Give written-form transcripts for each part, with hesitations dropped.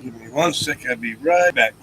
Give me 1 sec, I'll be right back.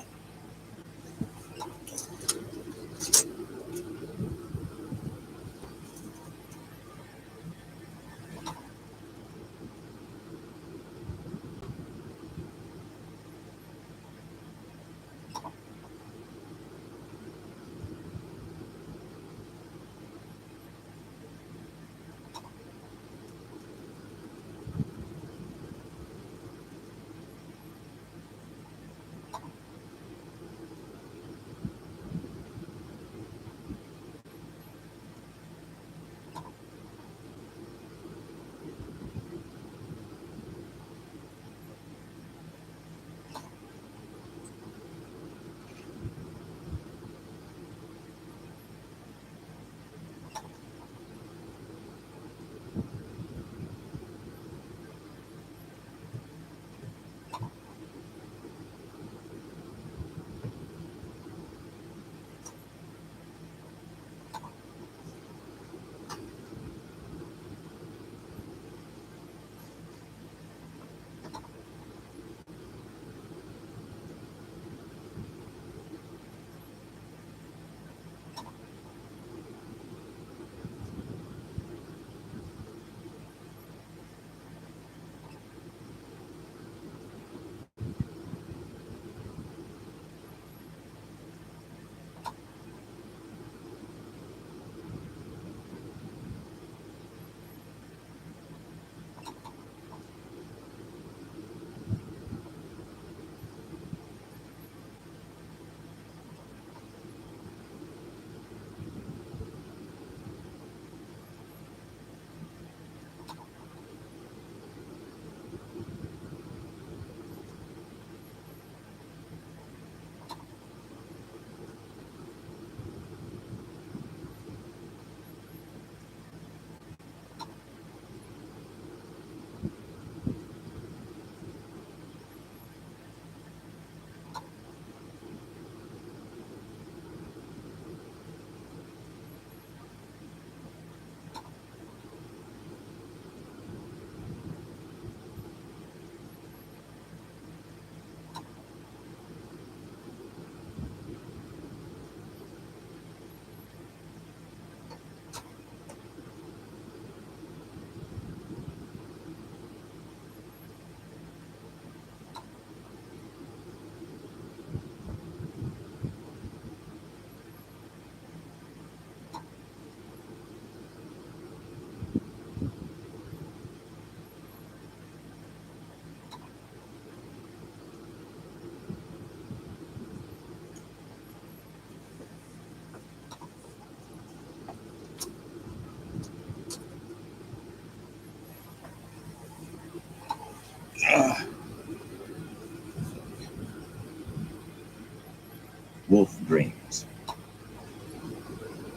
Wolf dreams.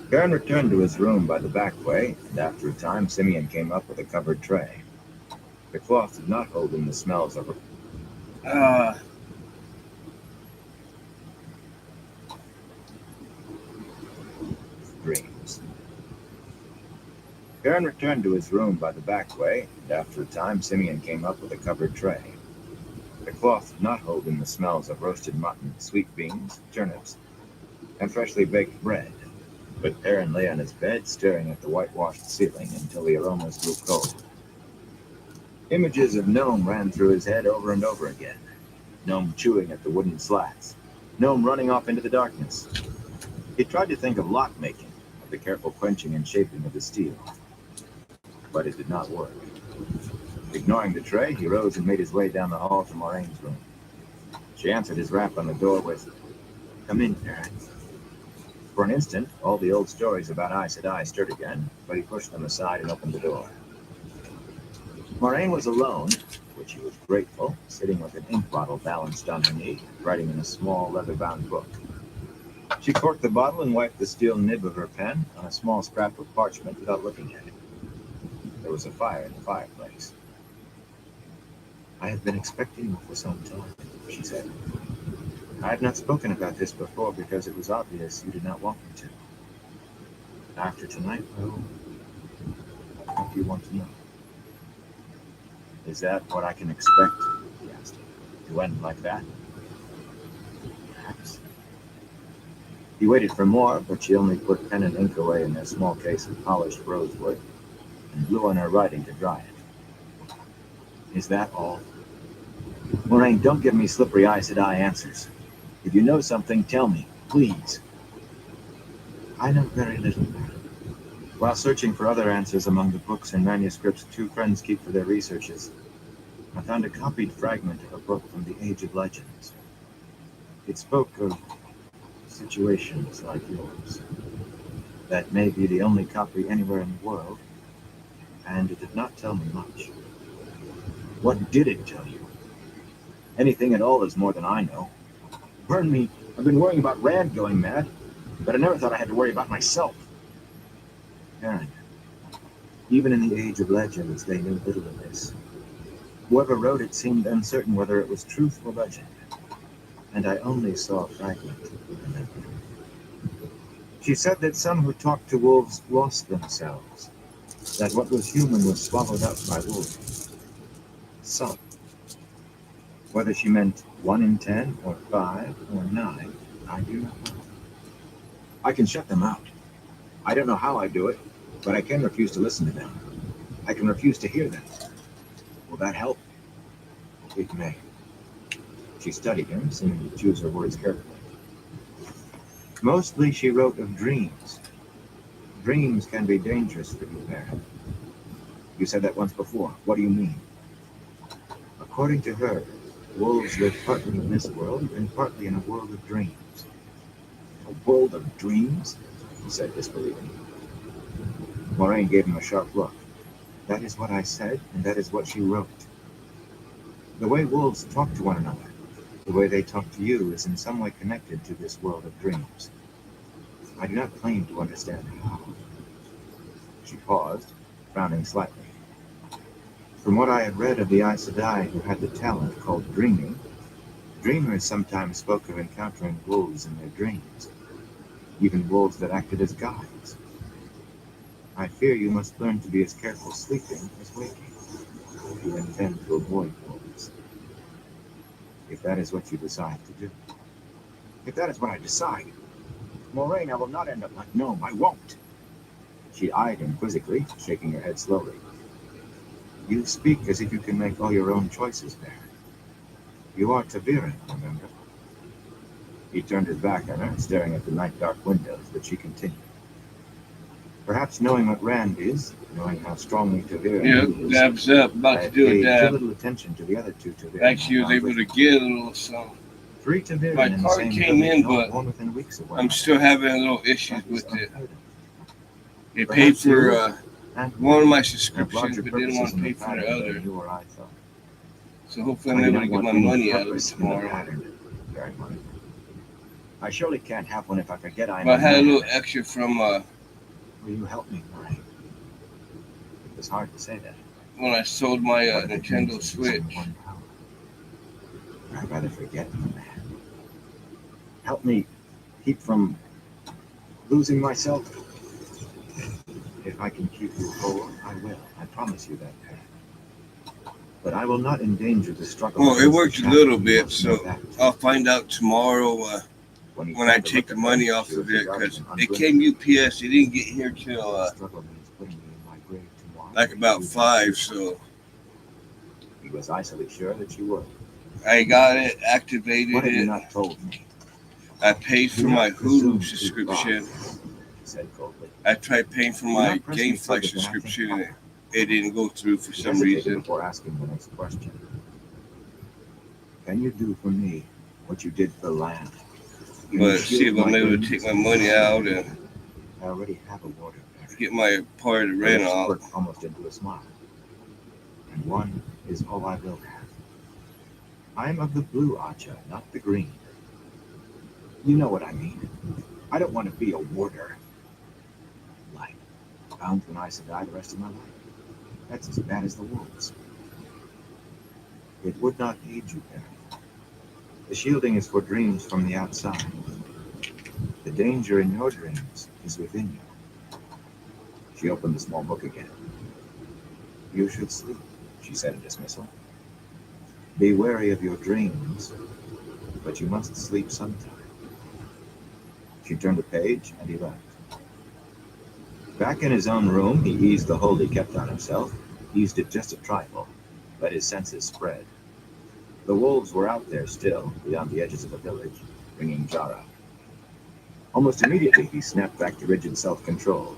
Karen returned to his room by the back way, and after a time Simeon came up with a covered tray. The cloth did not hold in the smells of dreams. Karen returned to his room by the back way, and after a time Simeon came up with a covered tray. The cloth did not hold in the smells of roasted mutton, sweet beans, turnips, and freshly baked bread. But Aaron lay on his bed, staring at the whitewashed ceiling until the aromas grew cold. Images of Gnome ran through his head over and over again. Gnome chewing at the wooden slats. Gnome running off into the darkness. He tried to think of lock making, of the careful quenching and shaping of the steel. But it did not work. Ignoring the tray, he rose and made his way down the hall to Maureen's room. She answered his rap on the door with, "Come in, Aaron." For an instant, all the old stories about Aes Sedai stirred again, but he pushed them aside and opened the door. Maureen was alone, for which he was grateful, sitting with an ink bottle balanced on her knee, writing in a small leather-bound book. She corked the bottle and wiped the steel nib of her pen on a small scrap of parchment without looking at it. There was a fire in the fireplace. "I have been expecting you for some time," she said. "I have not spoken about this before because it was obvious you did not want me to. After tonight, well, what do you want to know?" "Is that what I can expect?" he asked. To end like that? Perhaps. He waited for more, but she only put pen and ink away in their small case of polished rosewood and blew on her writing to dry it. Is that all? Moraine, don't give me slippery Aes Sedai answers. If you know something, tell me, please. I know very little. While searching for other answers among the books and manuscripts two friends keep for their researches, I found a copied fragment of a book from the Age of Legends. It spoke of situations like yours. That may be the only copy anywhere in the world, and it did not tell me much. What did it tell you? Anything at all is more than I know. Burn me, I've been worrying about Rand going mad, but I never thought I had to worry about myself. Aaron, even in the Age of Legends, they knew little of this. Whoever wrote it seemed uncertain whether it was truth or legend, and I only saw a fragment. She said that some who talked to wolves lost themselves, that what was human was swallowed up by wolves. Some. Whether she meant 1 in 10 or 5 or 9, I do not know. I can shut them out. I don't know how I do it, but I can refuse to listen to them. I can refuse to hear them. Will that help? It may. She studied him, seeming to choose her words carefully. Mostly she wrote of dreams. Dreams can be dangerous for you, Baron. You said that once before. What do you mean? According to her, wolves live partly in this world and partly in a world of dreams. A world of dreams? He said disbelievingly. Moraine gave him a sharp look. That is what I said, and that is what she wrote. The way wolves talk to one another, the way they talk to you, is in some way connected to this world of dreams. I do not claim to understand how. She paused, frowning slightly. From what I had read of the Aes Sedai who had the talent called dreaming, dreamers sometimes spoke of encountering wolves in their dreams, even wolves that acted as guides. I fear you must learn to be as careful sleeping as waking, if you intend to avoid wolves. If that is what you decide to do. If that is what I decide, Moraine, I will not end up like Gnome. I won't. She eyed him quizzically, shaking her head slowly. You speak as if you can make all your own choices, Baron. You are Taviran, remember? He turned his back on her, staring at the night-dark windows, but she continued. Perhaps knowing what Rand is, knowing how strongly Taviran Yep, dab's up. About to do a paid too dab. little attention to the other two Taviran. Actually, was able to get a little something. 3 Taviran My in the card same came village, in, all but born within weeks of one I'm another. still having a little issues That is with it. unheard of. They paid Perhaps you for and one of my have subscriptions, larger but didn't want purposes to in the pay for the pattern than other. you or I thought. So hopefully I I'm do able not to get want my any money out of it purpose in the tomorrow. pattern, Baron Money. I surely can't have one if I forget I am But I had a man. little extra from Will you help me, Moraine? It was hard to say that. when I sold my What if it means Nintendo using Switch. one power? I'd rather forget than that. Help me keep from losing myself. If I can keep you whole, I will. I promise you that, Baron. But I will not endanger the struggle. Well, it against worked the a shadow. little You bit, must know so that, too. I'll find out tomorrow When when I take the money off of it, because it came UPS. It didn't get here till struggle means putting me in my grave tomorrow. like about 5, so He was icily sure that you would. I got it, What activated have you it. not told me? I paid for Do my not presume Hulu to subscription. lie, he said coldly. I tried paying for Do my not press me GameFly further than I think subscription, and proper. it didn't go through for He some hesitated reason. before asking the next question. Can you do for me what you did for land? Can you But see shield if I'm my able to dreams? take my money out and I already have a warder, Baron. get my part of the Her rent lips off. quirked almost into a smile. And one is all I will have. I am of the blue Acha, not the green. You know what I mean. I don't want to be a warder. Like, bound to an Aes Sedai the rest of my life. That's as bad as the wolves. It would not aid you, Baron. The shielding is for dreams from the outside. The danger in your dreams is within you. She opened the small book again. You should sleep, she said in dismissal. Be wary of your dreams, but you must sleep sometime. She turned a page, and he left. Back in his own room, he eased the hold he kept on himself, eased it just a trifle, let his senses spread. The wolves were out there still, beyond the edges of the village, bringing Jara. Almost immediately, he snapped back to rigid self-control.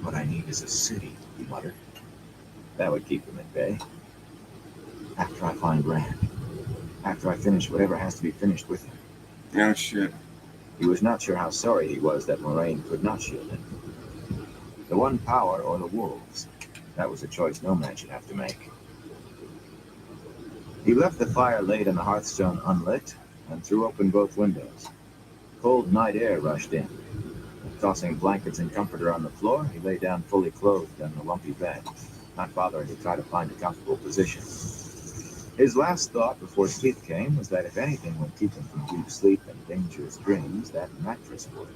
What I need is a city, he muttered. That would keep him at bay. After I find Rand. After I finish whatever has to be finished with him. No shit. He was not sure how sorry he was that Moraine could not shield him. The one power or the wolves. That was a choice no man should have to make. He left the fire laid on the hearthstone unlit and threw open both windows. Cold night air rushed in. Tossing blankets and comforter on the floor, he lay down fully clothed on the lumpy bed, not bothering to try to find a comfortable position. His last thought before sleep came was that if anything would keep him from deep sleep and dangerous dreams, that mattress would.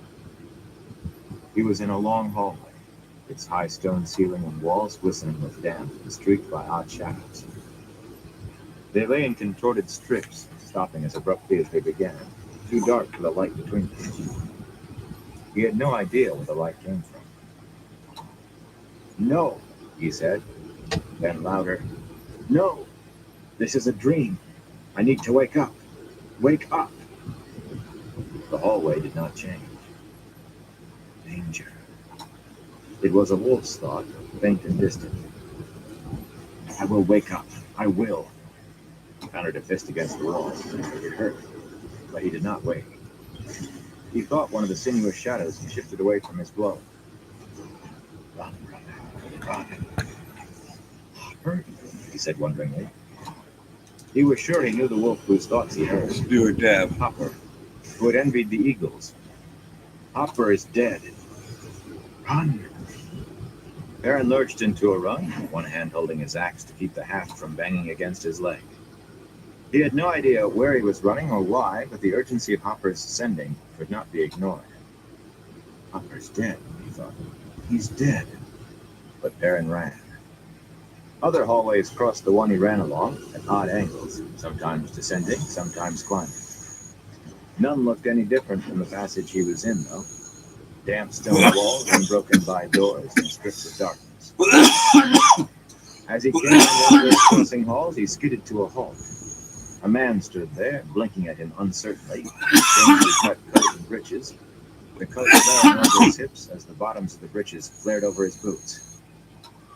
He was in a long hallway, its high stone ceiling and walls glistening with damp and streaked by odd shadows. They lay in contorted strips, stopping as abruptly as they began, too dark for the light between them. He had no idea where the light came from. "No," he said, then louder, "No! This is a dream. I need to wake up. Wake up!" The hallway did not change. Danger. It was a wolf's thought, faint and distant. "I will wake up. I will." He pounded a fist against the wall. It hurt, but he did not wake. He thought one of the sinuous shadows and shifted away from his blow. "Run, brother, run." "Hurt," he said wonderingly. He was sure he knew the wolf whose thoughts he heard. Let's do a dab. Hopper, who had envied the eagles. "Hopper is dead. Run." Aaron lurched into a run, one hand holding his axe to keep the haft from banging against his leg. He had no idea where he was running or why, but the urgency of Hopper's sending could not be ignored. "Hopper's dead," he thought. "He's dead." But Aaron ran. Other hallways crossed the one he ran along at odd angles, sometimes descending, sometimes climbing. None looked any different from the passage he was in, though. Damp stone walls unbroken by doors and strips of darkness. As he came down one of those crossing halls, he skidded to a halt. A man stood there, blinking at him uncertainly, strangely cut coat and breeches, the coat flaring over his hips as the bottoms of the breeches flared over his boots.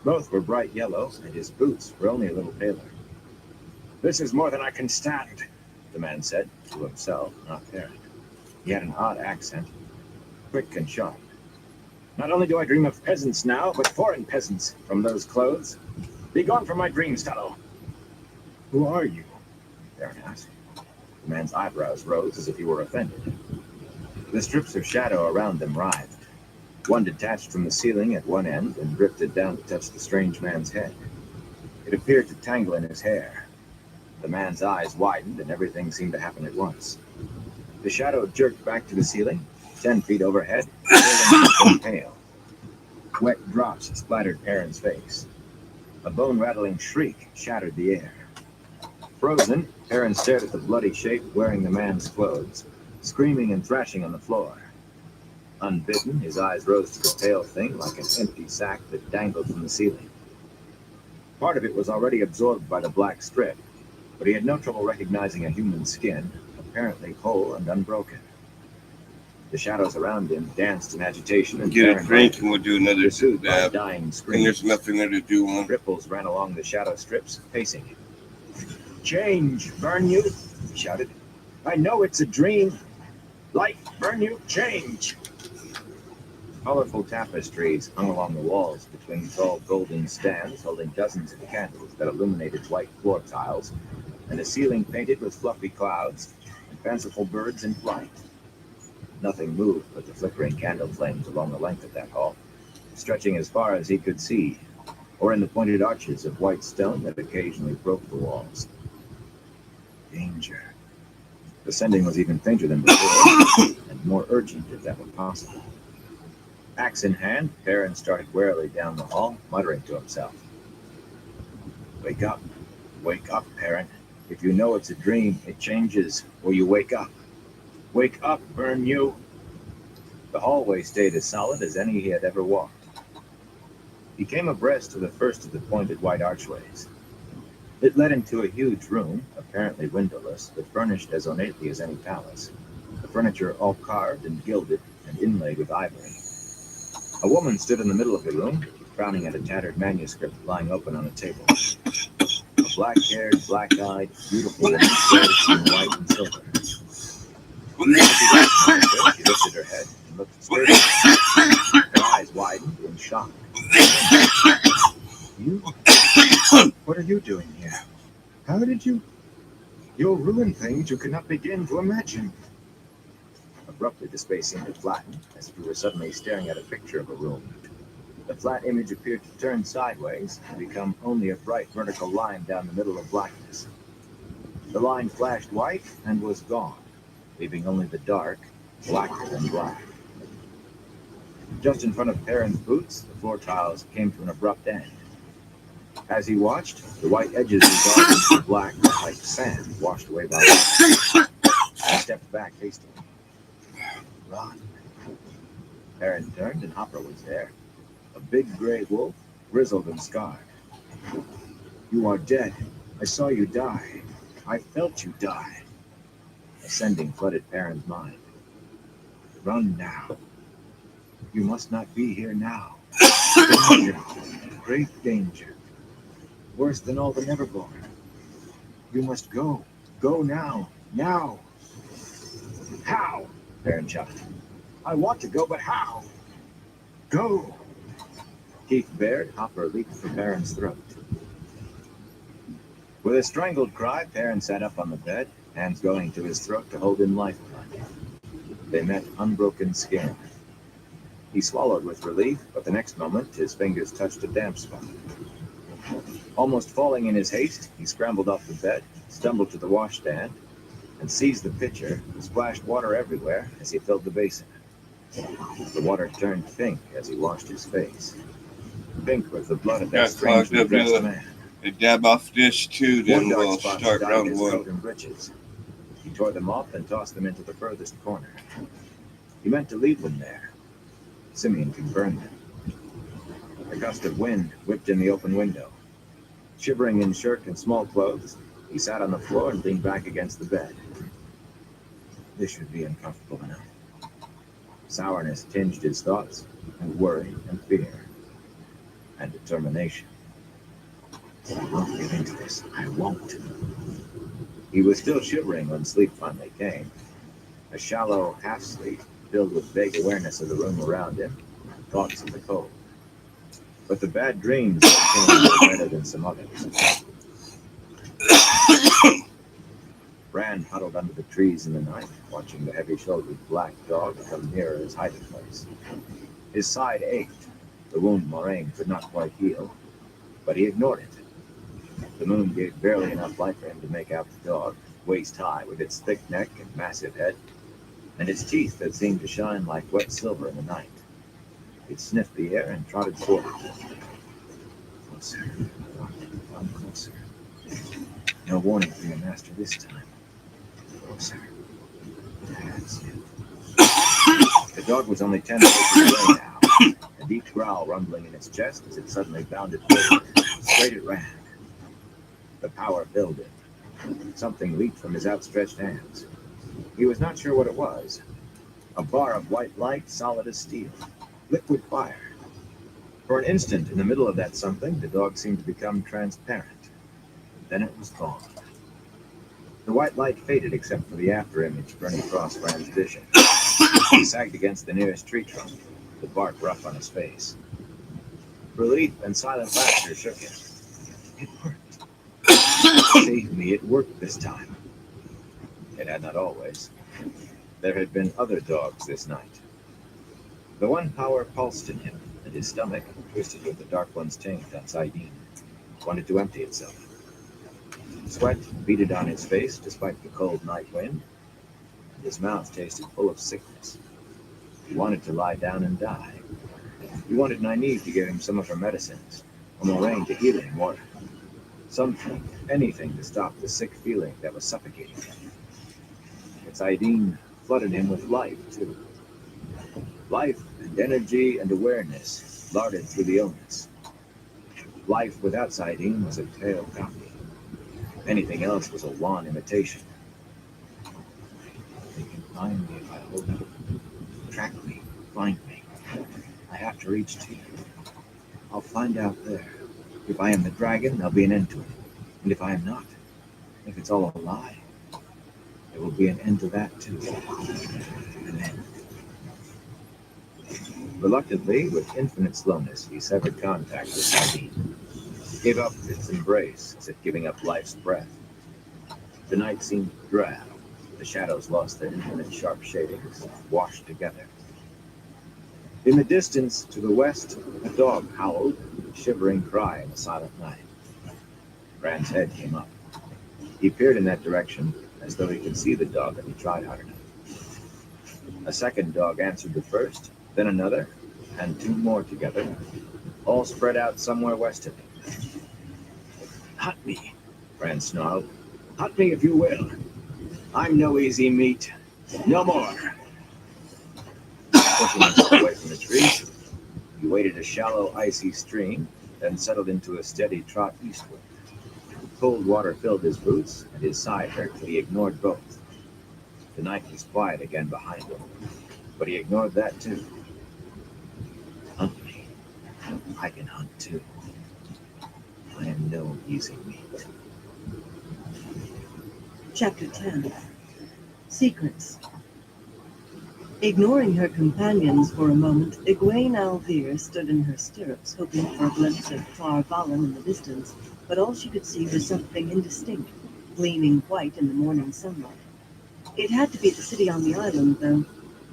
Both were bright yellow, and his boots were only a little paler. "This is more than I can stand," the man said, to himself, not Aaron. He had an odd accent, quick and sharp. "Not only do I dream of peasants now, but foreign peasants from those clothes. Be gone from my dreams, fellow." "Who are you?" Aaron asked. The man's eyebrows rose as if he were offended. The strips of shadow around them writhed. One detached from the ceiling at one end and drifted down to touch the strange man's head. It appeared to tangle in his hair. The man's eyes widened and everything seemed to happen at once. The shadow jerked back to the ceiling, 10 feet overhead, and pale. Wet drops splattered Aaron's face. A bone-rattling shriek shattered the air. Frozen, Aaron stared at the bloody shape wearing the man's clothes, screaming and thrashing on the floor. Unbidden, his eyes rose to the pale thing like an empty sack that dangled from the ceiling. Part of it was already absorbed by the black strip, but he had no trouble recognizing a human skin, apparently whole and unbroken. The shadows around him danced in agitation and Get a drink and we'll do another pursued by dab. dying And screams. there's nothing there to do on. Ripples ran along the shadow strips, facing him. "Change, burn you!" he shouted. "I know it's a dream. Light, burn you, change!" Colorful tapestries hung along the walls between tall golden stands holding dozens of candles that illuminated white floor tiles, and a ceiling painted with fluffy clouds and fanciful birds in flight. Nothing moved but the flickering candle flames along the length of that hall, stretching as far as he could see, or in the pointed arches of white stone that occasionally broke the walls. Danger. The sending was even fainter than before, and more urgent if that were possible. Axe in hand, Aaron started warily down the hall, muttering to himself. "Wake up. Wake up, parent. If you know it's a dream, it changes, or you wake up. Wake up, burn you! The hallway stayed as solid as any he had ever walked. He came abreast to the first of the pointed white archways. It led into a huge room, apparently windowless, but furnished as ornately as any palace. The furniture all carved and gilded and inlaid with ivory. A woman stood in the middle of the room, frowning at a tattered manuscript lying open on a table. A black-haired, black-eyed, beautiful woman dressed in white and silver. She lifted her head and looked straight at him. Her eyes widened in shock. You? What are you doing here? How did you? You'll ruin things you cannot begin to imagine. Abruptly, the space seemed to flatten, as if you were suddenly staring at a picture of a room. The flat image appeared to turn sideways and become only a bright vertical line down the middle of blackness. The line flashed white and was gone, leaving only the dark, blacker than black. Just in front of Perrin's boots, the floor tiles came to an abrupt end. As he watched, the white edges dissolved into black like sand washed away by water. He stepped back hastily. Run. Perrin turned and Hopper was there. A big gray wolf, grizzled and scarred. You are dead. I saw you die. I felt you die. Ascending flooded Perrin's mind. Run now. You must not be here now. Danger. Great danger. Worse than all the Neverborn. You must go. Go now. Now. How? Perrin shouted. I want to go, but how? Go. Teeth bared, Hopper leaped for Perrin's throat. With a strangled cry, Perrin sat up on the bed, hands going to his throat to hold in lifeblood. They met unbroken skin. He swallowed with relief, but the next moment his fingers touched a damp spot. Almost falling in his haste, he scrambled off the bed, stumbled to the washstand, and seized the pitcher, splashed water everywhere as he filled the basin. The water turned pink as he washed his face. Pink with the blood of that strangely dressed man. They dab off this too, then One we'll dark spot start dyed round his one. coat and breeches. He tore them off and tossed them into the furthest corner. He meant to leave them there. Simeon could burn them. A gust of wind whipped in the open window. Shivering in shirt and small clothes, he sat on the floor and leaned back against the bed. This should be uncomfortable enough. Sourness tinged his thoughts, and worry, and fear, and determination. I won't get into this. I won't. He was still shivering when sleep finally came. A shallow half-sleep filled with vague awareness of the room around him, and thoughts of the cold. But the bad dreams came better than some others. Bran huddled under the trees in the night, watching the heavy-shouldered black dog come nearer his hiding place. His side ached. The wound Moraine could not quite heal, but he ignored it. The moon gave barely enough light for him to make out the dog, waist-high with its thick neck and massive head, and its teeth that seemed to shine like wet silver in the night. It sniffed the air and trotted forward. Closer. Come closer. No warning for your master this time. Closer. That's it. The dog was only 10 paces away now, a deep growl rumbling in its chest as it suddenly bounded forward. Straight it ran. The power filled him. Something leaped from his outstretched hands. He was not sure what it was. A bar of white light, solid as steel. Liquid fire. For an instant, in the middle of that something, the dog seemed to become transparent. Then it was gone. The white light faded except for the afterimage burning across Bran's vision. He sagged against the nearest tree trunk, the bark rough on his face. Relief and silent laughter shook him. It worked. Save me, it worked this time. It had not always. There had been other dogs this night. The one power pulsed in him, and his stomach, twisted with the Dark One's taint on Saidin, wanted to empty itself. Sweat beaded on his face despite the cold night wind, and his mouth tasted full of sickness. He wanted to lie down and die. He wanted Nynaeve to give him some of her medicines, or Moraine to heal him, or something anything to stop the sick feeling that was suffocating him. Its Ideen flooded him with life, too. Life and energy and awareness larded through the illness. Life without Sidene was a pale copy. Anything else was a wan imitation. They can find me if I hold out. Track me, find me. I have to reach to you. I'll find out there. If I am the dragon, there'll be an end to it. And if I am not, if it's all a lie, there will be an end to that too. An end. Reluctantly, with infinite slowness, he severed contact with Sidene. Gave up its embrace as if giving up life's breath. The night seemed drab. The shadows lost their infinite sharp shadings, washed together. In the distance, to the west, a dog howled, a shivering cry in the silent night. Rand's head came up. He peered in that direction, as though he could see the dog if he tried hard enough. A second dog answered the first, then another, and two more together, all spread out somewhere west of him. Hunt me, Rand snarled. Hunt me if you will. I'm no easy meat. No more. Pushing himself away from the tree, he waded a shallow, icy stream, then settled into a steady trot eastward. Cold water filled his boots, and his side hurt, but he ignored both. The night was quiet again behind him, but he ignored that too. Hunt me. I can hunt too. I am no easy meat. Chapter 10. Secrets. Ignoring her companions for a moment, Egwene Alvir stood in her stirrups, hoping for a glimpse of Tar Valon in the distance, but all she could see was something indistinct, gleaming white in the morning sunlight. It had to be the city on the island, though.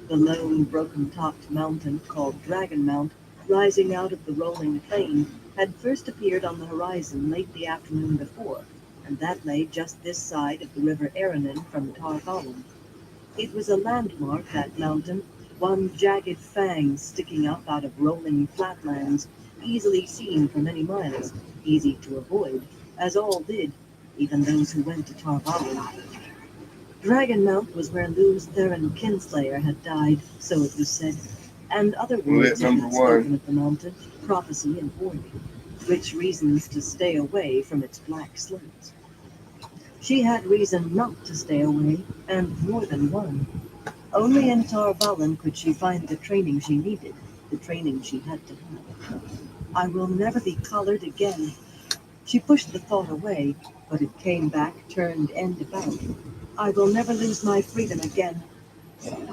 The lone, broken-topped mountain, called Dragon Mount, rising out of the rolling plain, had first appeared on the horizon late the afternoon before, and that lay just this side of the river Aranin from Tar Valon. It was a landmark, that mountain, one jagged fang sticking up out of rolling flatlands, easily seen for many miles, easy to avoid, as all did, even those who went to Tar Valon. Dragon Mount was where Lu's Theron Kinslayer had died, so it was said, and other words had been spoken of the mountain, prophecy and warning, which reasons to stay away from its black slopes. She had reason not to stay away, and more than one. Only in Tar Valon could she find the training she needed, the training she had to have. I will never be collared again. She pushed the thought away, but it came back, turned end about. I will never lose my freedom again.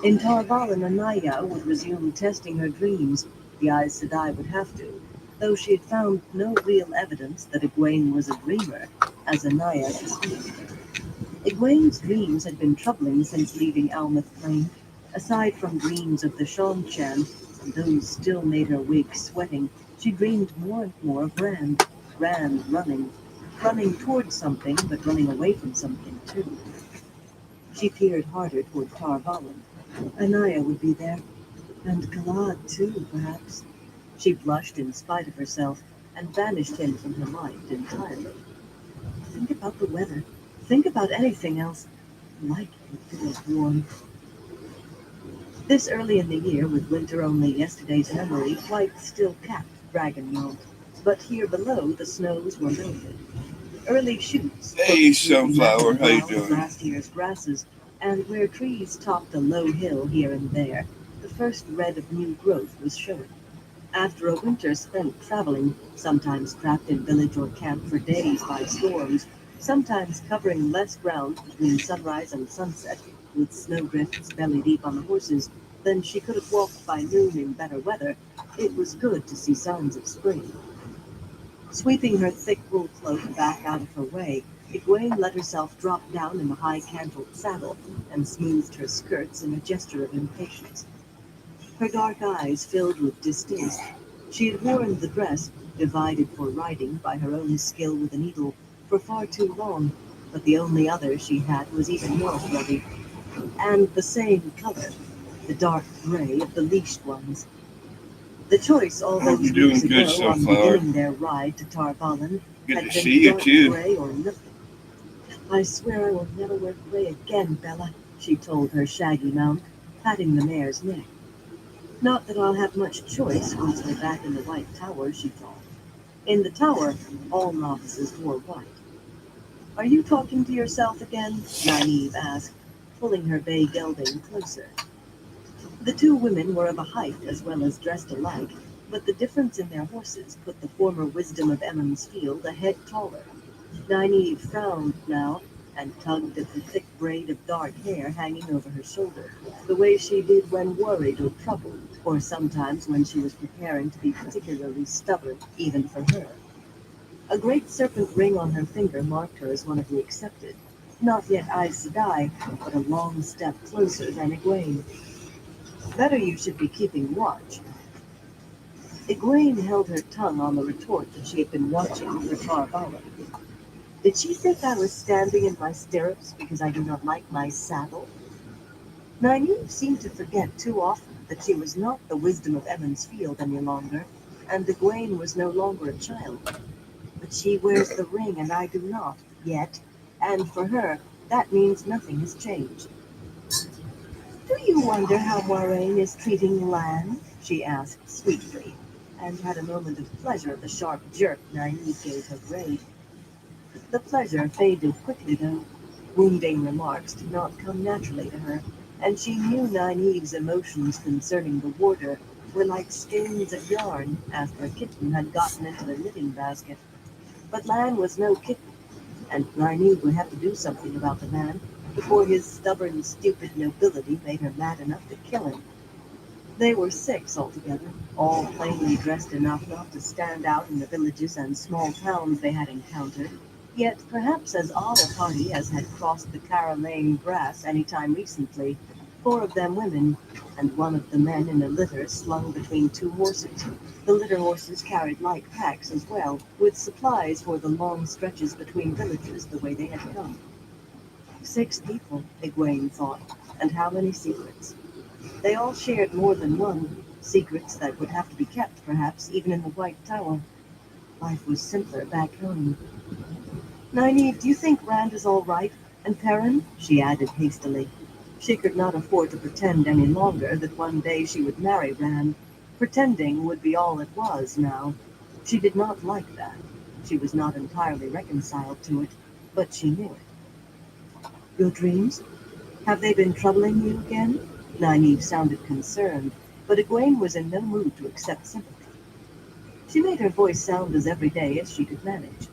In Tar Valon, Anaya would resume testing her dreams. The Aes Sedai would have to, though she had found no real evidence that Egwene was a dreamer, as Anaya suspected. Egwene's dreams had been troubling since leaving Almouth Plain. Aside from dreams of the Shan-Chan, and those still made her wake sweating, she dreamed more and more of Rand. Rand running towards something, but running away from something too. She peered harder toward Tar Valon. Anaya would be there, and Galad too, perhaps. She blushed in spite of herself, and banished him from her mind entirely. Think about the weather. Think about anything else. Light would do us warm. This early in the year, with winter only yesterday's memory, white still capped Dragon Mount. But here below, the snows were melted. Early shoots. Hey, Sunflower, how you doing? Last year's grasses, and where trees topped a low hill here and there, the first red of new growth was showing. After a winter spent traveling, sometimes trapped in village or camp for days by storms, sometimes covering less ground between sunrise and sunset, with snowdrifts belly deep on the horses, than she could have walked by noon in better weather, it was good to see signs of spring. Sweeping her thick wool cloak back out of her way, Egwene let herself drop down in the high-cantled saddle and smoothed her skirts in a gesture of impatience. Her dark eyes filled with distaste. She had worn the dress, divided for riding by her own skill with a needle, for far too long, but the only other she had was even more bloody, and the same color, the dark gray of the leashed ones. The choice all those weeks ago on beginning their ride to Tar Valon Good had to been see you dark too. gray or nothing. I swear I will never work away again, Bella, she told her shaggy mount, patting the mare's neck. Not that I'll have much choice once we're back in the White Tower, she thought. In the tower, all novices wore white. Are you talking to yourself again? Nynaeve asked, pulling her bay gelding closer. The two women were of a height as well as dressed alike, but the difference in their horses put the former wisdom of Emmons Field a head taller. Nynaeve frowned now and tugged at the thick braid of dark hair hanging over her shoulder, the way she did when worried or troubled, or sometimes when she was preparing to be particularly stubborn, even for her. A great serpent ring on her finger marked her as one of the accepted. Not yet Aes Sedai, but a long step closer than Egwene. Better you should be keeping watch. Egwene held her tongue on the retort that she had been watching for Tarvala. Did she think I was standing in my stirrups because I do not like my saddle? Nynaeve seemed to forget too often that she was not the wisdom of Emmons Field any longer, and Egwene was no longer a child. But she wears the ring and I do not, yet, and for her, that means nothing has changed. Do you wonder how Moiraine is treating Lan? She asked sweetly, and had a moment of pleasure at the sharp jerk Nynaeve gave her braid. The pleasure faded quickly, though. Wounding remarks did not come naturally to her, and she knew Nynaeve's emotions concerning the warder were like skeins of yarn after a kitten had gotten into the knitting basket. But Lan was no kitten, and Nynaeve would have to do something about the man before his stubborn, stupid nobility made her mad enough to kill him. They were 6 altogether, all plainly dressed enough not to stand out in the villages and small towns they had encountered, yet perhaps as odd a party as had crossed the Cara Lane grass any time recently, 4 of them women, and one of the men in a litter slung between 2 horses. The litter horses carried light packs as well, with supplies for the long stretches between villages the way they had come. 6 people, Egwene thought, and how many secrets? They all shared more than one, secrets that would have to be kept, perhaps, even in the White Tower. Life was simpler back home. Nynaeve, do you think Rand is all right? And Perrin? She added hastily. She could not afford to pretend any longer that one day she would marry Rand. Pretending would be all it was now. She did not like that. She was not entirely reconciled to it, but she knew it. Your dreams? Have they been troubling you again? Nynaeve sounded concerned, but Egwene was in no mood to accept sympathy. She made her voice sound as everyday as she could manage.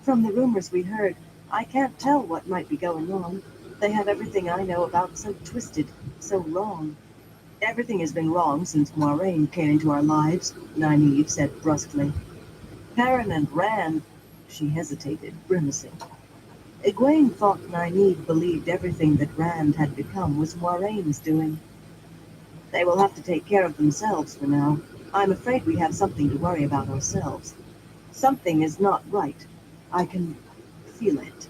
From the rumors we heard, I can't tell what might be going on. They have everything I know about so twisted, so wrong. Everything has been wrong since Moiraine came into our lives, Nynaeve said brusquely. Perrin and Rand, she hesitated, grimacing. Egwene thought Nynaeve believed everything that Rand had become was Moiraine's doing. They will have to take care of themselves for now. I'm afraid we have something to worry about ourselves. Something is not right. I can feel it.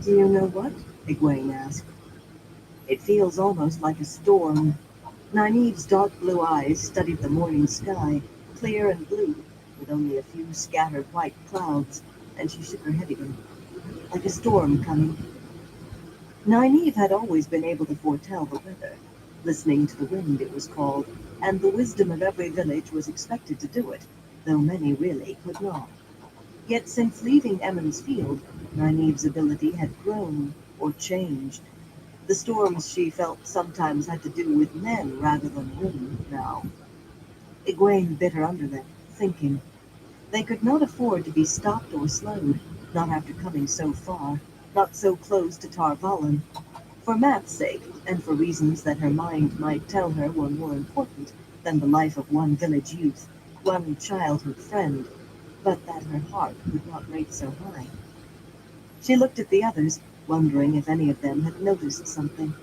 Do you know what? Egwene asked. It feels almost like a storm. Nynaeve's dark blue eyes studied the morning sky, clear and blue, with only a few scattered white clouds, and she shook her head again. Like a storm coming. Nynaeve had always been able to foretell the weather. Listening to the wind, it was called, and the wisdom of every village was expected to do it, though many really could not. Yet since leaving Emmons Field, Nynaeve's ability had grown or changed. The storms she felt sometimes had to do with men rather than women now. Egwene bit her underlip, thinking. They could not afford to be stopped or slowed, not after coming so far, not so close to Tar Valon. For Mat's sake, and for reasons that her mind might tell her were more important than the life of one village youth, one childhood friend, but that her heart would not rate so high. She looked at the others, wondering if any of them had noticed something.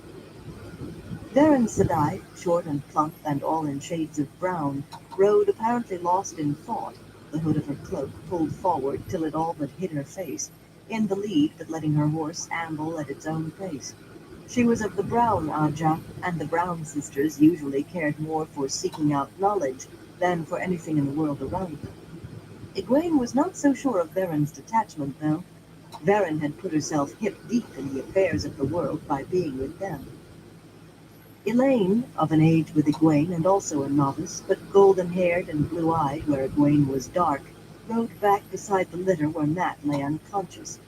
Varen Sedai, short and plump and all in shades of brown, rode apparently lost in thought, the hood of her cloak pulled forward till it all but hid her face, in the lead but letting her horse amble at its own pace. She was of the Brown Aja, and the Brown sisters usually cared more for seeking out knowledge than for anything in the world around them. Egwene was not so sure of Varen's detachment, though. Varen had put herself hip-deep in the affairs of the world by being with them. Elaine, of an age with Egwene and also a novice, but golden-haired and blue-eyed where Egwene was dark, rode back beside the litter where Mat lay unconscious.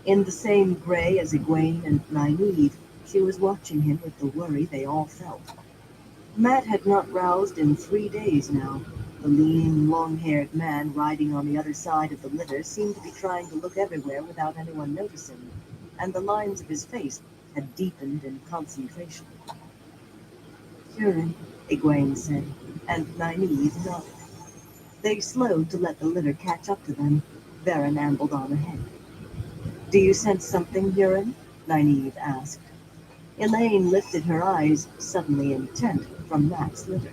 In the same gray as Egwene and Nynaeve, she was watching him with the worry they all felt. Mat had not roused in 3 days now. The lean, long-haired man riding on the other side of the litter seemed to be trying to look everywhere without anyone noticing, and the lines of his face had deepened in concentration. "Huron," Egwene said, and Nynaeve nodded. They slowed to let the litter catch up to them. Varen ambled on ahead. "Do you sense something, Huron?" Nynaeve asked. Elaine lifted her eyes, suddenly intent, from Mat's litter.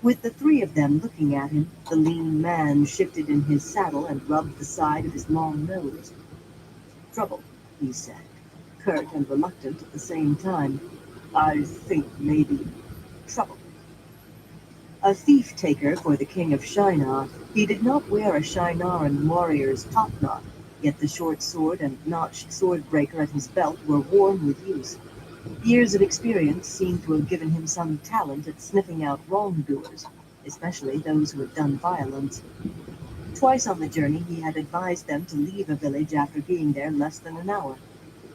With the 3 of them looking at him, the lean man shifted in his saddle and rubbed the side of his long nose. "Trouble," he said, curt and reluctant at the same time. "I think maybe trouble." A thief-taker for the king of Shinar, he did not wear a Shinaran warrior's topknot, yet the short sword and notched sword-breaker at his belt were worn with use. Years of experience seemed to have given him some talent at sniffing out wrongdoers, especially those who had done violence. Twice on the journey he had advised them to leave a village after being there less than an hour.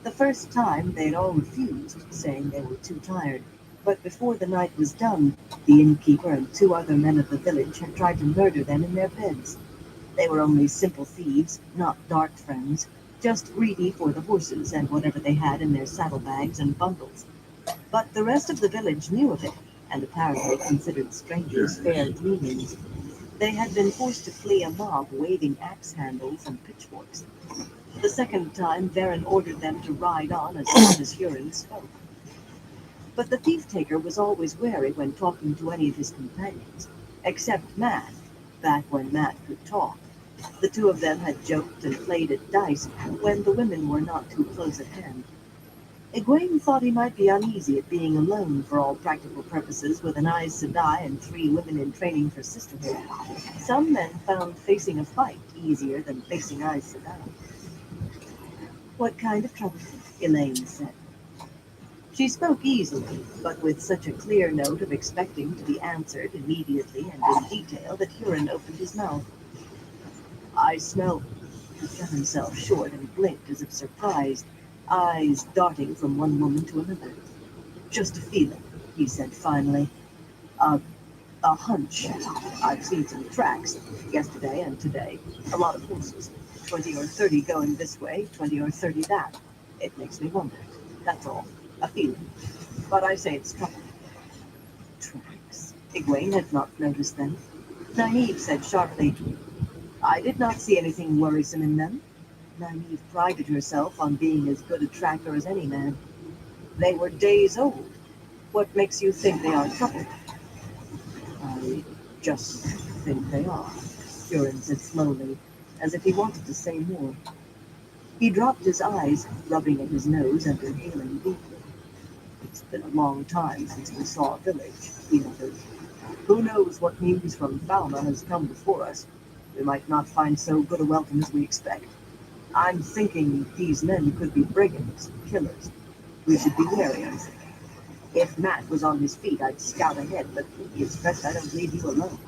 The first time they had all refused, saying they were too tired. But before the night was done, the innkeeper and 2 other men of the village had tried to murder them in their beds. They were only simple thieves, not dark friends, just greedy for the horses and whatever they had in their saddlebags and bundles. But the rest of the village knew of it, and apparently considered strangers fair greetings. They had been forced to flee a mob waving axe handles and pitchforks. The second time, Varen ordered them to ride on as soon as Huron spoke. But the thief-taker was always wary when talking to any of his companions, except Mat, back when Mat could talk. The 2 of them had joked and played at dice when the women were not too close at hand. Egwene thought he might be uneasy at being alone for all practical purposes with an Aes Sedai and 3 women in training for sisterhood. Some men found facing a fight easier than facing Aes Sedai. "What kind of trouble?" Elaine said. She spoke easily, but with such a clear note of expecting to be answered immediately and in detail that Huron opened his mouth. "I smell—" He cut himself short and blinked as if surprised, eyes darting from one woman to another. "Just a feeling," he said finally. A hunch. I've seen some tracks yesterday and today. A lot of horses. 20 or 30 going this way, 20 or 30 that. It makes me wonder. That's all. A feeling. But I say it's trouble." Tracks. Egwene had not noticed them. Nynaeve said sharply, "I did not see anything worrisome in them." Nynaeve prided herself on being as good a tracker as any man. "They were days old. What makes you think they are trouble?" "I just think they are," Huron said slowly, as if he wanted to say more. He dropped his eyes, rubbing at his nose and inhaling deeply. "It's been a long time since we saw a village," he muttered. "Who knows what news from Falna has come before us? We might not find so good a welcome as we expect. I'm thinking these men could be brigands, killers. We should be wary, I'm thinking. If Mat was on his feet, I'd scout ahead, but it's best I don't leave you alone."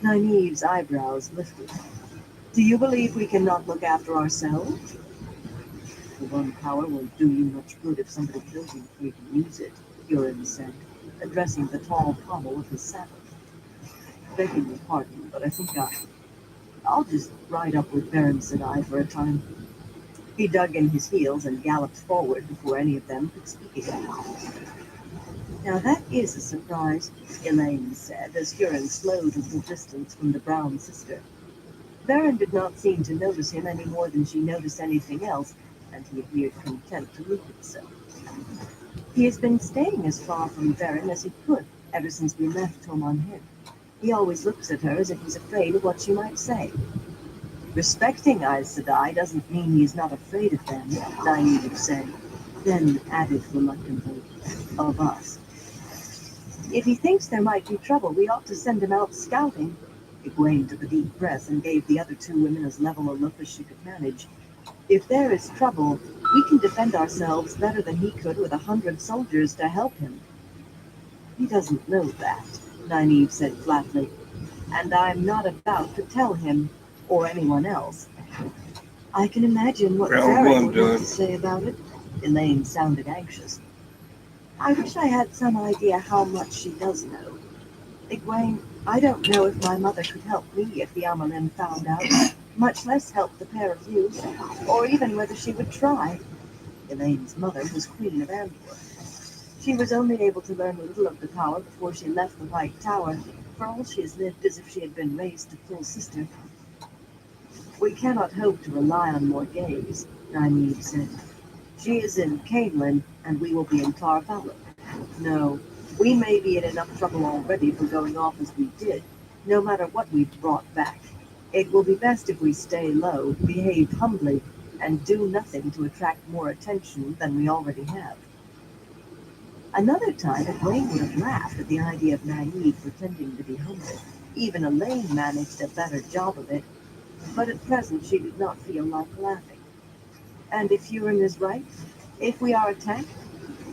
Nynaeve's eyebrows lifted. "Do you believe we cannot look after ourselves?" "The one power won't do you much good if somebody kills you before you can use it," Huron said, addressing the tall pommel of his saddle. "Begging your pardon, but I think I'll just ride up with Baron Sedai for a time." He dug in his heels and galloped forward before any of them could speak again. "Now that is a surprise," Elaine said, as Huron slowed a little distance from the brown sister. Baron did not seem to notice him any more than she noticed anything else, and he appeared content to leave it so. He has been staying as far from Baron as he could ever since we left home on him. He always looks at her as if he's afraid of what she might say. "Respecting Aes Sedai doesn't mean he's not afraid of them," Nynaeve said, then added reluctantly, "of us. If he thinks there might be trouble, we ought to send him out scouting." Egwene took a deep breath and gave the other two women as level a look as she could manage. If there is trouble, we can defend ourselves better than he could with 100 soldiers to help him. He doesn't know that, Nynaeve said flatly, and I'm not about to tell him or anyone else. I can imagine what Round Farron one would have done. to say about it. Elaine sounded anxious. I wish I had some idea how much she does know. Egwene, I don't know if my mother could help me if the Amelin found out, much less help the pair of you, or even whether she would try. Elaine's mother was Queen of Antwerp. She was only able to learn a little of the power before she left the White Tower. For all she has lived as if she had been raised a full sister. We cannot hope to rely on Morgaze, Nynaeve said. She is in Cainlin, and we will be in Tar Valon. No, we may be in enough trouble already for going off as we did, no matter what we've brought back. It will be best if we stay low, behave humbly, and do nothing to attract more attention than we already have. Another time, Egwene would have laughed at the idea of Nynaeve pretending to be humble. Even Elaine managed a better job of it, but at present she did not feel like laughing. And if Huron is right, if we are attacked,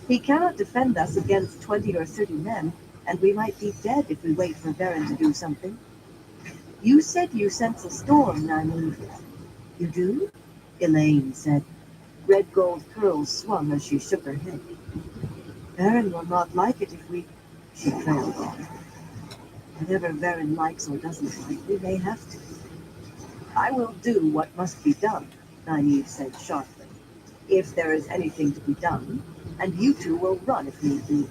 he cannot defend us against 20 or 30 men, and we might be dead if we wait for Verin to do something. You said you sense a storm, Nynaeve. You do? Elaine said. Red gold curls swung as she shook her head. Verin will not like it if we... She trailed on. Whatever Verin likes or doesn't like, we may have to. I will do what must be done, Nynaeve said sharply. If there is anything to be done, and you two will run if need be.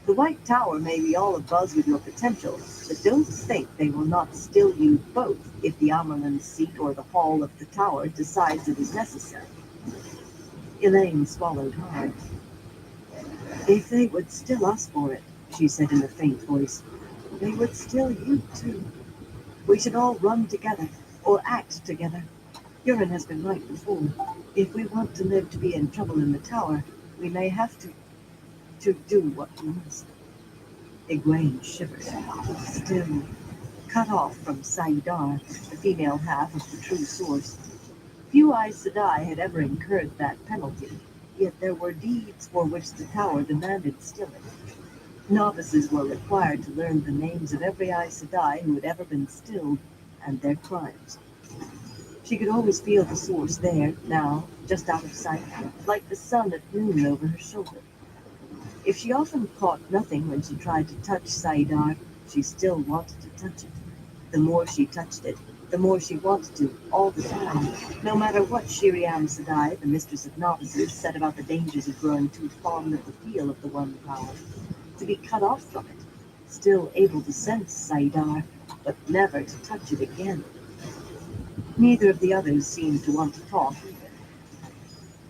The White Tower may be all abuzz with your potential, but don't think they will not still you both if the Amerlin's seat or the hall of the tower decides it is necessary. Elaine swallowed hard. If they would still us for it, she said in a faint voice, they would still you too. We should all run together, or act together. Huron has been right before. If we want to live to be in trouble in the tower, we may have to do what we must. Egwene shivered. Still, cut off from Saidar, the female half of the true source. Few Aes Sedai had ever incurred that penalty, yet there were deeds for which the tower demanded stilling. Novices were required to learn the names of every Aes Sedai who had ever been stilled, and their crimes. She could always feel the source there, now, just out of sight, like the sun at noon over her shoulder. If she often caught nothing when she tried to touch Saidar, she still wanted to touch it. The more she touched it, the more she wanted to, all the time, no matter what Shiriam Sedai, the mistress of novices, said about the dangers of growing too fond of the feel of the one power. To be cut off from it, still able to sense Saidar, but never to touch it again. Neither of the others seemed to want to talk either.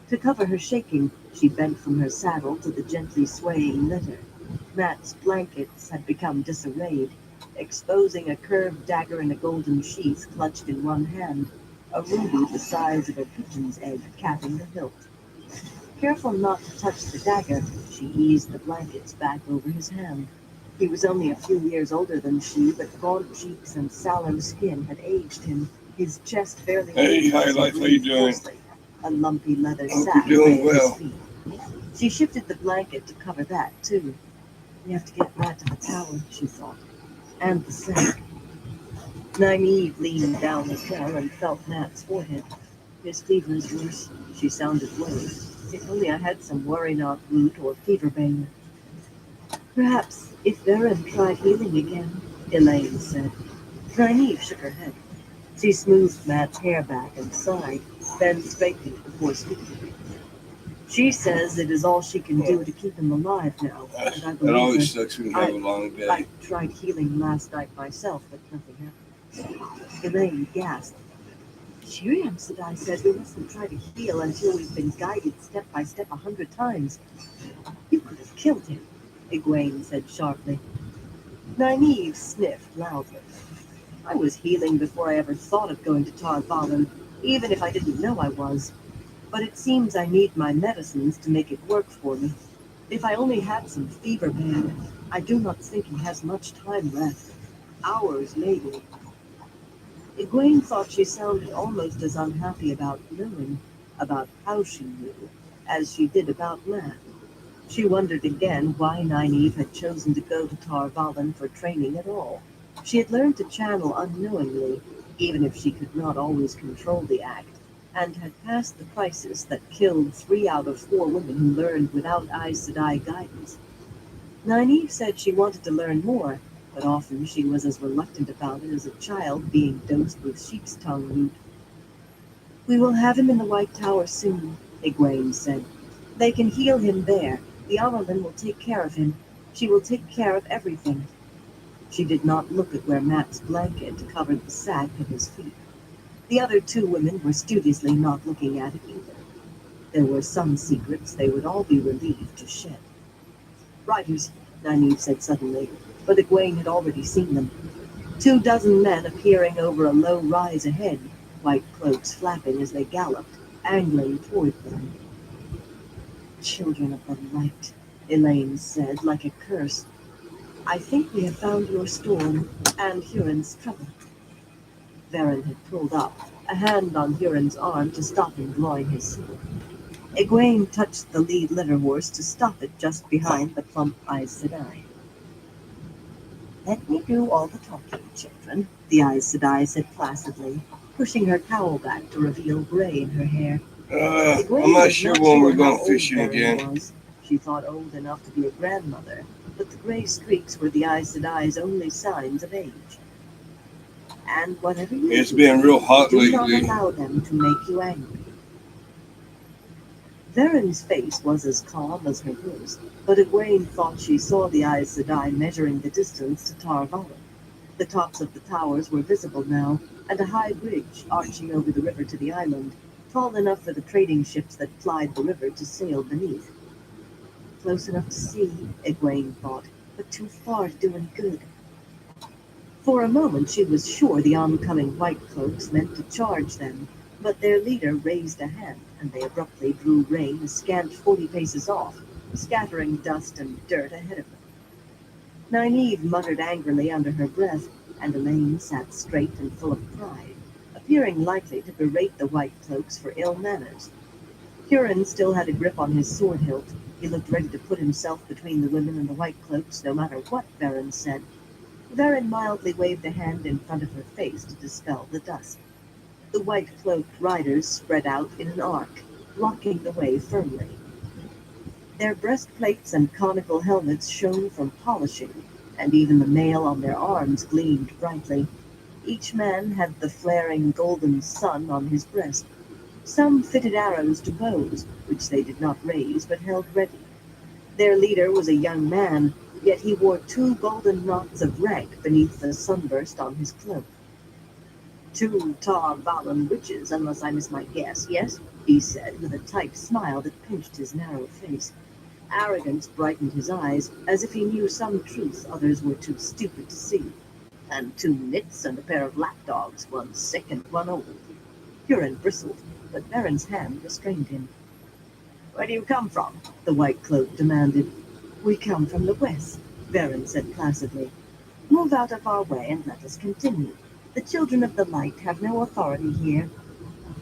To cover her shaking, she bent from her saddle to the gently swaying litter. Mat's blankets had become disarrayed, exposing a curved dagger in a golden sheath clutched in one hand, a ruby the size of a pigeon's egg capping the hilt. Careful not to touch the dagger, she eased the blankets back over his hand. He was only a few years older than she, but gaunt cheeks and sallow skin had aged him. His chest barely Hey, moved hi, as he Life, how you breathed doing? hoarsely. A lumpy leather Hope sack you're doing lay at his well. feet. She shifted the blanket to cover that, too. We have to get Matt to the tower, she thought. And the sack. Nynaeve leaned down as well and felt Matt's forehead. His fever is worse. She sounded worried. If only I had some worry-knot root or fever-bane. Perhaps if Verin tried healing again, Elaine said. Nynaeve shook her head. She smoothed Matt's hair back and sighed, then straightened before speaking. She says it is all she can do to keep him alive now, and I It believe always her. sucks when you have a long day. I tried healing last night myself, but nothing happened. Elaine gasped. Shiriam Sedai says we mustn't try to heal until we've been guided step by step 100 times. You could have killed him, Egwene said sharply. Nynaeve sniffed loudly. I was healing before I ever thought of going to Tar Valon, even if I didn't know I was. But it seems I need my medicines to make it work for me. If I only had some fever pain, I do not think he has much time left. Hours, maybe. Egwene thought she sounded almost as unhappy about knowing, about how she knew, as she did about Matt. She wondered again why Nynaeve had chosen to go to Tar Valon for training at all. She had learned to channel unknowingly, even if she could not always control the act, and had passed the crisis that killed 3 out of 4 women who learned without Aes Sedai guidance. Nynaeve said she wanted to learn more, but often she was as reluctant about it as a child being dosed with sheep's tongue root. "We will have him in the White Tower soon," Egwene said. "They can heal him there. The Amyrlin will take care of him. She will take care of everything." She did not look at where Matt's blanket covered the sack at his feet. The other 2 women were studiously not looking at it either. There were some secrets they would all be relieved to shed. "Riders," Nynaeve said suddenly, but Egwene had already seen them. 2 dozen men appearing over a low rise ahead, white cloaks flapping as they galloped, angling toward them. "Children of the light," Elaine said, like a curse. "I think we have found your storm and Huron's trouble." Varen had pulled up, a hand on Huron's arm to stop him drawing his sword. Egwene touched the lead litter horse to stop it just behind the plump Aes Sedai. "Let me do all the talking, children," the Aes Sedai said placidly, pushing her cowl back to reveal gray in her hair. I'm not sure when we're going fishing again. She thought old enough to be a grandmother, but the gray streaks were the Aes Sedai's only signs of age. "And whatever you It's do, been real hot do not lately. allow them to make you angry." Varen's face was as calm as her voice, but Egwene thought she saw the Aes Sedai measuring the distance to Tar Valon. The tops of the towers were visible now, and a high bridge arching over the river to the island, tall enough for the trading ships that plied the river to sail beneath. Close enough to see, Egwene thought, but too far to do any good. For a moment she was sure the oncoming white cloaks meant to charge them, but their leader raised a hand, and they abruptly drew rein a scant 40 paces off, scattering dust and dirt ahead of them. Nynaeve muttered angrily under her breath, and Elaine sat straight and full of pride, appearing likely to berate the white cloaks for ill manners. Huron still had a grip on his sword hilt. He looked ready to put himself between the women and the white cloaks, no matter what Varen said. Varen mildly waved a hand in front of her face to dispel the dust. The white-cloaked riders spread out in an arc, blocking the way firmly. Their breastplates and conical helmets shone from polishing, and even the mail on their arms gleamed brightly. Each man had the flaring golden sun on his breast. Some fitted arrows to bows, which they did not raise but held ready. Their leader was a young man, yet he wore 2 golden knots of rank beneath the sunburst on his cloak. "2 Tar Valon witches, unless I miss my guess, yes?" he said, with a tight smile that pinched his narrow face. Arrogance brightened his eyes, as if he knew some truth others were too stupid to see. "And 2 nits and a pair of lapdogs, one sick and one old." Huron bristled, but Varen's hand restrained him. "Where do you come from?" the white cloak demanded. "We come from the west," Varen said placidly. "Move out of our way and let us continue. The children of the light have no authority here."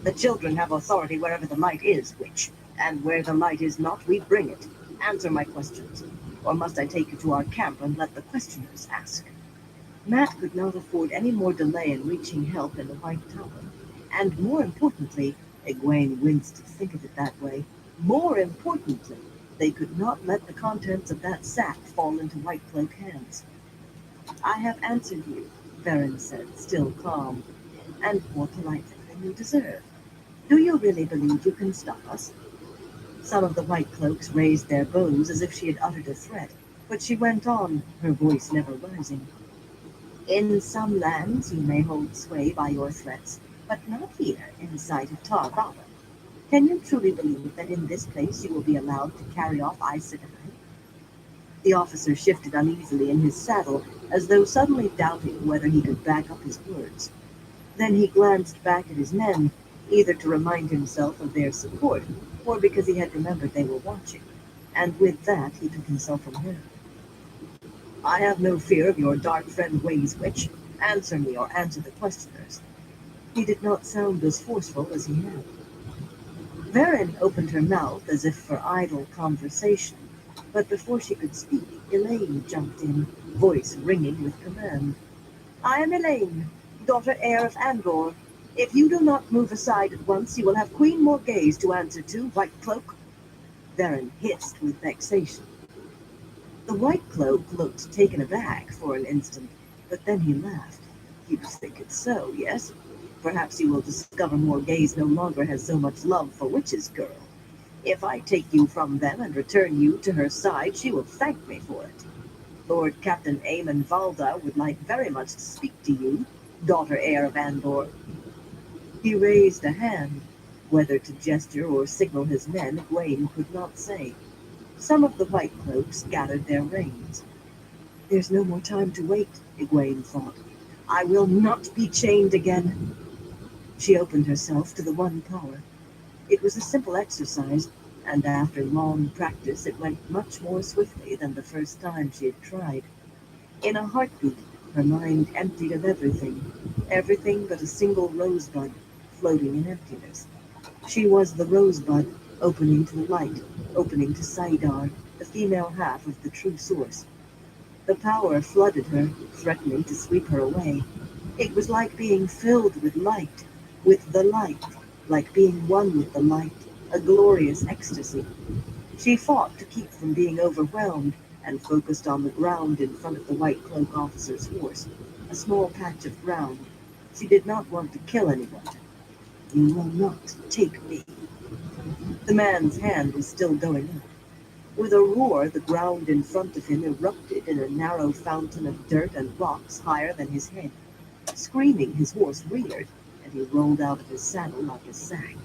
"The children have authority wherever the light is, witch. And where the light is not, we bring it. Answer my questions. Or must I take you to our camp and let the questioners ask?" Matt could not afford any more delay in reaching help in the White Tower. And more importantly, Egwene winced to think of it that way, more importantly, they could not let the contents of that sack fall into White Cloak hands. "I have answered you," Varen said, still calm, "and more politely than you deserve. Do you really believe you can stop us?" Some of the white cloaks raised their bows as if she had uttered a threat, but she went on, her voice never rising. "In some lands you may hold sway by your threats, but not here in sight of Tar Valon. Can you truly believe that in this place you will be allowed to carry off Aes Sedai?" The officer shifted uneasily in his saddle, as though suddenly doubting whether he could back up his words. Then he glanced back at his men, either to remind himself of their support, or because he had remembered they were watching, and with that he took himself from her. "I have no fear of your dark friend Ways Witch. Answer me or answer the questioners. He did not sound as forceful as he had. Varen opened her mouth as if for idle conversation, but before she could speak, Elaine jumped in, voice ringing with command. I am Elaine, daughter heir of Andor. If you do not move aside at once, you will have Queen Morgaze to answer to, White Cloak. Varen hissed with vexation. The White Cloak looked taken aback for an instant, but then he laughed. You think it's so, yes? Perhaps you will discover Morgaze no longer has so much love for Witch's Girl. If I take you from them and return you to her side, she will thank me for it. Lord Captain Aemon Valda would like very much to speak to you, daughter heir of Andor. He raised a hand. Whether to gesture or signal his men, Egwene could not say. Some of the White Cloaks gathered their reins. There's no more time to wait, Egwene thought. I will not be chained again. She opened herself to the one power. It was a simple exercise, and after long practice it went much more swiftly than the first time she had tried. In a heartbeat, her mind emptied of everything but a single rosebud floating in emptiness. She was the rosebud, opening to the light, opening to Saidar, the female half of the true source. The power flooded her, threatening to sweep her away. It was like being filled with the light, like being one with the light, a glorious ecstasy. She fought to keep from being overwhelmed and focused on the ground in front of the White Cloak officer's horse, a small patch of ground. She did not want to kill anyone. You will not take me. The man's hand was still going up. With a roar, the ground in front of him erupted in a narrow fountain of dirt and rocks higher than his head. Screaming, his horse reared, and he rolled out of his saddle like a sack.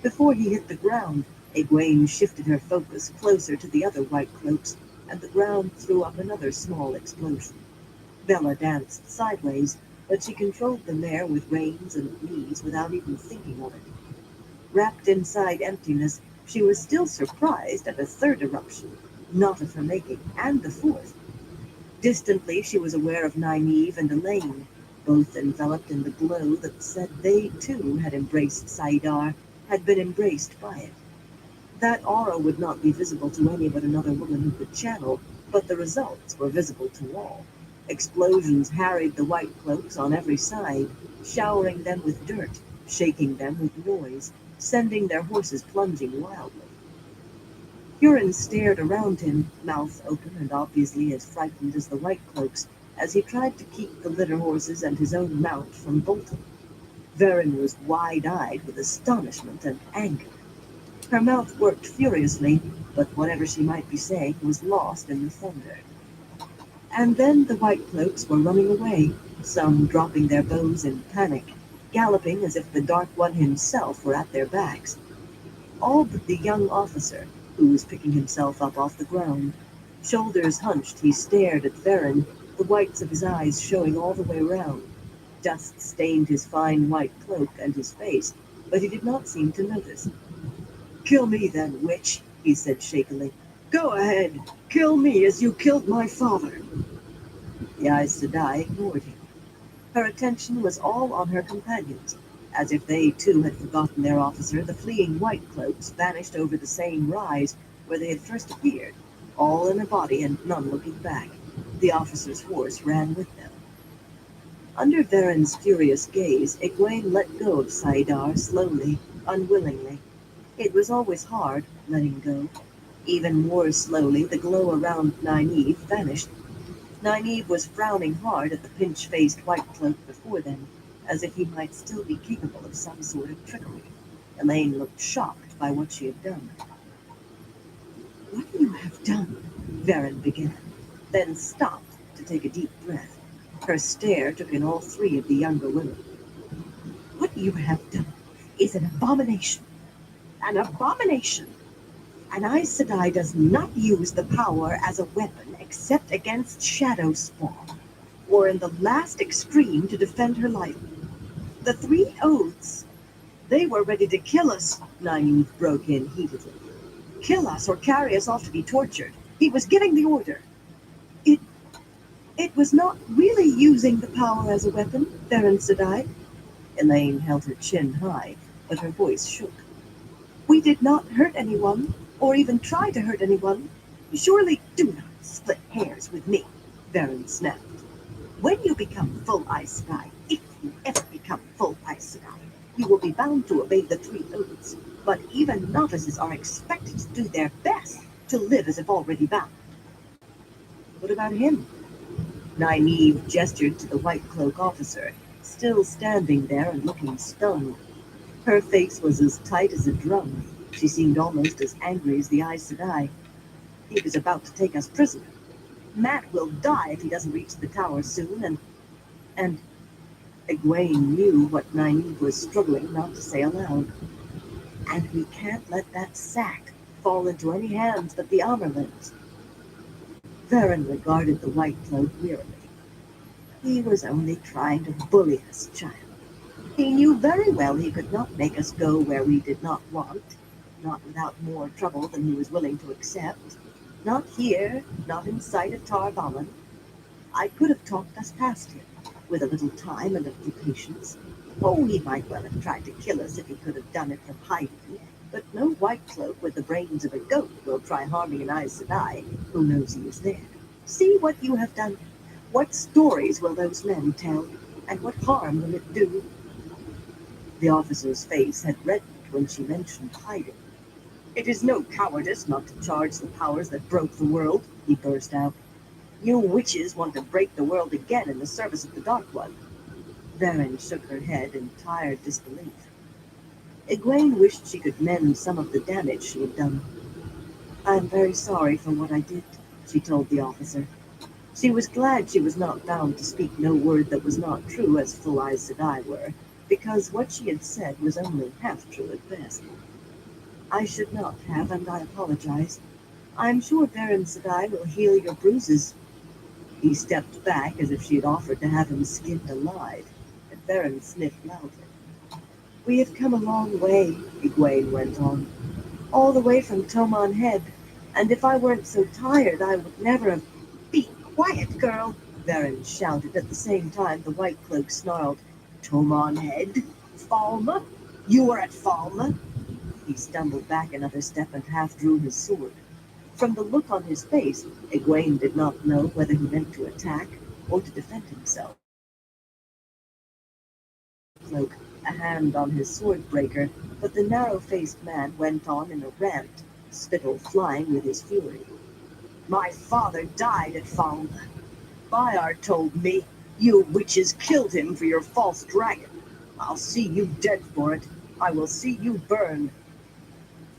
Before he hit the ground, Egwene shifted her focus closer to the other White Cloaks, and the ground threw up another small explosion. Bella danced sideways, but she controlled the mare with reins and knees without even thinking of it. Wrapped inside emptiness, she was still surprised at a third eruption, not of her making, and the fourth. Distantly, she was aware of Nynaeve and Elaine, both enveloped in the glow that said they too had embraced Saidar, had been embraced by it. That aura would not be visible to any but another woman who could channel, but the results were visible to all. Explosions harried the White Cloaks on every side, showering them with dirt, shaking them with noise, sending their horses plunging wildly. Huron stared around him, mouth open and obviously as frightened as the White Cloaks, as he tried to keep the litter horses and his own mount from bolting. Varen was wide-eyed with astonishment and anger. Her mouth worked furiously, but whatever she might be saying was lost in the thunder. And then the White Cloaks were running away, some dropping their bows in panic, galloping as if the Dark One himself were at their backs. All but the young officer, who was picking himself up off the ground. Shoulders hunched, he stared at Varen, the whites of his eyes showing all the way round. Dust stained his fine white cloak and his face, but he did not seem to notice. Kill me then, witch, he said shakily. Go ahead, kill me as you killed my father. The Aes Sedai ignored him. Her attention was all on her companions. As if they too had forgotten their officer, the fleeing White Cloaks vanished over the same rise where they had first appeared, all in a body and none looking back. The officer's horse ran with them. Under Varen's furious gaze, Egwene let go of Saidar slowly, unwillingly. It was always hard, letting go. Even more slowly, the glow around Nynaeve vanished. Nynaeve was frowning hard at the pinch-faced White Cloak before them, as if he might still be capable of some sort of trickery. Elaine looked shocked by what she had done. What you have done, Varen began, then stopped to take a deep breath. Her stare took in all three of the younger women. What you have done is an abomination. An abomination! An Aes Sedai does not use the power as a weapon except against Shadow Spawn, or in the last extreme to defend her life. The three oaths. They were ready to kill us, Nynaeve broke in heatedly. Kill us or carry us off to be tortured. He was giving the order. It was not really using the power as a weapon, Varen Sedai. Elaine held her chin high, but her voice shook. We did not hurt anyone, or even try to hurt anyone. Surely do not split hairs with me, Varen snapped. When you become full Aes Sedai, if you ever become full Aes Sedai, you will be bound to obey the three oaths. But even novices are expected to do their best to live as if already bound. What about him? Nynaeve gestured to the white cloak officer, still standing there and looking stunned. Her face was as tight as a drum. She seemed almost as angry as the Aes Sedai. He was about to take us prisoner. Matt will die if he doesn't reach the tower soon, and Egwene knew what Nynaeve was struggling not to say aloud. And we can't let that sack fall into any hands but the Amerlins. Varen regarded the white cloak wearily. He was only trying to bully us, child. He knew very well he could not make us go where we did not want, not without more trouble than he was willing to accept. Not here, not in sight of Tar Valon. I could have talked us past him, with a little time and a little patience. Oh, he might well have tried to kill us if he could have done it from hiding, but no white cloak with the brains of a goat will try harming an Aes Sedai who knows he is there. See what you have done. What stories will those men tell, and what harm will it do? The officer's face had reddened when she mentioned hiding. It is no cowardice not to charge the powers that broke the world, he burst out. You witches want to break the world again in the service of the Dark One. Varen shook her head in tired disbelief. Egwene wished she could mend some of the damage she had done. I am very sorry for what I did, she told the officer. She was glad she was not bound to speak no word that was not true as full Aes Sedai were, because what she had said was only half true at best. I should not have, and I apologize. I am sure Varen Sedai will heal your bruises. He stepped back as if she had offered to have him skinned alive, and Varen sniffed loudly. We have come a long way, Egwene went on, all the way from Tomon Head, and if I weren't so tired I would never have... Be quiet, girl, Varen shouted. At the same time the white cloak snarled, Tomon Head? Falma? You were at Falma? He stumbled back another step and half drew his sword. From the look on his face, Egwene did not know whether he meant to attack or to defend himself. Cloak, a hand on his sword breaker, but the narrow-faced man went on in a rant, spittle flying with his fury. My father died at Falma. Bayard told me you witches killed him for your false dragon. I'll see you dead for it. I will see you burn.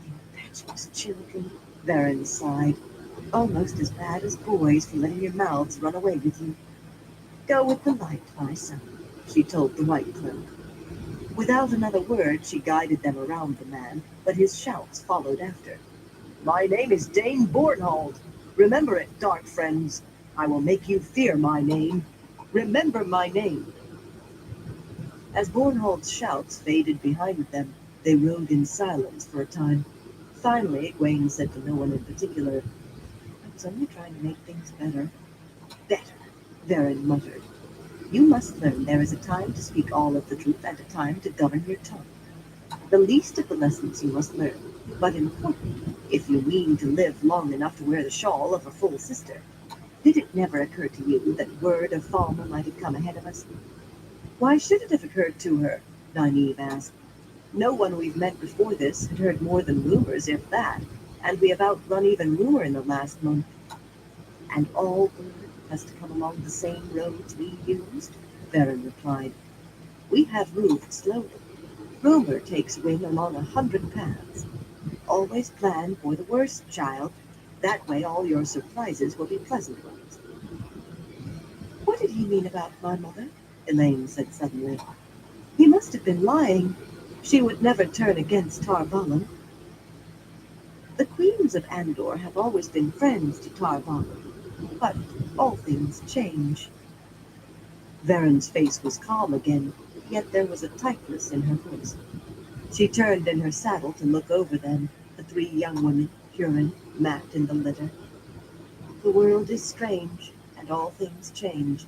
You impetuous children, Varen sighed. Almost as bad as boys for letting your mouths run away with you. Go with the light, my son, she told the white cloak. Without another word, she guided them around the man, but his shouts followed after. My name is Dane Bornhold. Remember it, dark friends. I will make you fear my name. Remember my name. As Bornhold's shouts faded behind them, they rode in silence for a time. Finally, Egwene said to no one in particular, I was only trying to make things better. Better, Varen muttered. You must learn there is a time to speak all of the truth and a time to govern your tongue. The least of the lessons you must learn, but important if you mean to live long enough to wear the shawl of a full sister. Did it never occur to you that word of Falma might have come ahead of us? Why should it have occurred to her? Nynaeve asked. No one we've met before this had heard more than rumors, if that, and we have outrun even rumor in the last month. And all word has to come along the same roads we used? Varen replied. We have moved slowly. Rumor takes wing along 100 paths. Always plan for the worst, child. That way all your surprises will be pleasant ones. What did he mean about my mother? Elaine said suddenly. He must have been lying. She would never turn against Tar Valon. The queens of Andor have always been friends to Tar Valon, but all things change. Varen's face was calm again, yet there was a tightness in her voice. She turned in her saddle to look over them, the three young women, Huron, Mat in the litter. The world is strange, and all things change.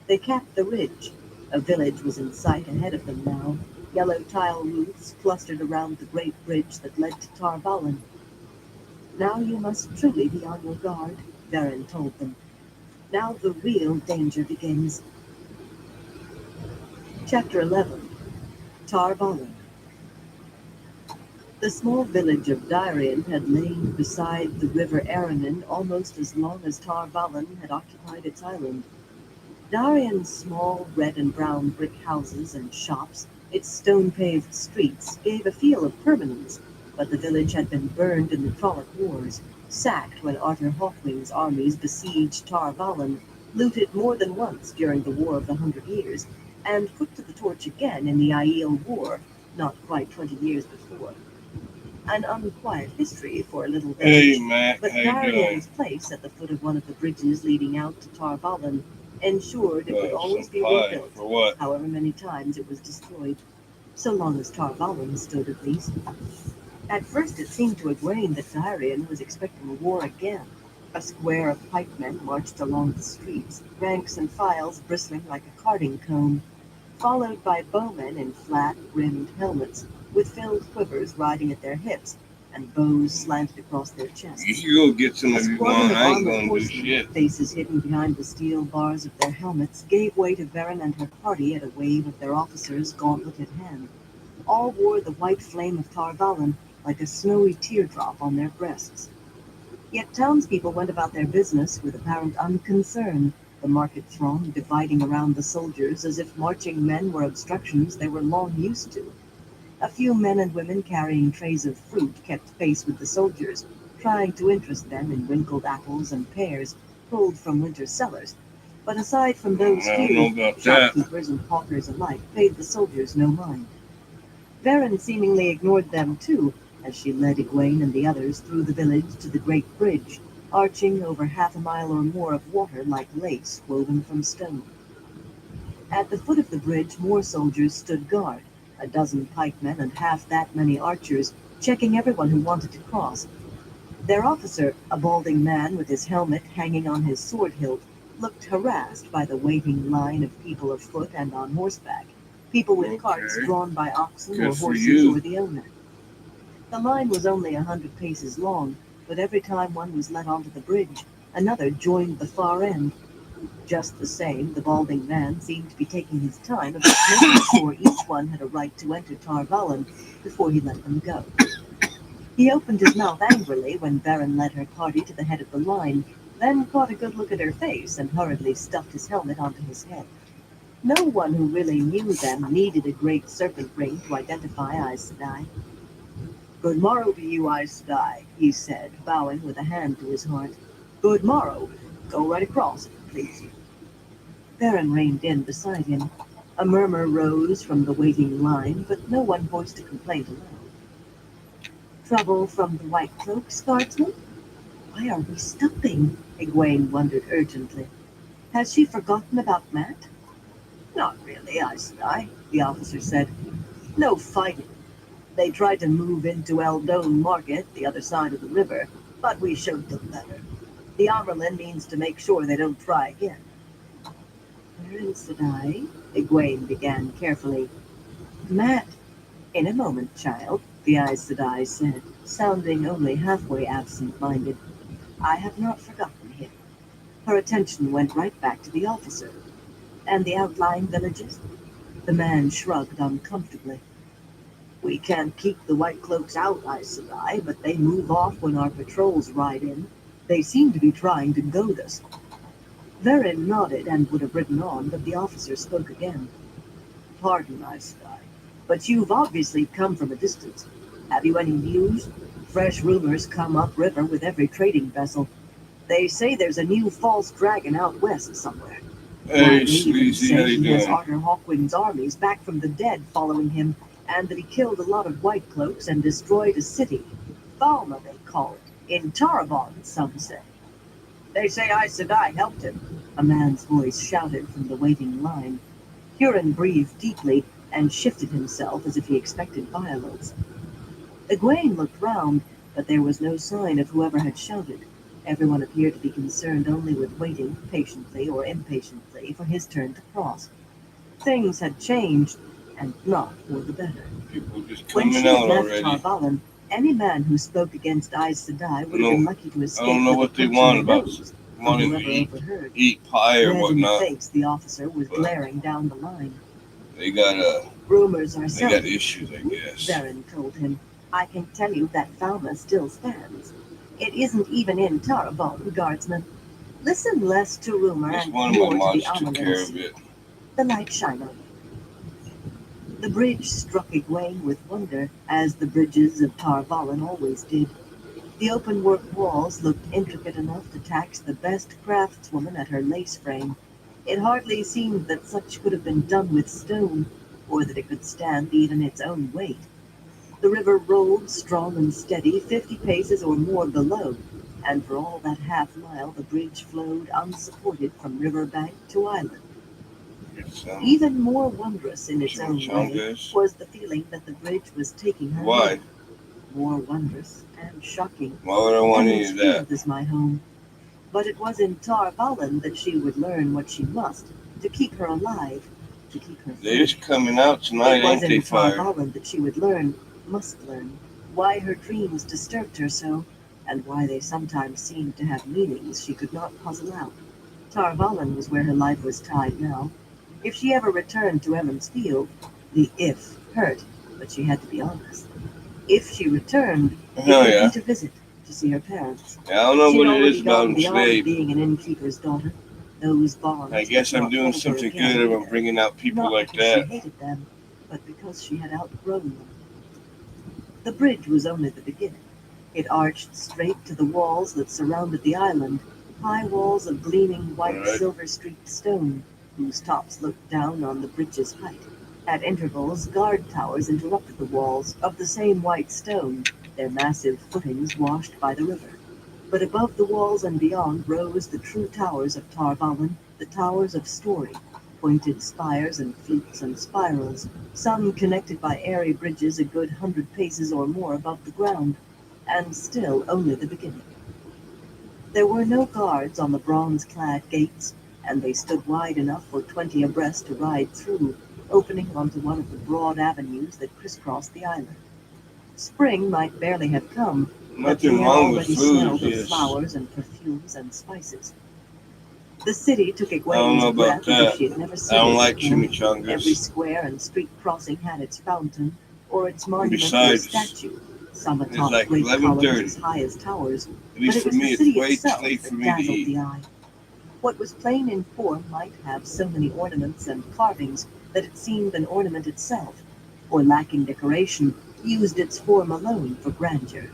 They capped the ridge. A village was in sight ahead of them now, yellow tile roofs clustered around the great bridge that led to Tarvalin. Now you must truly be on your guard, Varen told them. Now the real danger begins. Chapter 11. Tarvalin. The small village of Dyrien had lain beside the river Aranon almost as long as Tarvalin had occupied its island. Darien's small red and brown brick houses and shops, its stone-paved streets, gave a feel of permanence, but the village had been burned in the Trolloc Wars, sacked when Arthur Hawkwing's armies besieged Tarvalin, looted more than once during the War of the 100 Years, and put to the torch again in the Aiel War, not quite 20 years before. An unquiet history for a little village, Hey, Mac, but how you doing? Darien's place at the foot of one of the bridges leading out to Tarvalin ensured it would always be Supply rebuilt, for what? however many times it was destroyed, so long as Tarvalin stood at least. At first it seemed to Egwene that Darien was expecting a war again. A square of pikemen marched along the streets, ranks and files bristling like a carding comb, followed by bowmen in flat-rimmed helmets, with filled quivers riding at their hips, and bows slanted across their chests. You should go get some A of you squadron going. of I ain't armored gonna do horsemen, shit. faces hidden behind the steel bars of their helmets, gave way to Varen and her party at a wave of their officers, gauntlet at hand. All wore the white flame of Tarvalin like a snowy teardrop on their breasts. Yet townspeople went about their business with apparent unconcern, the market throng dividing around the soldiers as if marching men were obstructions they were long used to. A few men and women carrying trays of fruit kept pace with the soldiers, trying to interest them in wrinkled apples and pears pulled from winter cellars. But aside from those I don't know few, about that. shopkeepers and hawkers alike paid the soldiers no mind. Varen seemingly ignored them too, as she led Egwene and the others through the village to the great bridge, arching over half a mile or more of water like lace woven from stone. At the foot of the bridge more soldiers stood guard, a dozen pikemen and half that many archers, checking everyone who wanted to cross. Their officer, a balding man with his helmet hanging on his sword hilt, looked harassed by the waiting line of people afoot and on horseback, people with carts Okay. drawn by oxen Good or for horses you. or the owner. The line was only 100 paces long, but every time one was let onto the bridge, another joined the far end. Just the same, the balding man seemed to be taking his time about making sure each one had a right to enter Tarvalin before he let them go. He opened his mouth angrily when Varen led her party to the head of the line, then caught a good look at her face and hurriedly stuffed his helmet onto his head. No one who really knew them needed a great serpent ring to identify Aes Sedai. "Good morrow to you, Aes Sedai," he said, bowing with a hand to his heart. "Good morrow. Go right across, please." Varen reined in beside him. A murmur rose from the waiting line, but no one voiced a complaint aloud. "Trouble from the White Cloaks, guardsman? Why are we stopping?" Egwene wondered urgently. "Has she forgotten about Matt?" "Not really, Aes Sedai," the officer said. "No fighting. They tried to move into Eldone Market, the other side of the river, but we showed them better. The Amerlin means to make sure they don't try again." "Where is Sedai?" Egwene began carefully. "Matt." "In a moment, child," the Aes Sedai said, sounding only halfway absent-minded. "I have not forgotten him." Her attention went right back to the officer. "And the outlying villages?" The man shrugged uncomfortably. "We can't keep the White Cloaks out, Aes Sedai, but they move off when our patrols ride in. They seem to be trying to goad us." Varen nodded and would have ridden on, but the officer spoke again. "Pardon, Aes Sedai, but you've obviously come from a distance. Have you any news? Fresh rumors come upriver with every trading vessel. They say there's a new false dragon out west somewhere. Hey, Why, they even Sleazy, say how you he has doing? Arthur Hawkwing's armies back from the dead following him, and that he killed a lot of White Cloaks and destroyed a city. Valma, they call it. In Tarabon, some say. They say Aes Sedai helped him," a man's voice shouted from the waiting line. Huron breathed deeply and shifted himself as if he expected violence. Egwene looked round, but there was no sign of whoever had shouted. Everyone appeared to be concerned only with waiting, patiently or impatiently, for his turn to cross. Things had changed, and not for the better. People just When coming she had out left already. Tarvalin, any man who spoke against Aes Sedai would have been lucky to escape I don't know with what a they punch want in the about nose from wanting to whoever overheard. eat pie or Red in the whatnot. face, the officer was But glaring down the line. They got Rumors are they got seldom issues, I true, guess. Varen told him. I can tell you that Falma still stands. It isn't even in Tarvalin, guardsman. Listen less to rumor Just and one of my more to the mods took armor care and of it. the light shine on you. The bridge struck Egwene with wonder, as the bridges of Tarvalin always did. The open-work walls looked intricate enough to tax the best craftswoman at her lace frame. It hardly seemed that such could have been done with stone, or that it could stand even its own weight. The river rolled strong and steady, 50 paces or more below, and for all that half-mile the bridge flowed unsupported from river bank to island. Even more wondrous in its own way was the feeling that the bridge was taking her Why? home. More wondrous and shocking. Why would I want any Emond's of that? Field is my home. But it was in Tarvalin that she would learn what she must to keep her alive, to keep her They're free. just coming out tonight, It was ain't they, in Fire? Tarvalin that she would learn, must learn, why her dreams disturbed her so, and why they sometimes seemed to have meanings she could not puzzle out. Tarvalin was where her life was tied now. If she ever returned to Emond's Field, the if hurt, but she had to be honest. If she returned, it Hell would yeah. be to visit, to see her parents. Yeah, I don't know She'd what it already is about gone them beyond today. being an innkeeper's daughter. Those bonds I guess did I'm not doing hold her something again good if I'm either. bringing out people Not like because that. she hated them, but because she had outgrown them. The bridge was only the beginning. It arched straight to the walls that surrounded the island, high walls of gleaming white silver-streaked stone, whose tops looked down on the bridge's height. At intervals, guard towers interrupted the walls, of the same white stone, their massive footings washed by the river. But above the walls and beyond rose the true towers of Tarvalin, the towers of story, pointed spires and flukes and spirals, some connected by airy bridges a good 100 paces or more above the ground, and still only the beginning. There were no guards on the bronze-clad gates, and they stood wide enough for 20 abreast to ride through, opening onto one of the broad avenues that crisscrossed the island. Spring might barely have come, but the Nothing air wrong with already food, smelled of just flowers and perfumes and spices. The city took I don't know Egwene's about breath as if that. she had never I seen don't it like before. Every chimichangas. square and street crossing had its fountain, or its And monument or besides, statue, some it's atop like great columns 11:30. as high as towers, At but least it for was the me, it's city way too itself late for that me to dazzled eat. the eye. What was plain in form might have so many ornaments and carvings that it seemed an ornament itself, or lacking decoration, used its form alone for grandeur.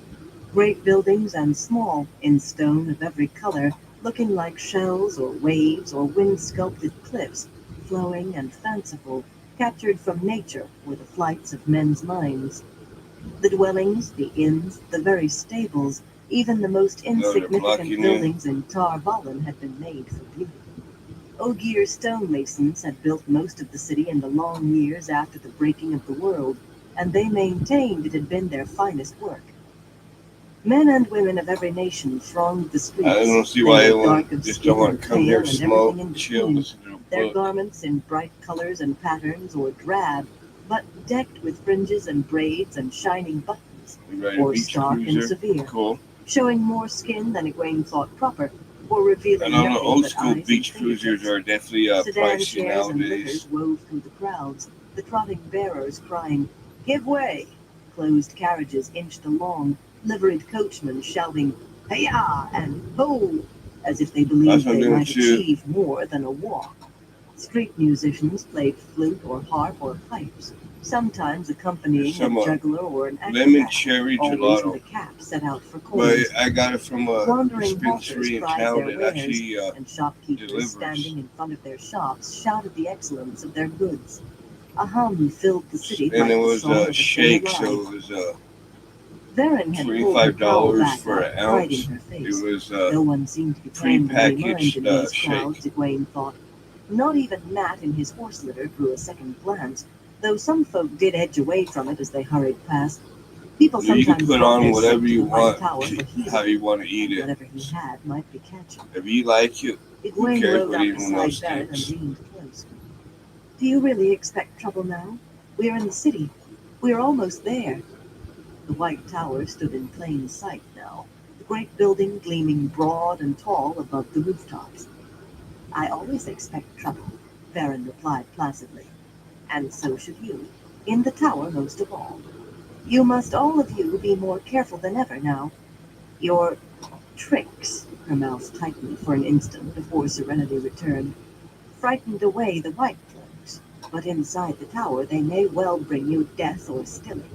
Great buildings and small, in stone of every color, looking like shells or waves or wind-sculpted cliffs, flowing and fanciful, captured from nature or the flights of men's minds. The dwellings, the inns, the very stables, even the most insignificant buildings in Tarvalin had been made for beauty. Ogier stonemasons had built most of the city in the long years after the breaking of the world, and they maintained it had been their finest work. Men and women of every nation thronged the streets. I don't see They why were everyone dark of just skin don't want or to come here, pale and smoke, everything in chill, between. listen to a Their book. garments in bright colors and patterns or drab, but decked with fringes and braids and shining buttons, We ride a or beach stark and cruiser. severe, Cool. showing more skin than Egwene thought proper, or revealing I don't know. nothing Old but school eyes beach and cruisers fingertips. are definitely Sedan pricey chairs and nowadays. litters wove through the crowds, the trotting bearers crying, "Give way!" Closed carriages inched along, liveried coachmen shouting, "Hey-ya!" and "Ho!" as if they That's believed what I'm they doing might too. achieve more than a walk. Street musicians played flute or harp or pipes, sometimes accompanying Some a juggler or an lemon acrobat, cherry always with gelato. a cap set out for But coins. I got it from a Wandering hawkers dispensary in prized town their that wares, actually and shopkeepers delivers. standing in front of their shops shouted the excellence of their goods. A hum filled the city And like it the was song of a a shake, alive. so it was Varen had pulled her cowl $25 back for up, an right in ounce. her face. It was No one seemed to be paying them any mind prepackaged in these shake. crowds, Egwene thought. Not even Matt in his horse litter drew a second glance, though some folk did edge away from it as they hurried past. People You can sometimes put brought on their whatever scent to you the White want, Tower for healing, how you want to eat and it. whatever he had might be catching. If you like it, who Egwene cares rode what up anyone beside else Varen and thinks? leaned close. Do you really expect trouble now? We're in the city. We're almost there. The white tower stood in plain sight now, the great building gleaming broad and tall above the rooftops. I always expect trouble, Baron replied placidly. And so should you. In the tower most of all. You must all of you be more careful than ever now. Your tricks, her mouth tightened for an instant before serenity returned, frightened away the white cloaks, but inside the tower they may well bring you death or stilling.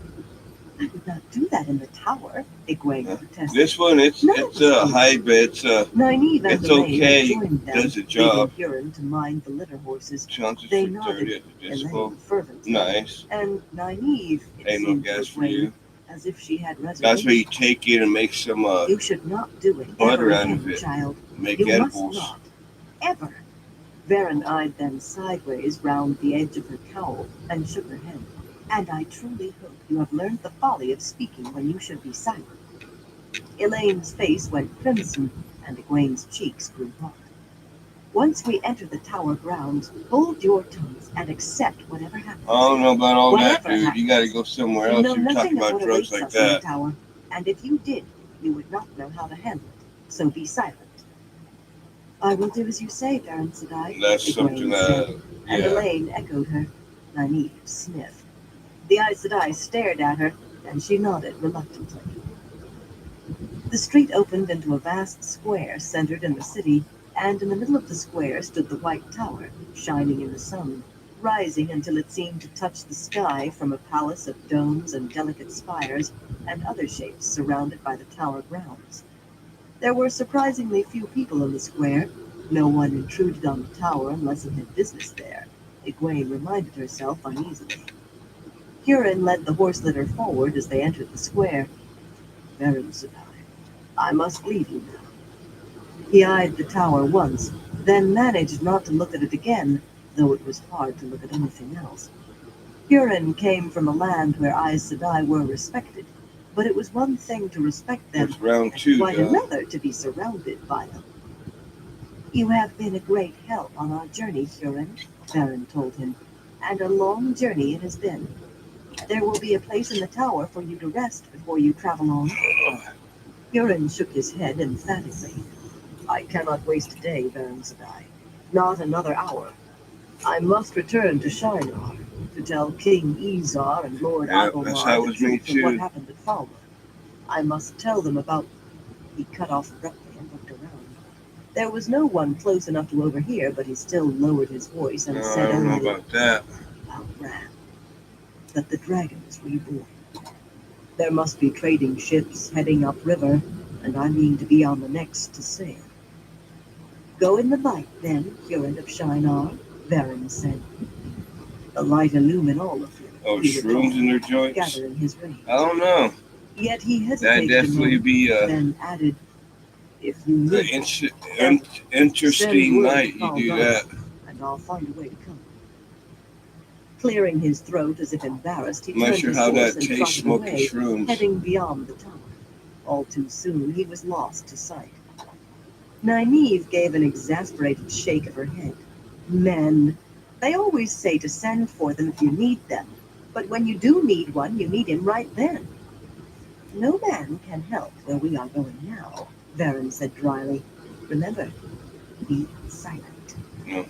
I would not do that in the tower, Egwene protested. This one, it's a hybrid. Nynaeve and it's Elaine okay. joined them, Does the job. leaving Huron to mind the litter horses. Chances They for nodded, 30 at the disco. Elaine fervently, Nice. and Nynaeve, it Ain't no seemed to gas for Egwene, you. as if she had That's where reservations. you take it and make some You should not do it butter ever out of again, it. child. make You edibles. must not. Ever. Varen eyed them sideways round the edge of her cowl and shook her head. And I truly hope you have learned the folly of speaking when you should be silent. Elaine's face went crimson, and Egwene's cheeks grew hot. Once we enter the tower grounds, hold your tongues and accept whatever happens. I don't know about all that, Whatever dude. You gotta go somewhere You else. know You're nothing talking of about what drugs awaits like us in the that. tower, and if you did, you would not know how to handle it. So be silent. I will do as you say, Baron Sedai. That's Egwene something said, and yeah. Elaine echoed her. Nynaeve sniffed. The Aes Sedai stared at her, and she nodded reluctantly. The street opened into a vast square centered in the city, and in the middle of the square stood the white tower, shining in the sun, rising until it seemed to touch the sky from a palace of domes and delicate spires and other shapes surrounded by the tower grounds. There were surprisingly few people in the square. No one intruded on the tower unless he had business there, Egwene reminded herself uneasily. Huron led the horse litter forward as they entered the square. Baron Sedai, I must leave you now. He eyed the tower once, then managed not to look at it again, though it was hard to look at anything else. Huron came from a land where Aes Sedai were respected, but it was one thing to respect them, It's round and 2, quite though. another to be surrounded by them. You have been a great help on our journey, Huron, Baron told him, and a long journey it has been. There will be a place in the tower for you to rest before you travel on. Huron shook his head emphatically. I cannot waste a day, Baron Sedai. Not another hour. I must return to Shinar to tell King Izar and Lord Yeah, Agomar that's how it the was me truth of what too. happened at Falmouth. I must tell them about... He cut off abruptly and looked around. There was no one close enough to overhear, but he still lowered his voice and No, I said don't know only, about that. about Ran. That the dragon is reborn. There must be trading ships heading upriver, and I mean to be on the next to sail. Go in the light, then, Huron of Shinar, Baron said. The light illumine all of you. Oh, he shrooms retorted, in their joints? gathering his reins. I don't know. Yet he That'd hesitated a definitely moment, be then added, if you an need interesting send word night. to You do Kaldar, that. and I'll find a way to come. Clearing his throat as if embarrassed, he I'm not turned sure his how horse that and tastes trotted smoking away, shrooms. heading beyond the tower. All too soon, he was lost to sight. Nynaeve gave an exasperated shake of her head. Men. They always say to send for them if you need them, but when you do need one, you need him right then. No man can help where we are going now, Varen said dryly. Remember, be silent. No.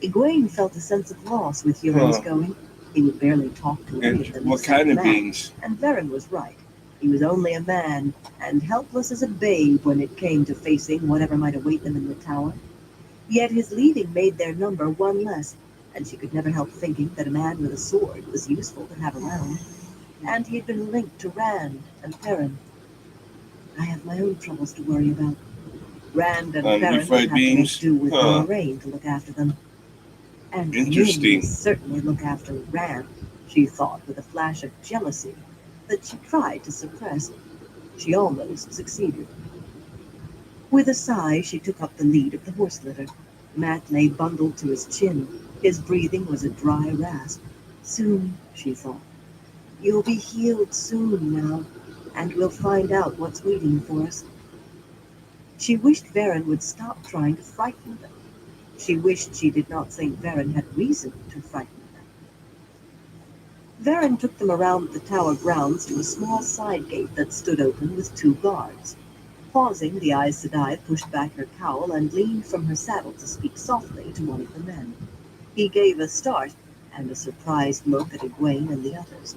Egwene felt a sense of loss with Huron's going. He would barely talk to any of them What except kind of Matt, beans? and Varen was right. He was only a man, and helpless as a babe when it came to facing whatever might await them in the tower. Yet his leaving made their number one less, and she could never help thinking that a man with a sword was useful to have around. And he had been linked to Rand and Perrin. I have my own troubles to worry about. Rand and Perrin would Refried have to beans? make do with Huh. Moraine to look after them. And Interesting. Nin must certainly look after Rand, she thought with a flash of jealousy that she tried to suppress. She almost succeeded. With a sigh, she took up the lead of the horse litter. Matt lay bundled to his chin. His breathing was a dry rasp. Soon, she thought. You'll be healed soon now, and we'll find out what's waiting for us. She wished Varen would stop trying to frighten them. She wished she did not think Varen had reason to frighten them. Varen took them around the tower grounds to a small side gate that stood open with 2 guards. Pausing, the Aes Sedai pushed back her cowl and leaned from her saddle to speak softly to one of the men. He gave a start and a surprised look at Egwene and the others.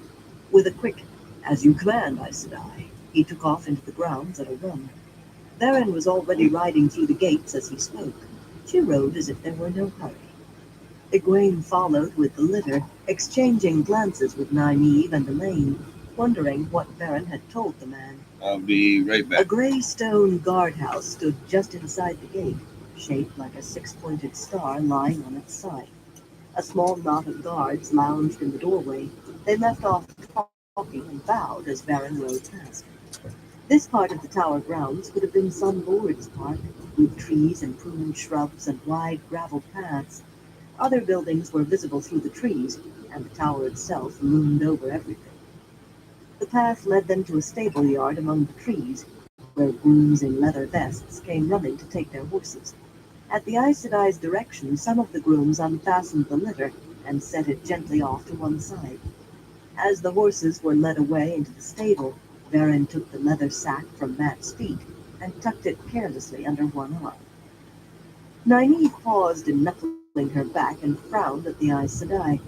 With a quick, "As you command, Aes Sedai," he took off into the grounds at a run. Varen was already riding through the gates as he spoke. She rode as if there were no hurry. Egwene followed with the litter, exchanging glances with Nynaeve and Elaine, wondering what Varen had told the man. I'll be right A back. gray stone guardhouse stood just inside the gate, shaped like a 6-pointed star lying on its side. A small knot of guards lounged in the doorway. They left off talking and bowed as Varen rode past. This part of the tower grounds could have been some lord's park, with trees and pruned shrubs and wide gravel paths. Other buildings were visible through the trees, and the tower itself loomed over everything. The path led them to a stable yard among the trees, where grooms in leather vests came running to take their horses. At the Aes Sedai's direction, some of the grooms unfastened the litter and set it gently off to one side. As the horses were led away into the stable, Varen took the leather sack from Mat's feet and tucked it carelessly under one arm. Nynaeve paused in knuckling her back and frowned at the Aes Sedai.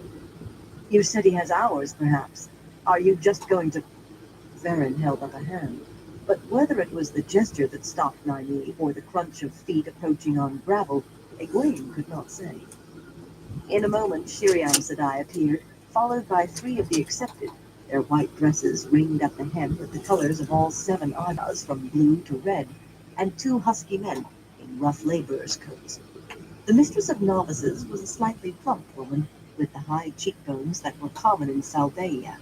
"You said he has hours, perhaps. Are you just going to—" Varen held up a hand, but whether it was the gesture that stopped Nynaeve or the crunch of feet approaching on gravel, Egwene could not say. In a moment, Shiriam Sedai appeared, followed by 3 of the accepted, their white dresses ringed at the hem with the colors of all 7 Ardas from blue to red, and 2 husky men in rough laborers' coats. The mistress of novices was a slightly plump woman with the high cheekbones that were common in Saldaea.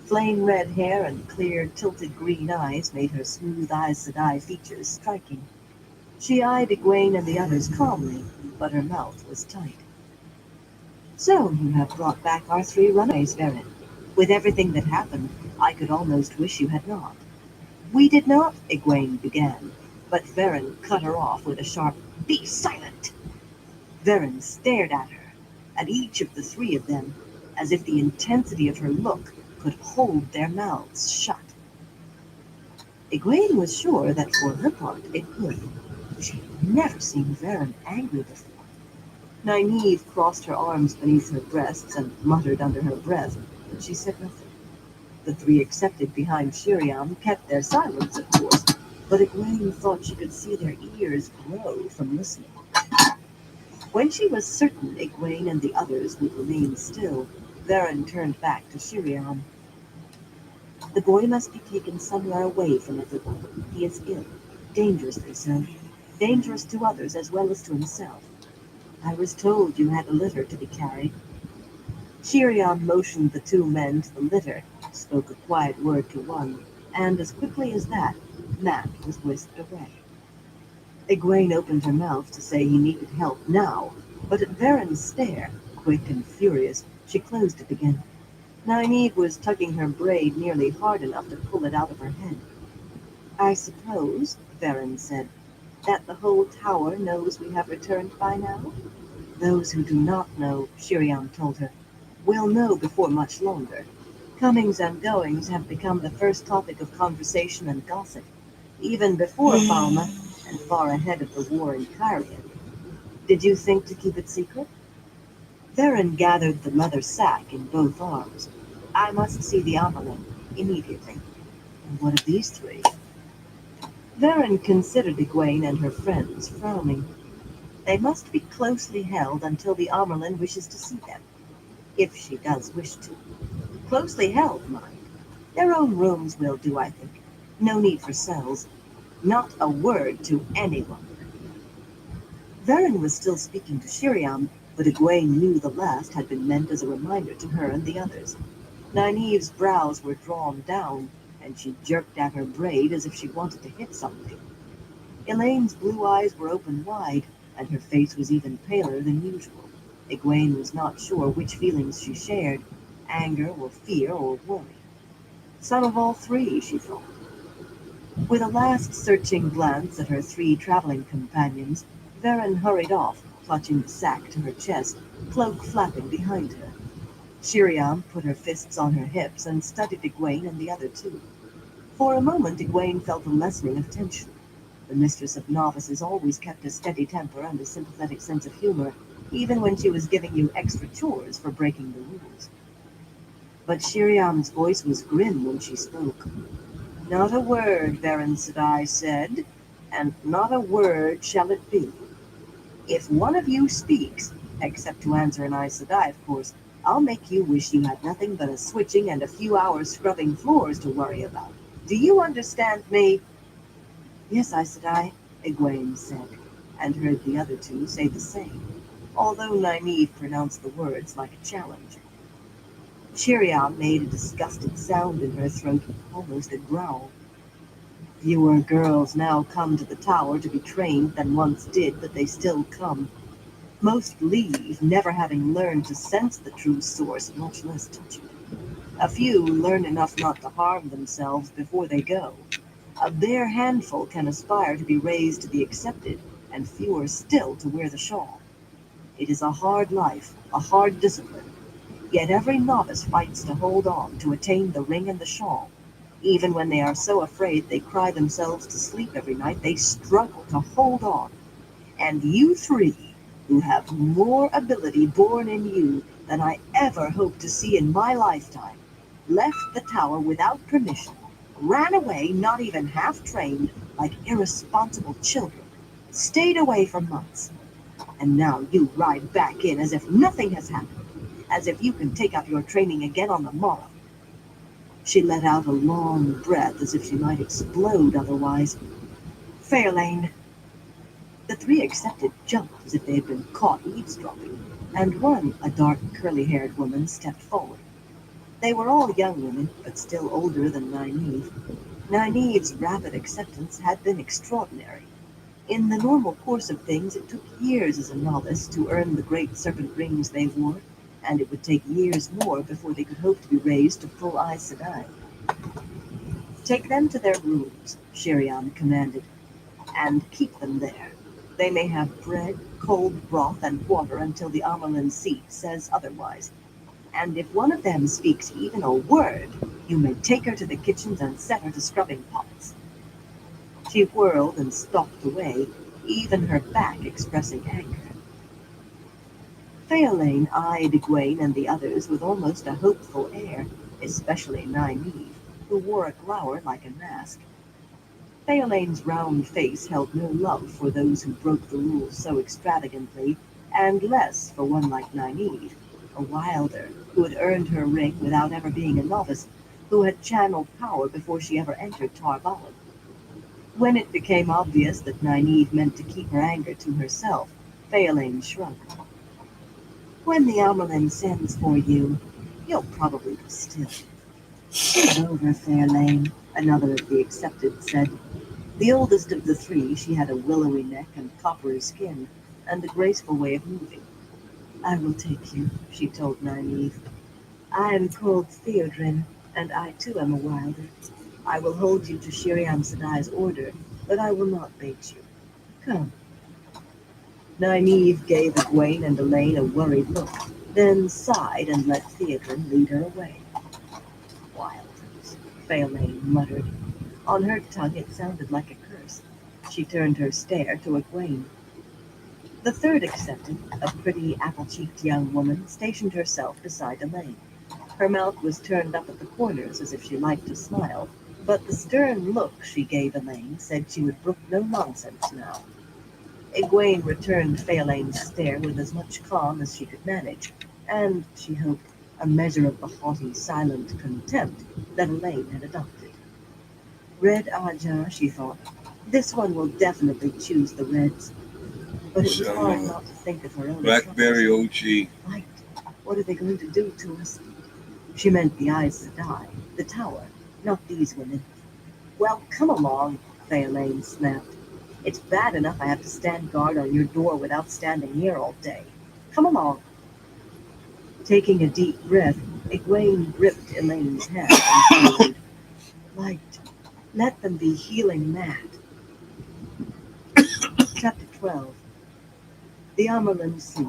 Flame red hair and clear, tilted green eyes made her smooth Aes Sedai features striking. She eyed Egwene and the others calmly, but her mouth was tight. "So you have brought back our 3 runaways, Varen. With everything that happened, I could almost wish you had not." "We did not," Egwene began, but Varen cut her off with a sharp, "Be silent!" Varen stared at each of the 3 of them, as if the intensity of her look could hold their mouths shut. Egwene was sure that for her part it could. She had never seen Varen angry before. Nynaeve crossed her arms beneath her breasts and muttered under her breath, but she said nothing. The 3 accepted behind Shiriam kept their silence, of course, but Egwene thought she could see their ears glow from listening. When she was certain Egwene and the others would remain still, Varen turned back to Shiriam. "The boy must be taken somewhere away from everyone. He is ill, dangerously so, dangerous to others as well as to himself. I was told you had a litter to be carried." Shiriam motioned the 2 men to the litter, spoke a quiet word to one, and as quickly as that, Mat was whisked away. Egwene opened her mouth to say he needed help now, but at Varen's stare, quick and furious, she closed it again. Nynaeve was tugging her braid nearly hard enough to pull it out of her head. "I suppose," Varen said, "that the whole tower knows we have returned by now?" "Those who do not know," Shiriam told her, "will know before much longer. Comings and goings have become the first topic of conversation and gossip, even before Falma and far ahead of the war in Caria. Did you think to keep it secret?" Varen gathered the leather sack in both arms. "I must see the Avalon immediately." "And what of these 3?" Varen considered Egwene and her friends, frowning. "They must be closely held until the Amerlin wishes to see them. If she does wish to. Closely held, mind. Their own rooms will do, I think. No need for cells. Not a word to anyone." Varen was still speaking to Shiriam, but Egwene knew the last had been meant as a reminder to her and the others. Nynaeve's brows were drawn down, and she jerked at her braid as if she wanted to hit something. Elaine's blue eyes were open wide, and her face was even paler than usual. Egwene was not sure which feelings she shared, anger or fear or worry. Some of all 3, she thought. With a last searching glance at her 3 traveling companions, Varen hurried off, clutching the sack to her chest, cloak flapping behind her. Shiriam put her fists on her hips and studied Egwene and the other two. For a moment, Egwene felt a lessening of tension. The mistress of novices always kept a steady temper and a sympathetic sense of humor, even when she was giving you extra chores for breaking the rules. But Shiriam's voice was grim when she spoke. "Not a word," Baron Sedai said, "and not a word shall it be. If one of you speaks, except to answer an Aes Sedai, of course, I'll make you wish you had nothing but a switching and a few hours scrubbing floors to worry about. Do you understand me?" "Yes, Aes Sedai," Egwene said, and heard the other two say the same, although Nynaeve pronounced the words like a challenge. Shiriam made a disgusted sound in her throat, almost a growl. "Fewer girls now come to the tower to be trained than once did, but they still come. Most leave, never having learned to sense the true source, much less touch it. A few learn enough not to harm themselves before they go. A bare handful can aspire to be raised to the accepted, and fewer still to wear the shawl. It is a hard life, a hard discipline. Yet every novice fights to hold on, to attain the ring and the shawl. Even when they are so afraid they cry themselves to sleep every night, they struggle to hold on. And you three, who have more ability born in you than I ever hoped to see in my lifetime, left the tower without permission, ran away not even half trained, like irresponsible children, stayed away for months, and now you ride back in as if nothing has happened, as if you can take up your training again on the morrow." She let out a long breath as if she might explode otherwise. "Fairlane." The three accepted jumped as if they had been caught eavesdropping, and one, a dark, curly-haired woman, stepped forward. They were all young women, but still older than Nynaeve. Nynaeve's rapid acceptance had been extraordinary. In the normal course of things, it took years as a novice to earn the great serpent rings they wore, and it would take years more before they could hope to be raised to full Aes Sedai. "Take them to their rooms," Shiriam commanded, "and keep them there. They may have bread, cold broth, and water until the Amerlin seat says otherwise. And if one of them speaks even a word, you may take her to the kitchens and set her to scrubbing pots." She whirled and stalked away, even her back expressing anger. Fairlane eyed Egwene and the others with almost a hopeful air, especially Nynaeve, who wore a glower like a mask. Fairlane's round face held no love for those who broke the rules so extravagantly, and less for one like Nynaeve, a wilder, who had earned her ring without ever being a novice, who had channeled power before she ever entered Tar Valon. When it became obvious that Nynaeve meant to keep her anger to herself, Fairlane shrugged. "When the Amerlin sends for you, you'll probably be still." "It's over, Fairlane," another of the accepted said. The oldest of the three, she had a willowy neck and coppery skin, and a graceful way of moving. "I will take you," she told Nynaeve. "I am called Theodrin, and I too am a wilder. I will hold you to Shiriam Sedai's order, but I will not bait you. Come." Nynaeve gave Egwene and Elaine a worried look, then sighed and let Theodrin lead her away. "Wilders," Fairlane muttered. On her tongue it sounded like a curse. She turned her stare to Egwene. The third acceptant, a pretty, apple-cheeked young woman, stationed herself beside Elaine. Her mouth was turned up at the corners as if she liked to smile, but the stern look she gave Elaine said she would brook no nonsense now. Egwene returned Fairlane's stare with as much calm as she could manage, and, she hoped, a measure of the haughty, silent contempt that Elaine had adopted. Red Aja, she thought. This one will definitely choose the Reds. But it was hard not to think of her own Blackberry troubles. OG. Right. What are they going to do to us? She meant the Aes Sedai, the tower, not these women. "Well, come along," Fairlane snapped. "It's bad enough I have to stand guard on your door without standing here all day. Come along." Taking a deep breath, Egwene gripped Elaine's hand and whispered, "Light, let them be healing mad." Chapter 12. The Amerlin seat.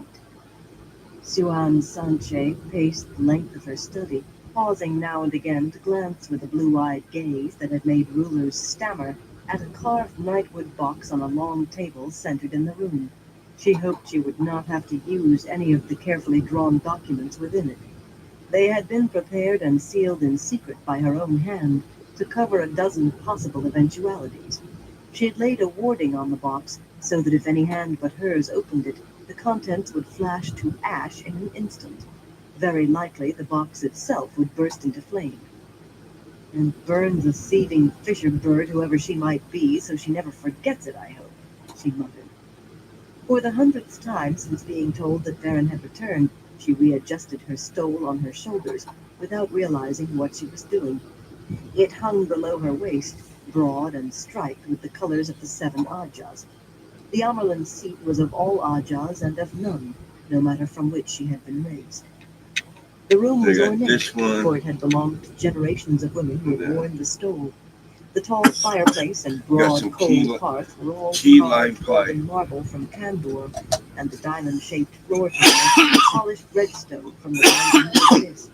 Suan Sanche paced the length of her study, pausing now and again to glance with a blue-eyed gaze that had made rulers stammer at a carved nightwood box on a long table centered in the room. She hoped she would not have to use any of the carefully drawn documents within it. They had been prepared and sealed in secret by her own hand to cover a dozen possible eventualities. She had laid a warding on the box so that if any hand but hers opened it, the contents would flash to ash in an instant. Very likely the box itself would burst into flame. And burn the thieving fisher bird, whoever she might be, so she never forgets it, I hope, she muttered. For the 100th time since being told that Varen had returned, she readjusted her stole on her shoulders without realizing what she was doing. It hung below her waist, broad and striped with the colors of the 7 Ajahs. The Amerlin seat was of all Ajahs and of none, no matter from which she had been raised. The room was ornate, for it had belonged to generations of women who had worn the stole. The tall fireplace and broad coal hearth were all carved golden marble from Kandor, and the diamond-shaped floor tile polished redstone from the diamond disc.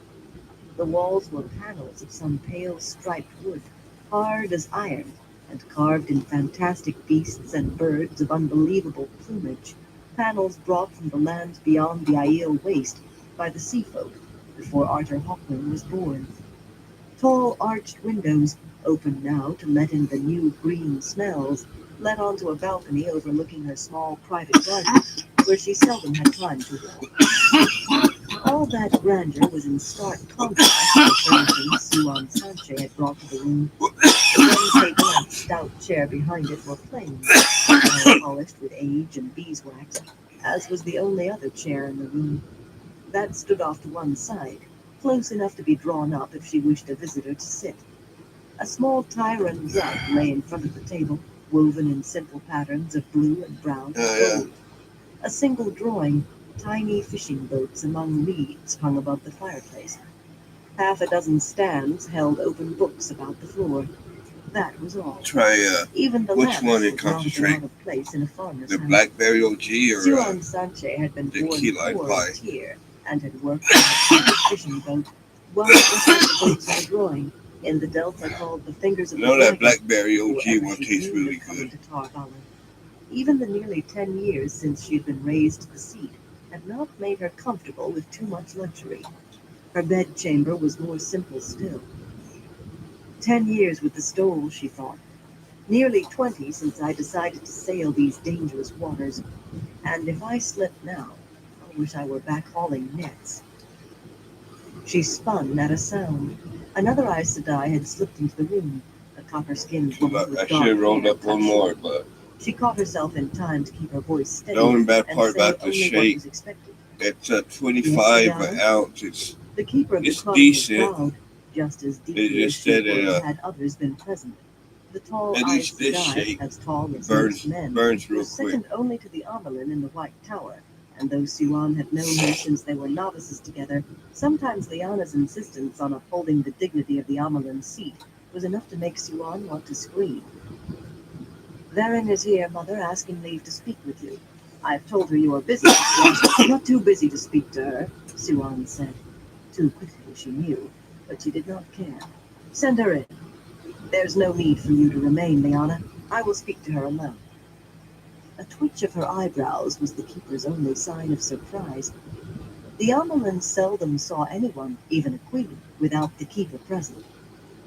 The walls were panels of some pale striped wood, hard as iron, and carved in fantastic beasts and birds of unbelievable plumage, panels brought from the lands beyond the Aiel Waste by the sea folk before Arthur Hawkman was born. Tall arched windows, open now to let in the new green smells, led onto a balcony overlooking her small private garden, where she seldom had time to walk. All that grandeur was in stark contrast to the furnishings Suan Sanche had brought to the room. The one table and stout chair behind it were plain, well polished with age and beeswax, as was the only other chair in the room. That stood off to one side, close enough to be drawn up if she wished a visitor to sit. A small Tyran rug lay in front of the table, woven in simple patterns of blue and brown and gold. A single drawing, tiny fishing boats among reeds, hung above the fireplace. Half a dozen stands held open books about the floor. That was all. Even the which one lamps it were not concentrate? out of place in a farmer's The house. blackberry OG or Suan Sanche had been the born key lime poor pie? and tier, and had worked on a private fishing boat. One of the boats in the drawing, in the delta called the Fingers of I the know that Dragon, blackberry or OG ever one she tastes dreamed really of coming good. to Tar Valon. Even the nearly 10 years since she had been raised to the seat had not made her comfortable with too much luxury. Her bedchamber was more simple still. 10 years with the stole, she thought. Nearly 20 since I decided to sail these dangerous waters. And if I slip now, I wish I were back hauling nets. She spun at a sound. Another Aes Sedai had slipped into the room, a copper-skinned woman with I dark should have rolled hair up cut one more, short. but She caught herself in time to keep her voice steady the only bad and part say about the only what shake, was expected. it's a Yes, 25 Madame? an ounce. The keeper of the It's cottage was decent. proud, just as They deeply as just she said would it. had others been present. The tall At Aes least this Sedai, shake as tall as burns most men, real was quick. second only to the Amerlin in the White Tower, and though Suan had known her since they were novices together, sometimes Lyanna's insistence on upholding the dignity of the Amerlin seat was enough to make Suan want to scream. Varen is here, Mother, asking leave to speak with you. I've told her you are busy. Not too busy to speak to her, Suan said. Too quickly, she knew, but she did not care. Send her in. There's no need for you to remain, Lyanna. I will speak to her alone. A twitch of her eyebrows was the keeper's only sign of surprise. The Amerlin seldom saw anyone, even a queen, without the keeper present.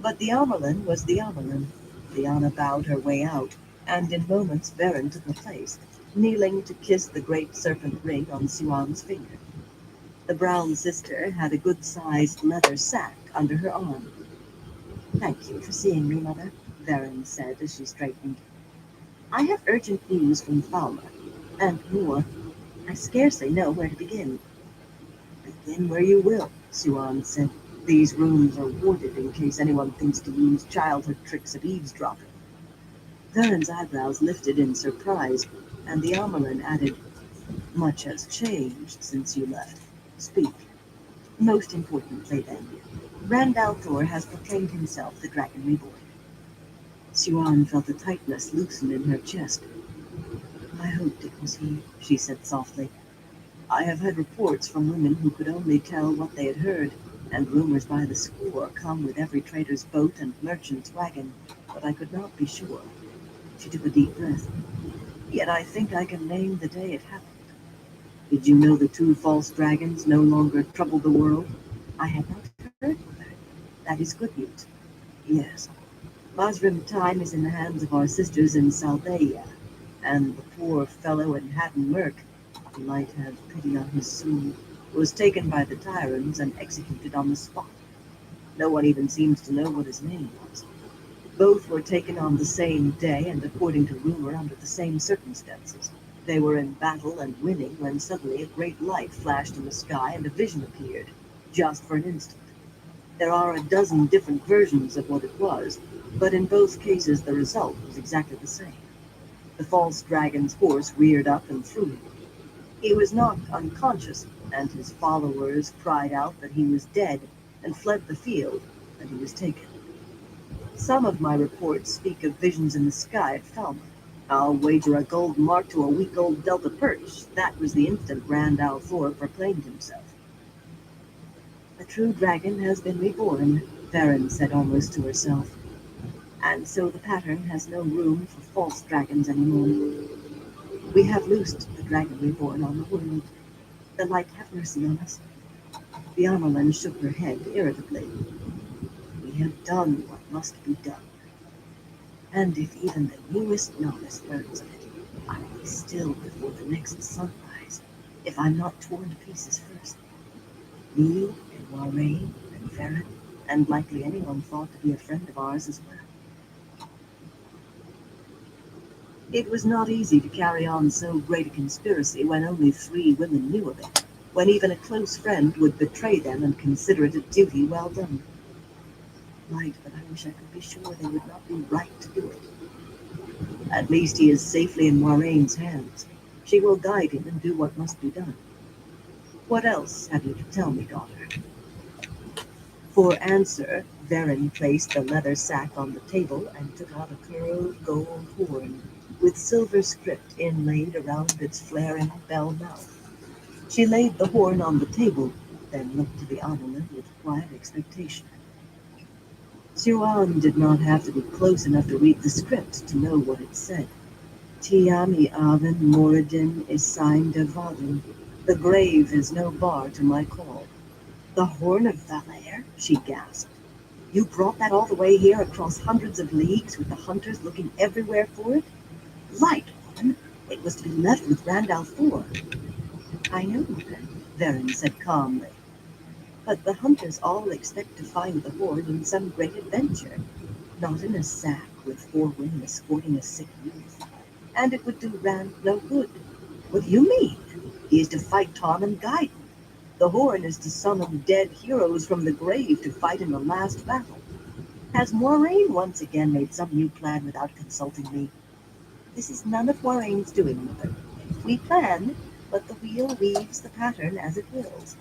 But the Amerlin was the Amerlin. Lyanna bowed her way out, and in moments Varen took her place, kneeling to kiss the great serpent ring on Suan's finger. The brown sister had a good-sized leather sack under her arm. Thank you for seeing me, Mother, Varen said as she straightened. I have urgent news from Falmer, and more. I scarcely know where to begin. Begin where you will, Suan said. These rooms are warded in case anyone thinks to use childhood tricks of eavesdropping. Varen's eyebrows lifted in surprise, and the Amerlin added, Much has changed since you left. Speak. Most importantly, then, Rand al'Thor has proclaimed himself the Dragon Reborn. Suan felt a tightness loosen in her chest. I hoped it was he, she said softly. I have had reports from women who could only tell what they had heard, and rumors by the score come with every trader's boat and merchant's wagon, but I could not be sure. She took a deep breath. Yet I think I can name the day it happened. Did you know the two false dragons no longer trouble the world? I had not heard of that. That is good news. Yes. Masrim time is in the hands of our sisters in Salvia, and the poor fellow in Hatton Merk, who might have pity on his soul, was taken by the tyrants and executed on the spot. No one even seems to know what his name was. Both were taken on the same day and, according to rumor, under the same circumstances. They were in battle and winning when suddenly a great light flashed in the sky and a vision appeared, just for an instant. There are a dozen different versions of what it was, but in both cases the result was exactly the same. The false dragon's horse reared up and threw him. He was knocked unconscious, and his followers cried out that he was dead and fled the field, and he was taken. Some of my reports speak of visions in the sky at Falmouth. I'll wager a gold mark to a week-old Delta perch. That was the instant Grand Althor proclaimed himself. The true dragon has been reborn, Varen said almost to herself. And so the pattern has no room for false dragons anymore. We have loosed the dragon reborn on the world. The light have mercy on us. The Amerlin shook her head irritably. We have done what must be done. And if even the newest novice learns of it, I will be still before the next sunrise, if I'm not torn to pieces first. Me and Moiraine and Farron, and likely anyone thought to be a friend of ours as well. It was not easy to carry on so great a conspiracy when only 3 women knew of it, when even a close friend would betray them and consider it a duty well done. Right, but I wish I could be sure they would not be right to do it. At least he is safely in Moiraine's hands. She will guide him and do what must be done. What else have you to tell me, daughter? For answer, Varen placed the leather sack on the table and took out a curved gold horn with silver script inlaid around its flaring bell mouth. She laid the horn on the table, then looked to the Amelin with quiet expectation. Siouan did not have to be close enough to read the script to know what it said. Tiami Avin Moradin is signed a Vadin. The grave is no bar to my call. The Horn of Valair? She gasped. You brought that all the way here across hundreds of leagues with the hunters looking everywhere for it? Light, woman. It was to be left with Randall Thor. I know, Varen said calmly. But the hunters all expect to find the horn in some great adventure, not in a sack with 4 women escorting a sick youth. And it would do Rand no good. What do you mean? He is to fight Tom and Gaiden. The horn is to summon dead heroes from the grave to fight in the last battle. Has Moiraine once again made some new plan without consulting me? This is none of Moiraine's doing, Mother. We plan, but the wheel weaves the pattern as it wills.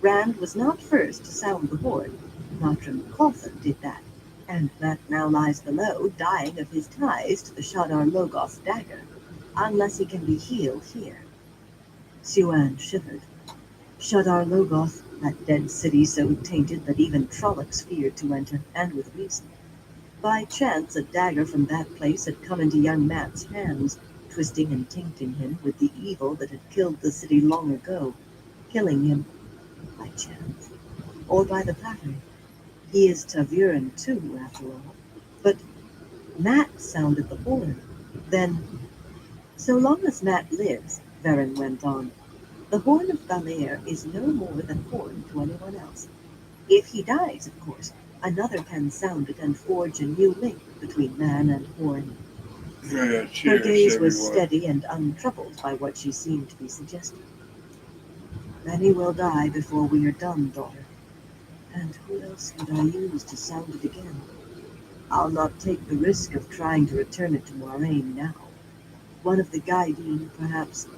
Rand was not first to sound the horn. Natrim Cawthon did that, and that now lies below, dying of his ties to the Shadar Logoth dagger, unless he can be healed here. Siouan shivered. Shadar Logoth, that dead city so tainted that even Trollocs feared to enter, and with reason. By chance, a dagger from that place had come into young Mat's hands, twisting and tainting him with the evil that had killed the city long ago, killing him by chance, or by the pattern. He is Taviran too, after all. But Mat sounded the horn. Then, so long as Mat lives, Varen went on, the Horn of Valair is no more than horn to anyone else. If he dies, of course, another can sound it and forge a new link between man and horn. Yeah, Her cheers, gaze was everyone. steady and untroubled by what she seemed to be suggesting. Then he will die before we are done, daughter. And who else would I use to sound it again? I'll not take the risk of trying to return it to Moiraine now. One of the Gaideen, perhaps.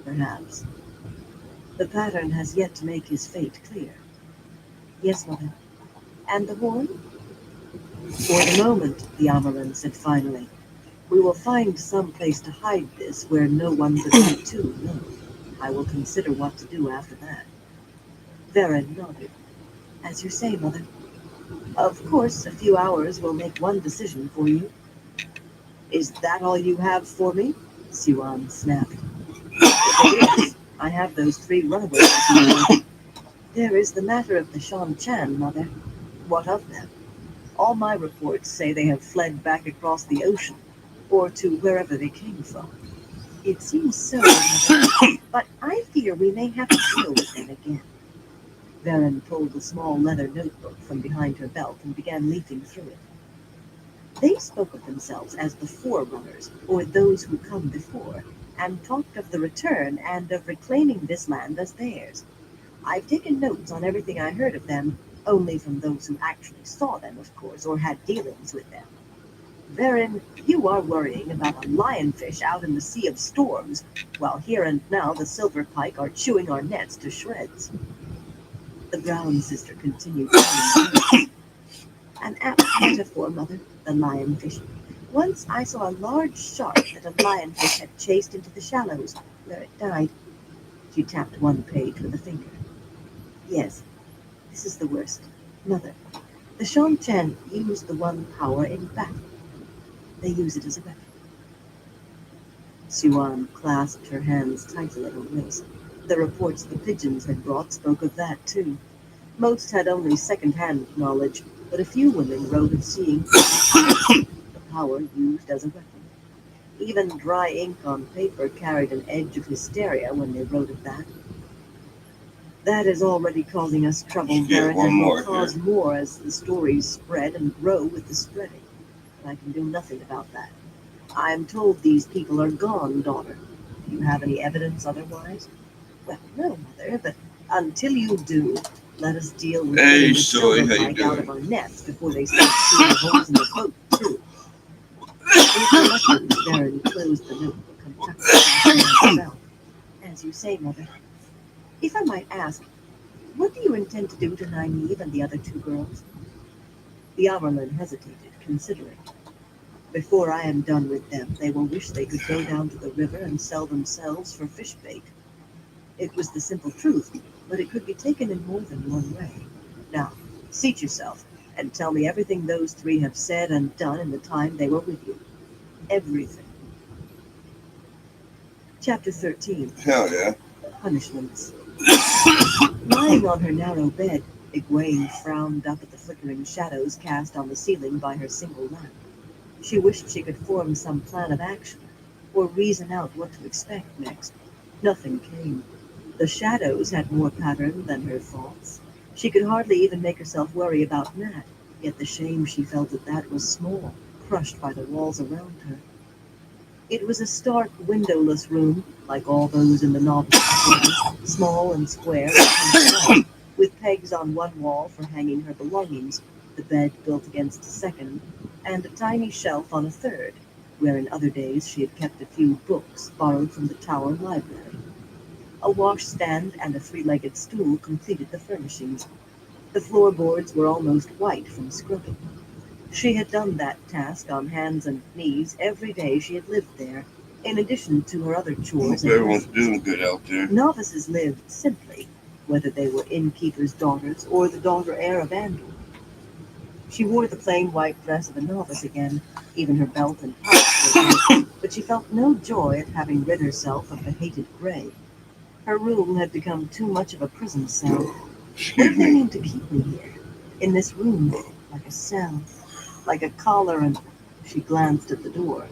Perhaps. The pattern has yet to make his fate clear. Yes, Mother. And the horn? For the moment, the Amelin said finally. We will find some place to hide this where no one but we two know. I will consider what to do after that. Varen nodded. As you say, Mother. Of course, a few hours will make one decision for you. Is that all you have for me? Siwan snapped. If it is, I have those 3 runaways to deal with. There is the matter of the Shan Chan, Mother. What of them? All my reports say they have fled back across the ocean, or to wherever they came from. It seems so, Mother, but I fear we may have to deal with them again. Varen pulled a small leather notebook from behind her belt and began leafing through it. They spoke of themselves as the Forerunners, or those who come before, and talked of the return and of reclaiming this land as theirs. I've taken notes on everything I heard of them, only from those who actually saw them, of course, or had dealings with them. Varen, you are worrying about a lionfish out in the Sea of Storms, while here and now the silver pike are chewing our nets to shreds. The brown sister continued. An apt metaphor, Mother, the lionfish. Once I saw a large shark that a lionfish had chased into the shallows, where it died. She tapped one page with a finger. Yes, this is the worst. Mother, the Shan Chan use the one power in battle. They use it as a weapon. Siwan clasped her hands tightly at her waist. The reports the pigeons had brought spoke of that, too. Most had only second-hand knowledge, but a few women wrote of seeing the power used as a weapon. Even dry ink on paper carried an edge of hysteria when they wrote of that. That is already causing us trouble, Yeah, Varen, one and will more cause here. more as the stories spread and grow with the spreading. But I can do nothing about that. I am told these people are gone, daughter. Do you have any evidence otherwise? Well, no, Mother, but until you do, let us deal with getting Hey, the Soy, silver how you pike out of doing? our nets before they start shooting holes in the boat, too. With reluctance, Varen closed the notebook and tucked it in her belt. As you say, Mother. If I might ask, what do you intend to do to Nynaeve and the other 2 girls? The Amerlin hesitated, considering. Before I am done with them, they will wish they could go down to the river and sell themselves for fish bait. It was the simple truth, but it could be taken in more than one way. Now, seat yourself, and tell me everything those 3 have said and done in the time they were with you. Everything. Chapter 13. Hell yeah. Punishments. Lying on her narrow bed, Egwene frowned up at the flickering shadows cast on the ceiling by her single lamp. She wished she could form some plan of action, or reason out what to expect next. Nothing came. The shadows had more pattern than her thoughts. She could hardly even make herself worry about Nat, yet the shame she felt at that was small, crushed by the walls around her. It was a stark, windowless room, like all those in the novel's story, small and square and with pegs on one wall for hanging her belongings, the bed built against a second, and a tiny shelf on a third, where in other days she had kept a few books borrowed from the tower library. A washstand and a 3-legged stool completed the furnishings. The floorboards were almost white from scrubbing. She had done that task on hands and knees every day she had lived there, in addition to her other I chores hope and everyone's lessons. doing good out there. Novices lived simply, whether they were innkeepers' daughters or the daughter heir of Andor. She wore the plain white dress of a novice again, even her belt and pouch were white, but she felt no joy at having rid herself of the hated gray. Her room had become too much of a prison cell. What Excuse do they me. mean to keep me here? In this room, like a cell, like a collar, and she glanced at the door.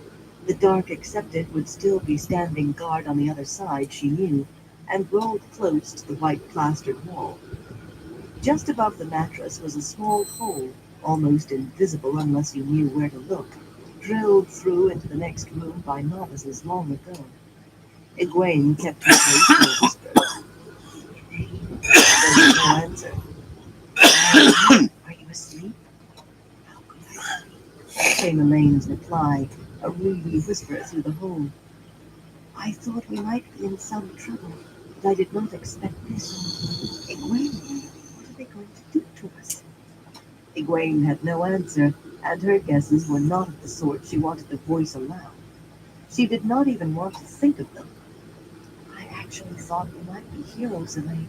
The dark accepted would still be standing guard on the other side, she knew, and rolled close to the white plastered wall. Just above the mattress was a small hole, almost invisible unless you knew where to look, drilled through into the next room by novices long ago. Egwene kept her place in a whisper. There was no answer. Are you asleep? How could I sleep? Came Elaine's reply, a reedy whisper through the hole. I thought we might be in some trouble, but I did not expect this. Egwene, what are they going to do to us? Egwene had no answer, and her guesses were not of the sort she wanted to voice aloud. She did not even want to think of them. I actually thought we might be heroes, Elaine.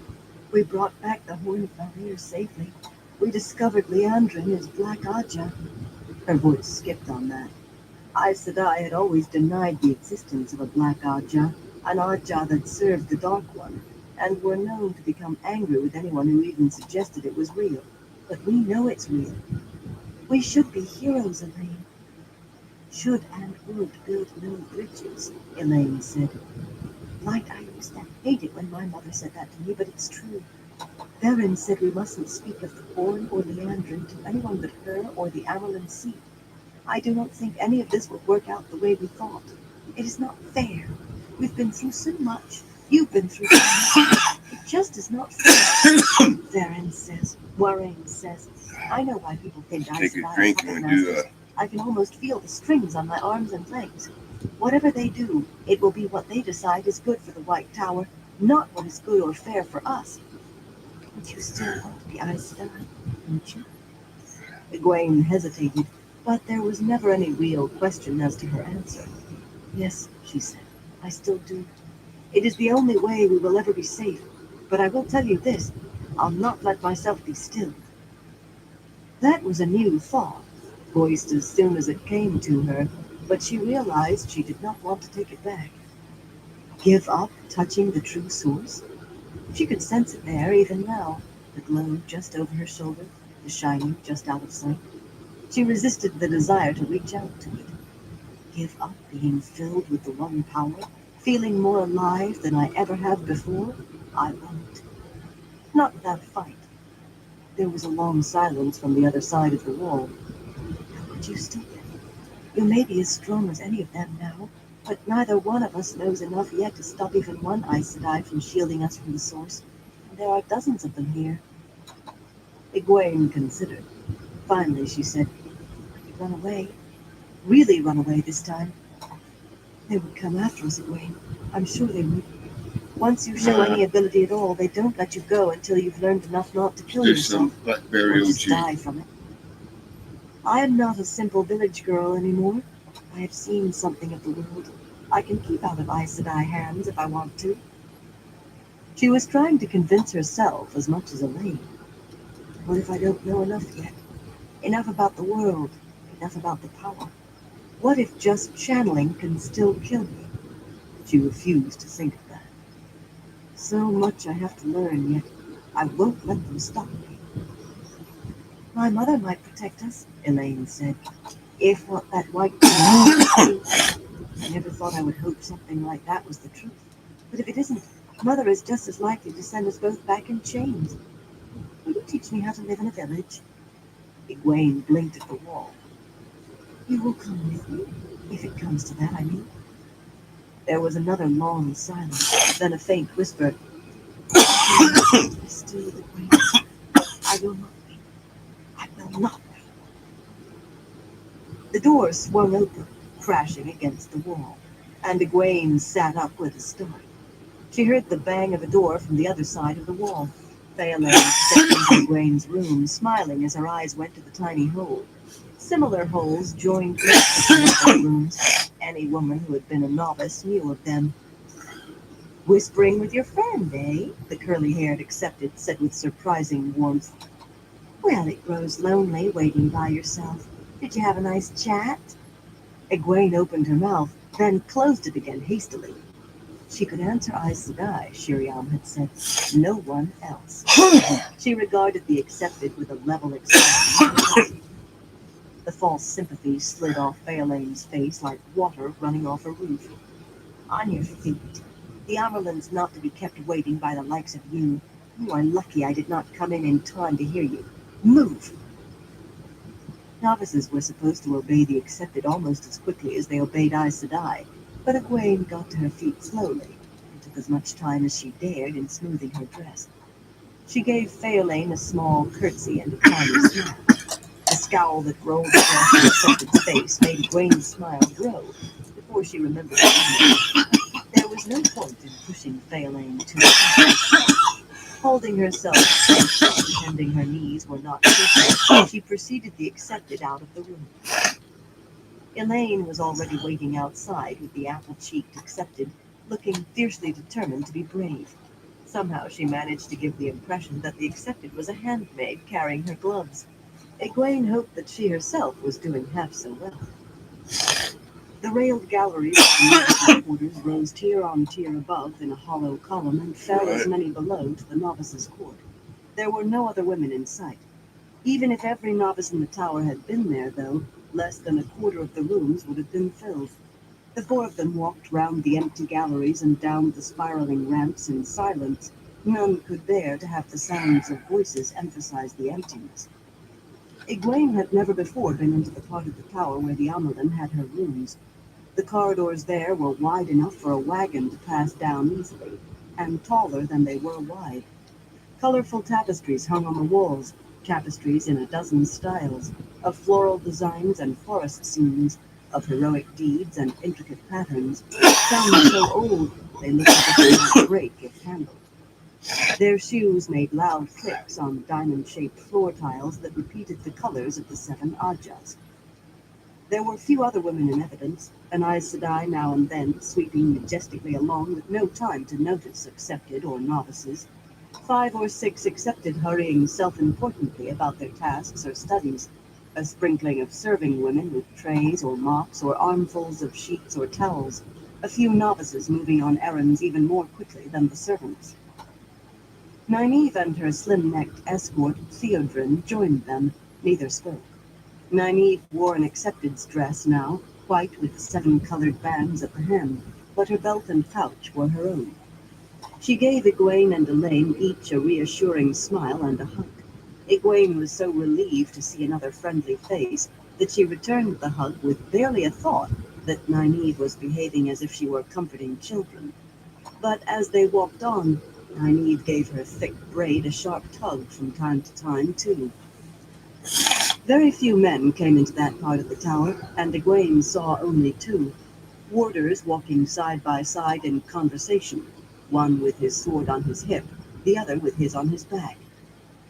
We brought back the Horn of Valir safely. We discovered Leandra and his Black Aja. Her voice skipped on that. Aes Sedai had always denied the existence of a Black Aja, an Aja that served the Dark One, and were known to become angry with anyone who even suggested it was real. But we know it's real. We should be heroes, Elaine. Should and would build no bridges, Elaine said. Light, I used to hate it when my mother said that to me, but it's true. Theron said we mustn't speak of the Horn or Leandrin to anyone but her or the Amaryllis Sea. I do not think any of this will work out the way we thought. It is not fair. We've been through so much. You've been through so much. It just is not fair. Theron says. Warren says. I know why people think I Take a drink and do I can almost feel the strings on my arms and legs. Whatever they do, it will be what they decide is good for the White Tower, not what is good or fair for us. But you still want to be Aes Sedai, don't you? Egwene hesitated, but there was never any real question as to her answer. Yes, she said, I still do. It is the only way we will ever be safe. But I will tell you this, I'll not let myself be still. That was a new thought, voiced as soon as it came to her, but she realized she did not want to take it back. Give up touching the true source? She could sense it there even now, the glow just over her shoulder, the shining just out of sight. She resisted the desire to reach out to it. Give up being filled with the one power, feeling more alive than I ever have before? I won't. Not without a fight. There was a long silence from the other side of the wall. How could you stop it? You may be as strong as any of them now, but neither one of us knows enough yet to stop even one Aes Sedai from shielding us from the source. And there are dozens of them here. Egwene considered. Finally, she said, I could run away. Really run away this time. They would come after us, Egwene. I'm sure they would. Once you show any ability at all, they don't let you go until you've learned enough not to kill there's yourself some blackberry or just OG. die from it. I am not a simple village girl anymore. I have seen something of the world. I can keep out of Aes Sedai hands if I want to. She was trying to convince herself as much as Elaine. What if I don't know enough yet? Enough about the world, enough about the power. What if just channeling can still kill me? She refused to think of that. So much I have to learn yet. I won't let them stop me. My mother might protect us, Elaine said. If what that white man is true. I never thought I would hope something like that was the truth. But if it isn't, Mother is just as likely to send us both back in chains. Will you teach me how to live in a village? Egwene blinked at the wall. You will come with me, if it comes to that, I mean. There was another long silence, then a faint whisper. Still, Egwene, I will not wait. I will not wait. The door swung open, crashing against the wall, and Egwene sat up with a start. She heard the bang of a door from the other side of the wall. Phelan stepped into Egwene's room, smiling as her eyes went to the tiny hole. Similar holes joined most of the other rooms. Any woman who had been a novice knew of them. Whispering with your friend, eh? The curly-haired accepted said with surprising warmth. Well, it grows lonely waiting by yourself. Did you have a nice chat? Egwene opened her mouth, then closed it again hastily. She could answer Aes Sedai, Shiriam had said. No one else. She regarded the accepted with a level expression. The false sympathy slid off Phelan's face like water running off a roof. On your feet. The Amerlin's not to be kept waiting by the likes of you. You are lucky I did not come in time to hear you. Move! Novices were supposed to obey the accepted almost as quickly as they obeyed Aes Sedai, but Egwene got to her feet slowly and took as much time as she dared in smoothing her dress. She gave Phelan a small curtsy and a tiny smile. The scowl that rolled across the accepted's face made Egwene's smile grow before she remembered it. There was no point in pushing Phelan too far. Holding herself close and pretending her knees were not shaking, she preceded the accepted out of the room. Elaine was already waiting outside with the apple-cheeked accepted, looking fiercely determined to be brave. Somehow she managed to give the impression that the accepted was a handmaid carrying her gloves. Egwene hoped that she herself was doing half so well. The railed galleries of the novices' quarters rose tier on tier above in a hollow column and fell as many below to the novices' court. There were no other women in sight. Even if every novice in the tower had been there, though, less than a quarter of the rooms would have been filled. The four of them walked round the empty galleries and down the spiraling ramps in silence. None could bear to have the sounds of voices emphasize the emptiness. Egwene had never before been into the part of the tower where the Amelin had her rooms. The corridors there were wide enough for a wagon to pass down easily, and taller than they were wide. Colorful tapestries hung on the walls, tapestries in a dozen styles, of floral designs and forest scenes, of heroic deeds and intricate patterns. Some so old they looked as if they might break if handled. Their shoes made loud clicks on diamond-shaped floor tiles that repeated the colors of the 7 Ajas. There were few other women in evidence, an Aes Sedai now and then sweeping majestically along with no time to notice accepted or novices. 5 or 6 accepted hurrying self-importantly about their tasks or studies, a sprinkling of serving women with trays or mops or armfuls of sheets or towels, a few novices moving on errands even more quickly than the servants. Nynaeve and her slim-necked escort, Theodrin, joined them. Neither spoke. Nynaeve wore an accepted's dress now, white with 7 colored bands at the hem, but her belt and pouch were her own. She gave Egwene and Elaine each a reassuring smile and a hug. Egwene was so relieved to see another friendly face that she returned the hug with barely a thought that Nynaeve was behaving as if she were comforting children. But as they walked on, Nynaeve gave her thick braid a sharp tug from time to time, too. Very few men came into that part of the tower, and Egwene saw only 2. Warders walking side by side in conversation, one with his sword on his hip, the other with his on his back.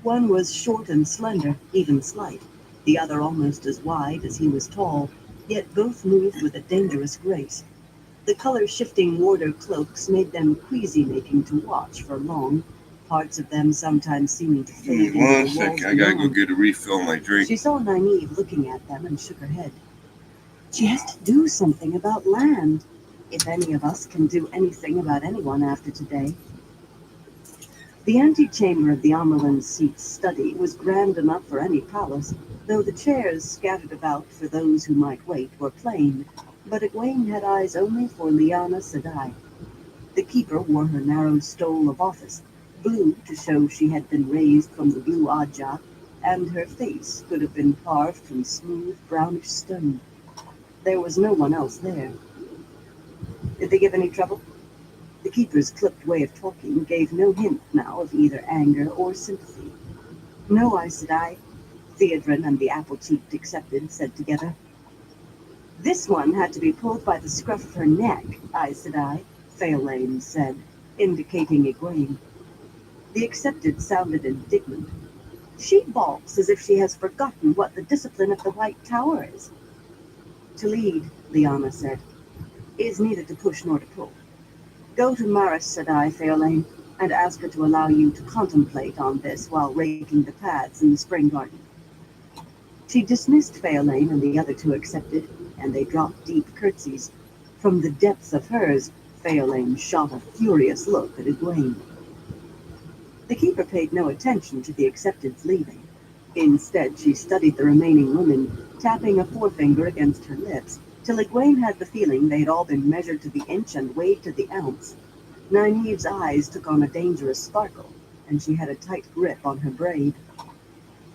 One was short and slender, even slight, the other almost as wide as he was tall, yet both moved with a dangerous grace. The color-shifting warder cloaks made them queasy-making to watch for long, parts of them sometimes seeming to fade into the One walls second, I gotta go beyond. get a refill on my drink. She saw Nynaeve looking at them and shook her head. She has to do something about land, if any of us can do anything about anyone after today. The antechamber of the Amerlin's seat's study was grand enough for any palace, though the chairs scattered about for those who might wait were plain, but Egwene had eyes only for Lyanna Sedai. The keeper wore her narrow stole of office, blue to show she had been raised from the blue Aja, and her face could have been carved from smooth brownish stone. There was no one else there. Did they give any trouble? The keeper's clipped way of talking gave no hint now of either anger or sympathy. No, Aes Sedai, Theodrin and the apple-cheeked accepted said together. This one had to be pulled by the scruff of her neck, Aes Sedai, Phaelane said, indicating Egwene. The accepted sounded indignant. She balks as if she has forgotten what the discipline of the White Tower is. To lead, Lyanna said, is neither to push nor to pull. Go to Maris Sedai, Phaelane, and ask her to allow you to contemplate on this while raking the paths in the spring garden. She dismissed Phaelane and the other 2 accepted, and they dropped deep curtsies. From the depths of hers, Phaelane shot a furious look at Egwene. The keeper paid no attention to the accepted's leaving. Instead, she studied the remaining women, tapping a forefinger against her lips, till Egwene had the feeling they had all been measured to the inch and weighed to the ounce. Nynaeve's eyes took on a dangerous sparkle, and she had a tight grip on her braid.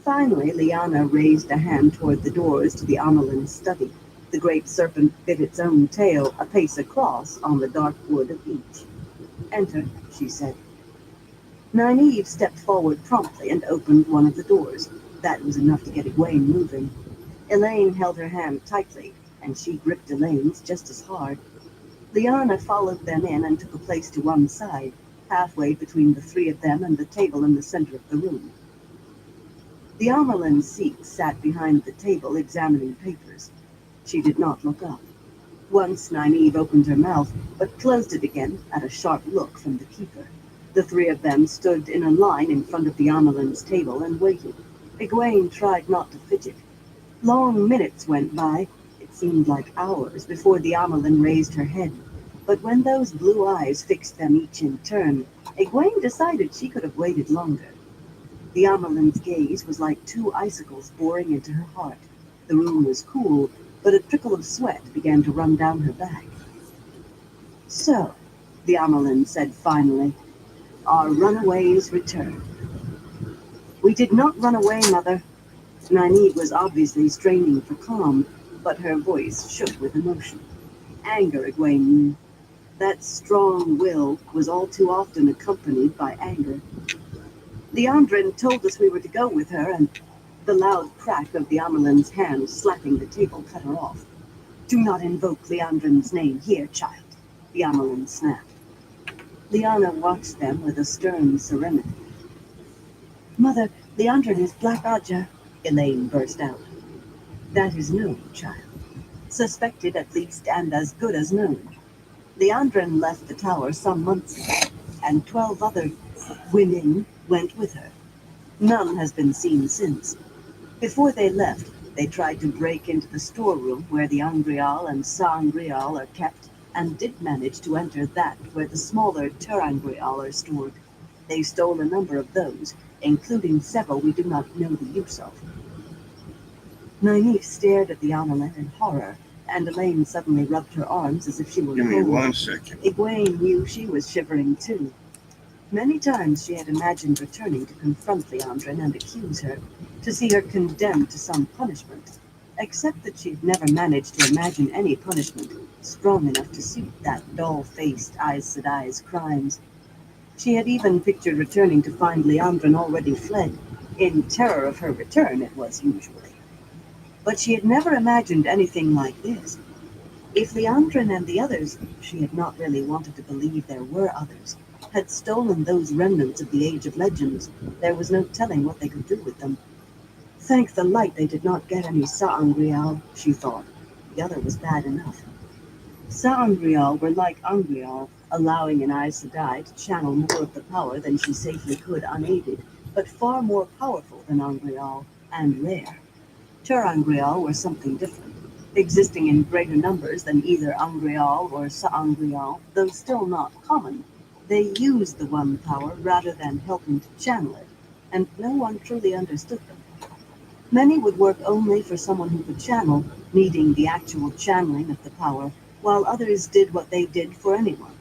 Finally, Lyanna raised a hand toward the doors to the Amelin's study. The great serpent bit its own tail a pace across on the dark wood of each. Enter, she said. Nynaeve stepped forward promptly and opened one of the doors. That was enough to get Egwene moving. Elaine held her hand tightly, and she gripped Elaine's just as hard. Lyanna followed them in and took a place to one side. halfway between the three of them and the table in the center of the room. The Amerlin Sikh sat behind the table examining papers. She did not look up. Once Nynaeve opened her mouth, but closed it again at a sharp look from the keeper. The three of them stood in a line in front of the Amerlin's table and waited. Egwene tried not to fidget. Long minutes went by. It seemed like hours before the Amerlin raised her head. But when those blue eyes fixed them each in turn, Egwene decided she could have waited longer. The Amerlin's gaze was like two icicles boring into her heart. The room was cool, but a trickle of sweat began to run down her back. "So," the Amerlin said finally, "our runaways returned." "We did not run away, Mother." Nynaeve was obviously straining for calm, but her voice shook with emotion. Anger, Egwene knew. That strong will was all too often accompanied by anger. "Leandrin told us we were to go with her, and..." The loud crack of the Amerlin's hand slapping the table cut her off. "Do not invoke Leandrin's name here, child," the Amerlin snapped. Lyanna watched them with a stern serenity. "Mother, Leandrin is Black Aja," Elaine burst out. "That is known, child. Suspected at least, and as good as known. Leandrin left the tower some months ago, and 12 other women went with her. None has been seen since. Before they left, they tried to break into the storeroom where the Angreal and Sangreal are kept, and did manage to enter that where the smaller Terangreal are stored. They stole a number of those, including several we do not know the use of." Nynaeve stared at the Amerlin in horror, and Elaine suddenly rubbed her arms as if she were Give me cold. 1 second. Egwene knew she was shivering too. Many times she had imagined returning to confront Leandrin and accuse her, to see her condemned to some punishment, except that she'd never managed to imagine any punishment strong enough to suit that dull-faced Aes Sedai's crimes. She had even pictured returning to find Leandrin already fled, in terror of her return, it was usually. But she had never imagined anything like this. If Leandrin and the others, she had not really wanted to believe there were others, had stolen those remnants of the Age of Legends, there was no telling what they could do with them. Thank the light they did not get any Sa'angreal, she thought. The other was bad enough. Sa'angreal were like Angreal, allowing an Aes Sedai to channel more of the power than she safely could unaided, but far more powerful than Angreal, and rare. Terangreal were something different, existing in greater numbers than either Angreal or Sa'angreal, though still not common. They used the one power rather than helping to channel it, and no one truly understood them. Many would work only for someone who could channel, needing the actual channeling of the power, while others did what they did for anyone.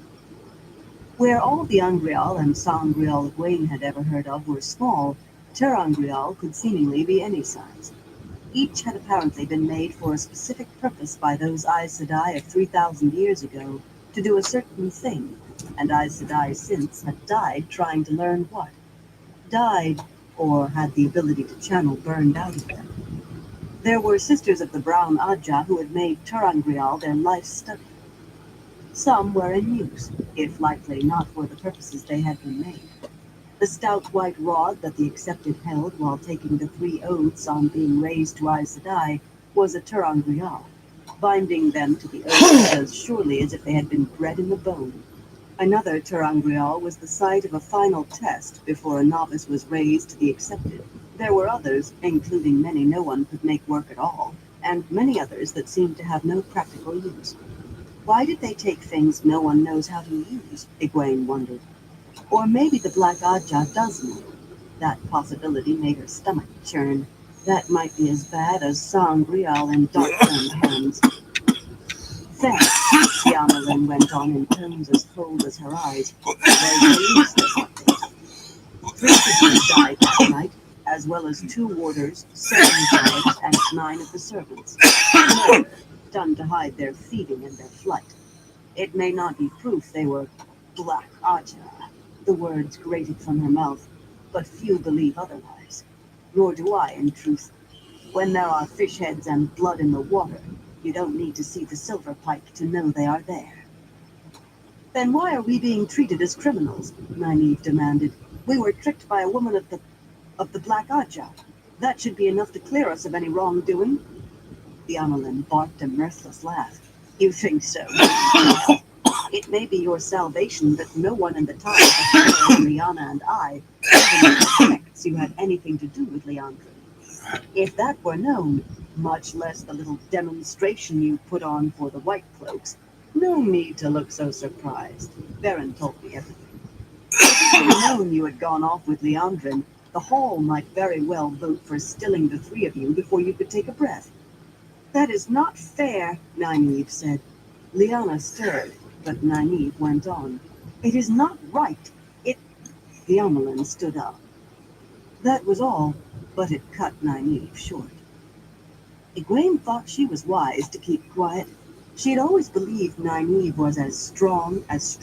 Where all the Angreal and Sa'angreal Egwene had ever heard of were small, Terangreal could seemingly be any size. Each had apparently been made for a specific purpose by those Aes Sedai of 3,000 years ago, to do a certain thing, and Aes Sedai since had died trying to learn what. Died, or had the ability to channel burned out of them. There were Sisters of the Brown Aja who had made Terangreal their life study. Some were in use, if likely not for the purposes they had been made. The stout white rod that the Accepted held while taking the 3 oaths on being raised to Aes Sedai was a Terangreal, binding them to the oaths as surely as if they had been bred in the bone. Another Terangreal was the site of a final test before a novice was raised to the Accepted. There were others, including many no one could make work at all, and many others that seemed to have no practical use. Why did they take things no one knows how to use, Egwene wondered. Or maybe the Black Aja does know. That possibility made her stomach churn. That might be as bad as Sangreal in dark-brown hands. "Thanks," the Amerlin went on in tones as cold as her eyes. "They were useless, I think. 3 sisters died that night, as well as 2 warders, 7 guards, and 9 of the servants. Murder, done to hide their thieving and their flight. It may not be proof they were Black Aja." The words grated from her mouth, but few believe otherwise. Nor do I, in truth. When there are fish heads and blood in the water, you don't need to see the silver pike to know they are there. Then why are we being treated as criminals? Nynaeve demanded. We were tricked by a woman of the Black Aja. That should be enough to clear us of any wrongdoing. The Amelin barked a mirthless laugh. You think so? It may be your salvation that no one in the tower but Liana and I even suspects you had anything to do with Leandrin. If that were known, much less the little demonstration you put on for the White Cloaks, no need to look so surprised. Baron told me everything. If it were known you had gone off with Leandrin, the Hall might very well vote for stilling the three of you before you could take a breath. That is not fair, Nynaeve said. Liana stirred, but Nynaeve went on. It is not right. The Amelin stood up. That was all, but it cut Nynaeve short. Egwene thought she was wise to keep quiet. She had always believed Nynaeve was as strong-willed as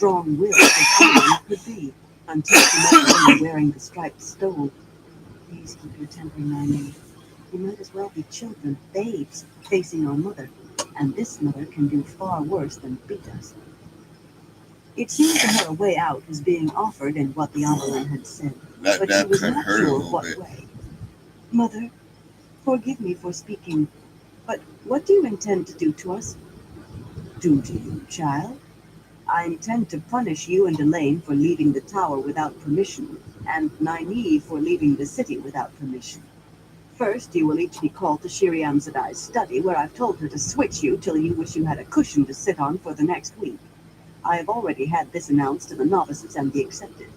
anyone could be, until she met the woman wearing the striped stole. Please keep your temper, Nynaeve. We might as well be children, babes, facing our mother, and this mother can do far worse than beat us. It seemed to her a way out was being offered in what the Amelin had said, but she was not sure what way. Mother, forgive me for speaking, but what do you intend to do to us? Do to you, child? I intend to punish you and Elaine for leaving the tower without permission, and Nynaeve for leaving the city without permission. First, you will each be called to Shiriam Zadai's study, where I've told her to switch you till you wish you had a cushion to sit on for the next week. I have already had this announced to the novices and the accepted.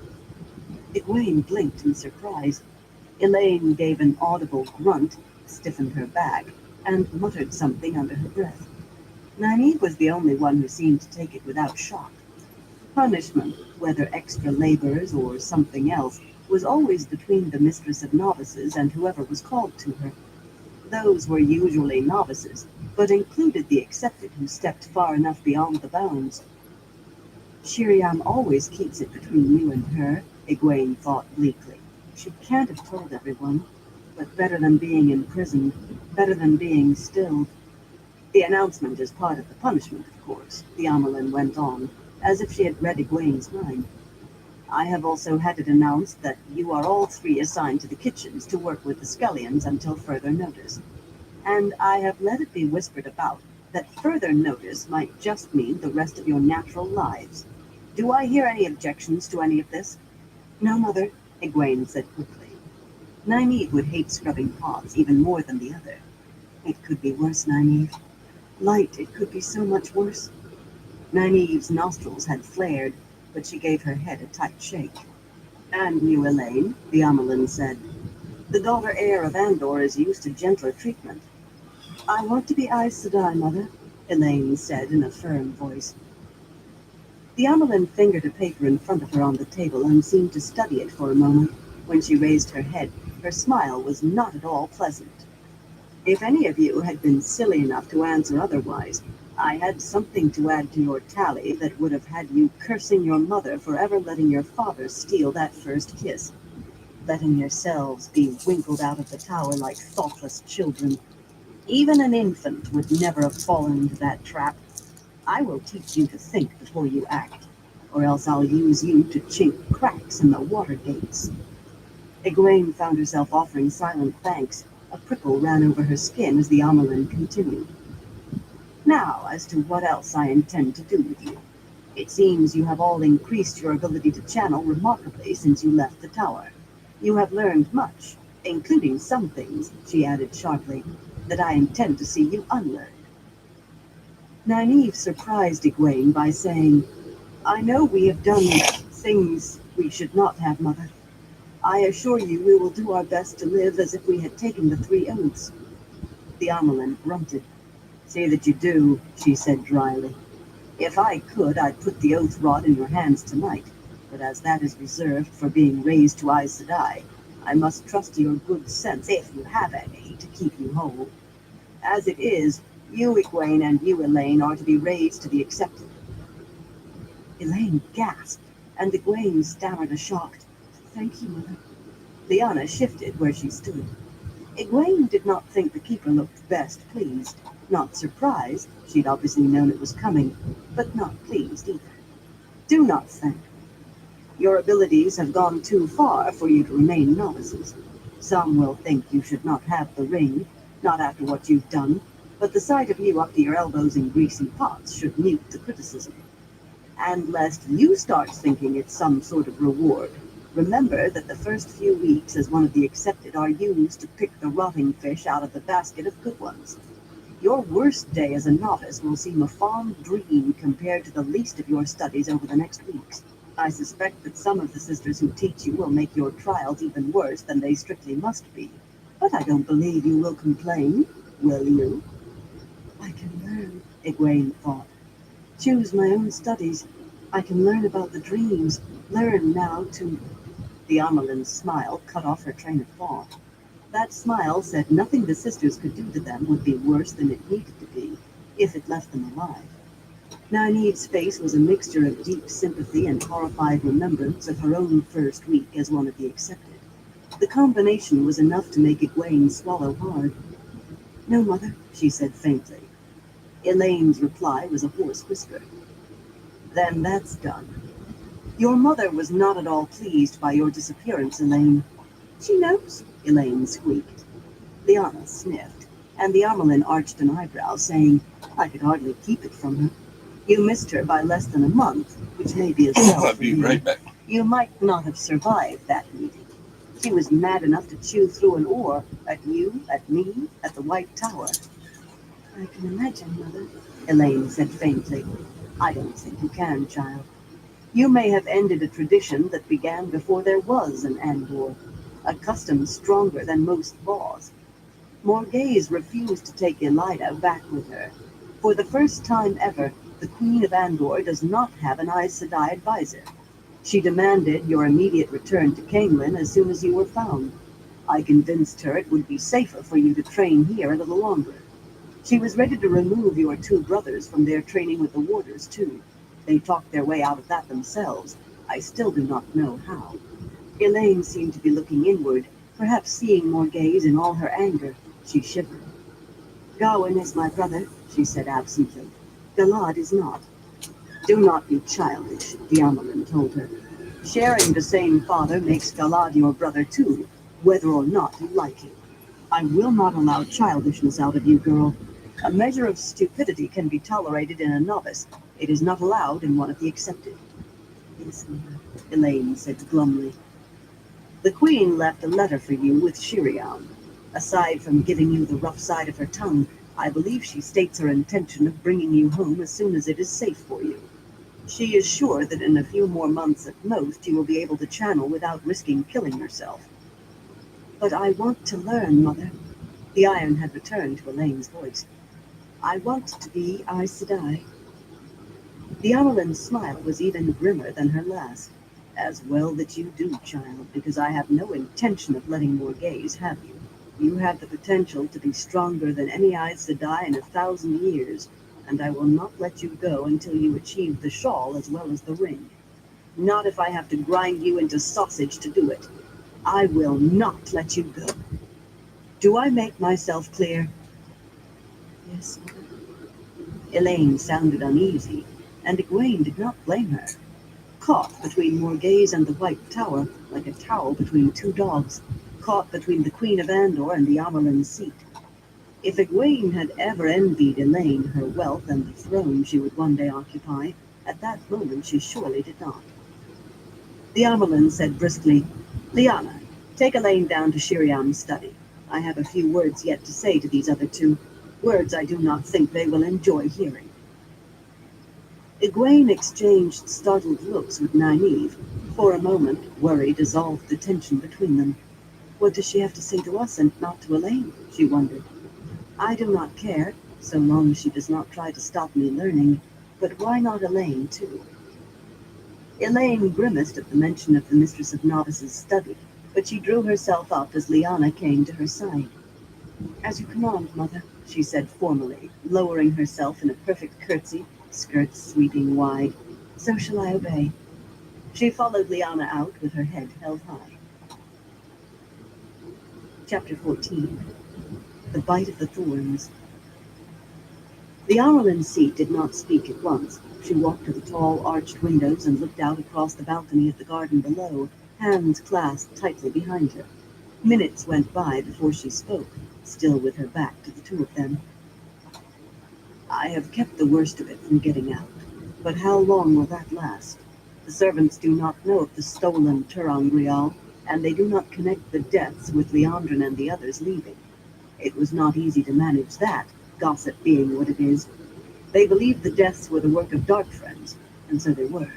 Egwene blinked in surprise. Elaine gave an audible grunt, stiffened her back, and muttered something under her breath. Nynaeve was the only one who seemed to take it without shock. Punishment, whether extra labors or something else, was always between the mistress of novices and whoever was called to her. Those were usually novices, but included the accepted who stepped far enough beyond the bounds. Shiriam always keeps it between you and her, Egwene thought bleakly. She can't have told everyone, but better than being imprisoned, better than being stilled. The announcement is part of the punishment, of course, the Amelin went on, as if she had read Egwene's mind. I have also had it announced that you are all three assigned to the kitchens to work with the Scullions until further notice. And I have let it be whispered about that further notice might just mean the rest of your natural lives. Do I hear any objections to any of this? No, Mother, Egwene said quickly. Nynaeve would hate scrubbing pots even more than the other. It could be worse, Nynaeve. Light, it could be so much worse. Nynaeve's nostrils had flared, but she gave her head a tight shake. And you, Elaine, the Amelin said. The daughter heir of Andor is used to gentler treatment. I want to be Aes Sedai, Mother, Elaine said in a firm voice. The Amelin fingered a paper in front of her on the table and seemed to study it for a moment. When she raised her head, her smile was not at all pleasant. If any of you had been silly enough to answer otherwise, I had something to add to your tally that would have had you cursing your mother for ever letting your father steal that first kiss, letting yourselves be winkled out of the tower like thoughtless children. Even an infant would never have fallen into that trap. I will teach you to think before you act, or else I'll use you to chink cracks in the water gates. Egwene found herself offering silent thanks. A prickle ran over her skin as the Amelin continued. Now, as to what else I intend to do with you. It seems you have all increased your ability to channel remarkably since you left the tower. You have learned much, including some things, she added sharply, that I intend to see you unlearn. Nynaeve surprised Egwene by saying, I know we have done things we should not have, Mother. I assure you we will do our best to live as if we had taken the 3 oaths. The Amelin grunted. See that you do, she said dryly. If I could, I'd put the oath rod in your hands tonight, but as that is reserved for being raised to Aes Sedai, I must trust to your good sense, if you have any, to keep you whole. As it is, you, Egwene, and you, Elaine, are to be raised to the accepted. Elaine gasped, and Egwene stammered a shocked, Thank you, Mother. Lyanna shifted where she stood. Egwene did not think the keeper looked best pleased. Not surprised, she'd obviously known it was coming, but not pleased either. Do not thank me. Your abilities have gone too far for you to remain novices. Some will think you should not have the ring, not after what you've done, but the sight of you up to your elbows in greasy pots should mute the criticism. And lest you start thinking it's some sort of reward, remember that the first few weeks as one of the accepted are used to pick the rotting fish out of the basket of good ones. Your worst day as a novice will seem a fond dream compared to the least of your studies over the next weeks. I suspect that some of the sisters who teach you will make your trials even worse than they strictly must be. But I don't believe you will complain, will you? I can learn, Egwene thought. Choose my own studies. I can learn about the dreams. Learn now to... The Amelin's smile cut off her train of thought. That smile said nothing the sisters could do to them would be worse than it needed to be, if it left them alive. Nynaeve's face was a mixture of deep sympathy and horrified remembrance of her own first week as one of the accepted. The combination was enough to make Egwene swallow hard. No, Mother, she said faintly. Elaine's reply was a hoarse whisper. Then that's done. Your mother was not at all pleased by your disappearance, Elaine. She knows, Elaine squeaked. Lyanna sniffed, and the Amelin arched an eyebrow, saying, I could hardly keep it from her. You missed her by less than a month, which may be a spell I'll for be you. right back. You might not have survived that meeting. She was mad enough to chew through an oar at you, at me, at the White Tower. I can imagine, Mother, Elaine said faintly. I don't think you can, child. You may have ended a tradition that began before there was an Andor, a custom stronger than most laws. Morghese refused to take Elida back with her. For the first time ever, the Queen of Andor does not have an Aes Sedai advisor. She demanded your immediate return to Caemlyn as soon as you were found. I convinced her it would be safer for you to train here a little longer. She was ready to remove your two brothers from their training with the warders, too. They talked their way out of that themselves. I still do not know how. Elaine seemed to be looking inward, perhaps seeing Morghese in all her anger. She shivered. Gawain is my brother, she said absently. Galad is not. Do not be childish, the Amelin told her. Sharing the same father makes Galad your brother too, whether or not you like him. I will not allow childishness out of you, girl. A measure of stupidity can be tolerated in a novice. It is not allowed in one of the accepted. Yes, Mother, Elaine said glumly. The Queen left a letter for you with Shiriam. Aside from giving you the rough side of her tongue, I believe she states her intention of bringing you home as soon as it is safe for you. She is sure that in a few more months at most you will be able to channel without risking killing yourself. But I want to learn, Mother. The iron had returned to Elaine's voice. I want to be Aes Sedai. The Amelin's smile was even grimmer than her last. As well that you do, child, because I have no intention of letting Morghese have you. You have the potential to be stronger than any Aes Sedai in 1,000 years, and I will not let you go until you achieve the shawl as well as the ring. Not if I have to grind you into sausage to do it. I will not let you go. Do I make myself clear? Yes, Mother. Elaine sounded uneasy, and Egwene did not blame her. Caught between Morghese and the White Tower, like a towel between two dogs, caught between the Queen of Andor and the Amelin's seat. If Egwene had ever envied Elaine her wealth and the throne she would one day occupy, at that moment she surely did not. The Amelin said briskly, Lyanna, take Elaine down to Shiriam's study. I have a few words yet to say to these other two, words I do not think they will enjoy hearing. Egwene exchanged startled looks with Nynaeve. For a moment, worry dissolved the tension between them. What does she have to say to us and not to Elaine? She wondered. I do not care, so long as she does not try to stop me learning. But why not Elaine, too? Elaine grimaced at the mention of the Mistress of Novices' study, but she drew herself up as Lyanna came to her side. As you command, Mother, she said formally, lowering herself in a perfect curtsy, skirts sweeping wide. So shall I obey. She followed Lyanna out with her head held high. Chapter 14. The Bite of the Thorns. The Amelin's seat did not speak at once. She walked to the tall, arched windows and looked out across the balcony at the garden below, hands clasped tightly behind her. Minutes went by before she spoke, still with her back to the two of them. I have kept the worst of it from getting out, but how long will that last? The servants do not know of the stolen Turangrial, and they do not connect the deaths with Leandrin and the others leaving. It was not easy to manage that, gossip being what it is. They believed the deaths were the work of Dark Friends, and so they were.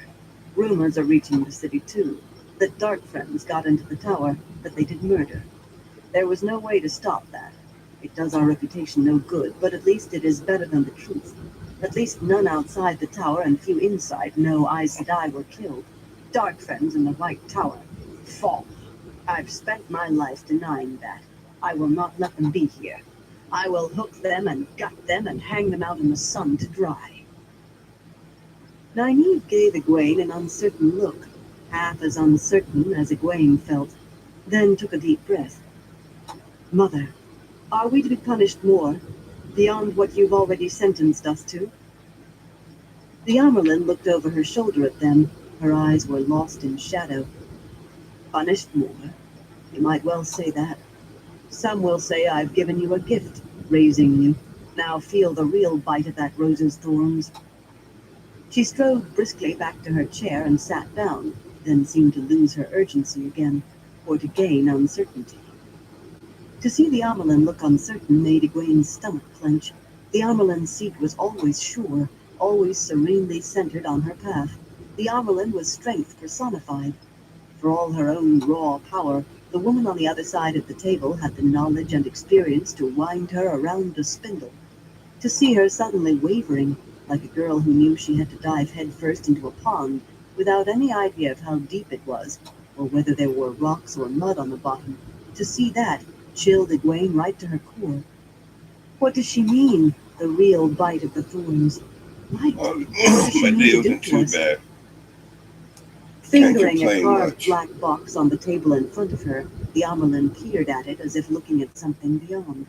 Rumors are reaching the city too, that Dark Friends got into the tower, that they did murder. There was no way to stop that. It does our reputation no good, but at least it is better than the truth. At least none outside the tower and few inside know Aes Sedai were killed. Dark Friends in the White Tower. Fall. I've spent my life denying that. I will not let them be here. I will hook them and gut them and hang them out in the sun to dry. Nynaeve gave Egwene an uncertain look, half as uncertain as Egwene felt, then took a deep breath. Mother, are we to be punished more, beyond what you've already sentenced us to? The Amerlin looked over her shoulder at them. Her eyes were lost in shadow. Punished more? You might well say that. Some will say I've given you a gift, raising you. Now feel the real bite of that rose's thorns. She strode briskly back to her chair and sat down, then seemed to lose her urgency again, or to gain uncertainty. To see the Amerlin look uncertain made Egwene's stomach clench. The Amerlin's seat was always sure, always serenely centered on her path. The Amerlin was strength personified. For all her own raw power, the woman on the other side of the table had the knowledge and experience to wind her around a spindle. To see her suddenly wavering, like a girl who knew she had to dive headfirst into a pond, without any idea of how deep it was, or whether there were rocks or mud on the bottom, to see that chilled Egwene right to her core. What does she mean, the real bite of the thorns? Light. Well, What does she my mean day to do wasn't to too us? bad. Fingering a complain carved much. black box on the table in front of her, the Amerlin peered at it as if looking at something beyond.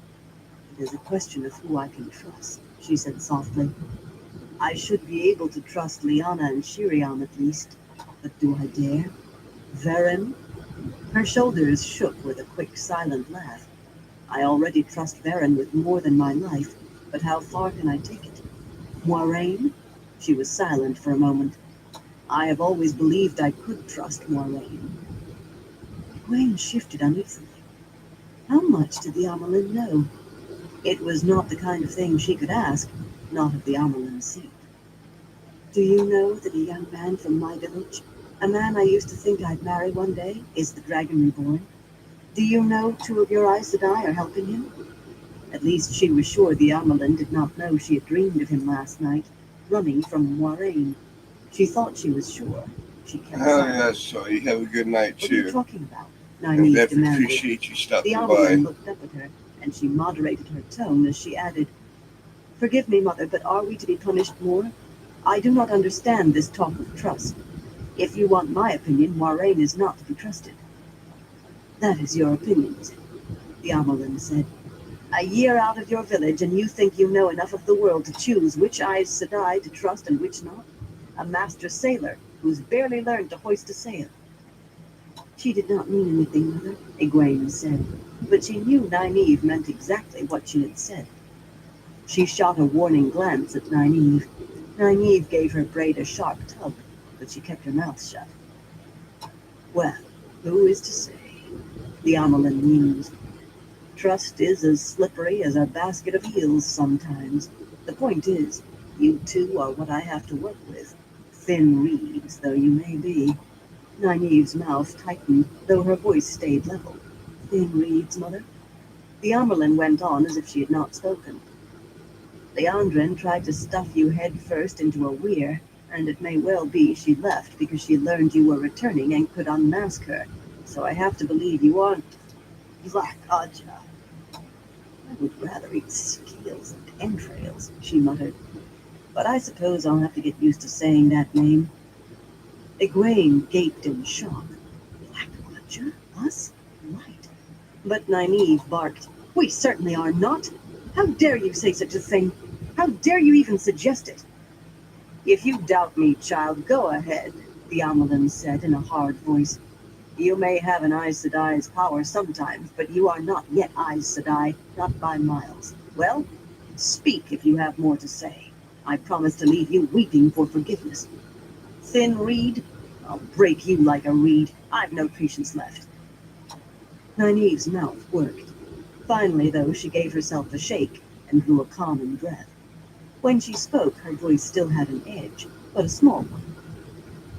It is a question of who I can trust, she said softly. I should be able to trust Lyanna and Shiriam at least, but do I dare? Varen? Her shoulders shook with a quick, silent laugh. I already trust Varen with more than my life, but how far can I take it? Moiraine? She was silent for a moment. I have always believed I could trust Moiraine. Egwene shifted uneasily. How much did the Amerlin know? It was not the kind of thing she could ask, not of the Amerlin's seat. Do you know that a young man from my village, a man I used to think I'd marry one day, is the Dragon Reborn? Do you know 2 of your Aes Sedai are helping him? At least she was sure the Amerlin did not know she had dreamed of him last night, running from Moiraine. She thought she was sure. She kept Hell silent. yeah, so you have a good night What are you too. talking about? I Nynaeve definitely demanded. appreciate you The stopping Amerlin by. looked up at her, and she moderated her tone as she added, Forgive me, Mother, but are we to be punished more? I do not understand this talk of trust. If you want my opinion, Moiraine is not to be trusted. That is your opinion, is it? The Amerlin said. A year out of your village, and you think you know enough of the world to choose which Aes Sedai to trust and which not? A master sailor who's barely learned to hoist a sail. She did not mean anything, Mother, Egwene said, but she knew Nynaeve meant exactly what she had said. She shot a warning glance at Nynaeve. Nynaeve gave her braid a sharp tug, but she kept her mouth shut. Well, who is to say? The Amerlin mused. Trust is as slippery as a basket of eels sometimes. The point is, you 2 are what I have to work with. Thin reeds though you may be. Nynaeve's mouth tightened, though her voice stayed level. Thin reeds, Mother? The Amerlin went on as if she had not spoken. Leandrin tried to stuff you head first into a weir, and it may well be she left because she learned you were returning and could unmask her. So I have to believe you aren't Black Aja. I would rather eat scales and entrails, she muttered. But I suppose I'll have to get used to saying that name. Egwene gaped in shock. Black Aja? Us? Right. But Nynaeve barked. We certainly are not. How dare you say such a thing? How dare you even suggest it? If you doubt me, child, go ahead, the Amelin said in a hard voice. You may have an Aes Sedai's power sometimes, but you are not yet Aes Sedai, not by miles. Well, speak if you have more to say. I promise to leave you weeping for forgiveness. Thin reed? I'll break you like a reed. I've no patience left. Nynaeve's mouth worked. Finally, though, she gave herself a shake and drew a common breath. When she spoke, her voice still had an edge, but a small one.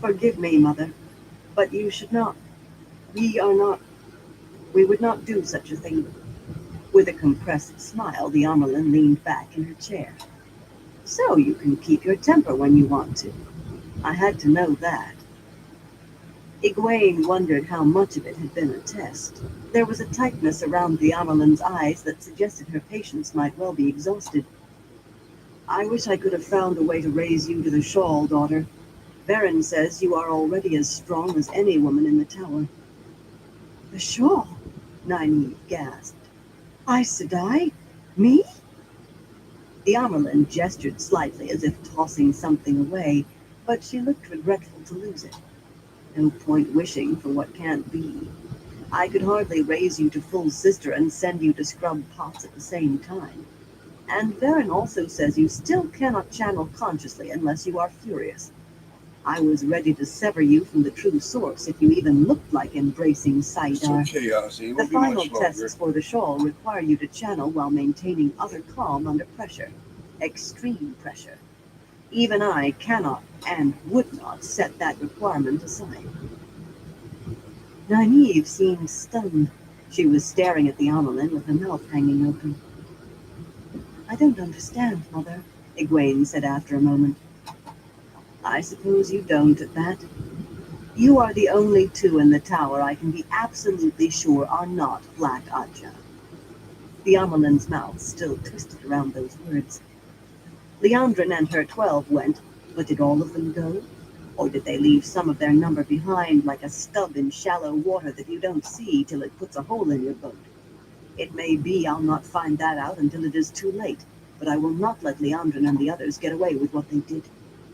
Forgive me, mother, but you should not. We would not do such a thing. With a compressed smile, the Amelin leaned back in her chair. So you can keep your temper when you want to. I had to know that. Egwene wondered how much of it had been a test. There was a tightness around the Amelin's eyes that suggested her patience might well be exhausted. I wish I could have found a way to raise you to the shawl, daughter. Varen says you are already as strong as any woman in the tower. The shawl? Nynaeve gasped. Aes Sedai? Me? The Amelin gestured slightly as if tossing something away, but she looked regretful to lose it. No point wishing for what can't be. I could hardly raise you to full sister and send you to scrub pots at the same time. And Varen also says you still cannot channel consciously unless you are furious. I was ready to sever you from the true source if you even looked like embracing Saidar. It's okay, Ozzy. It The won't be much final longer. tests for the shawl require you to channel while maintaining utter calm under pressure. Extreme pressure. Even I cannot and would not set that requirement aside. Nynaeve seemed stunned. She was staring at the Amelin with her mouth hanging open. I don't understand, Mother, Egwene said after a moment. I suppose you don't at that. You are the only two in the tower I can be absolutely sure are not Black Ajah. The Amelin's mouth still twisted around those words. Leandrin and her 12 went, but did all of them go? Or did they leave some of their number behind like a stub in shallow water that you don't see till it puts a hole in your boat? It may be I'll not find that out until it is too late, but I will not let Leandrin and the others get away with what they did.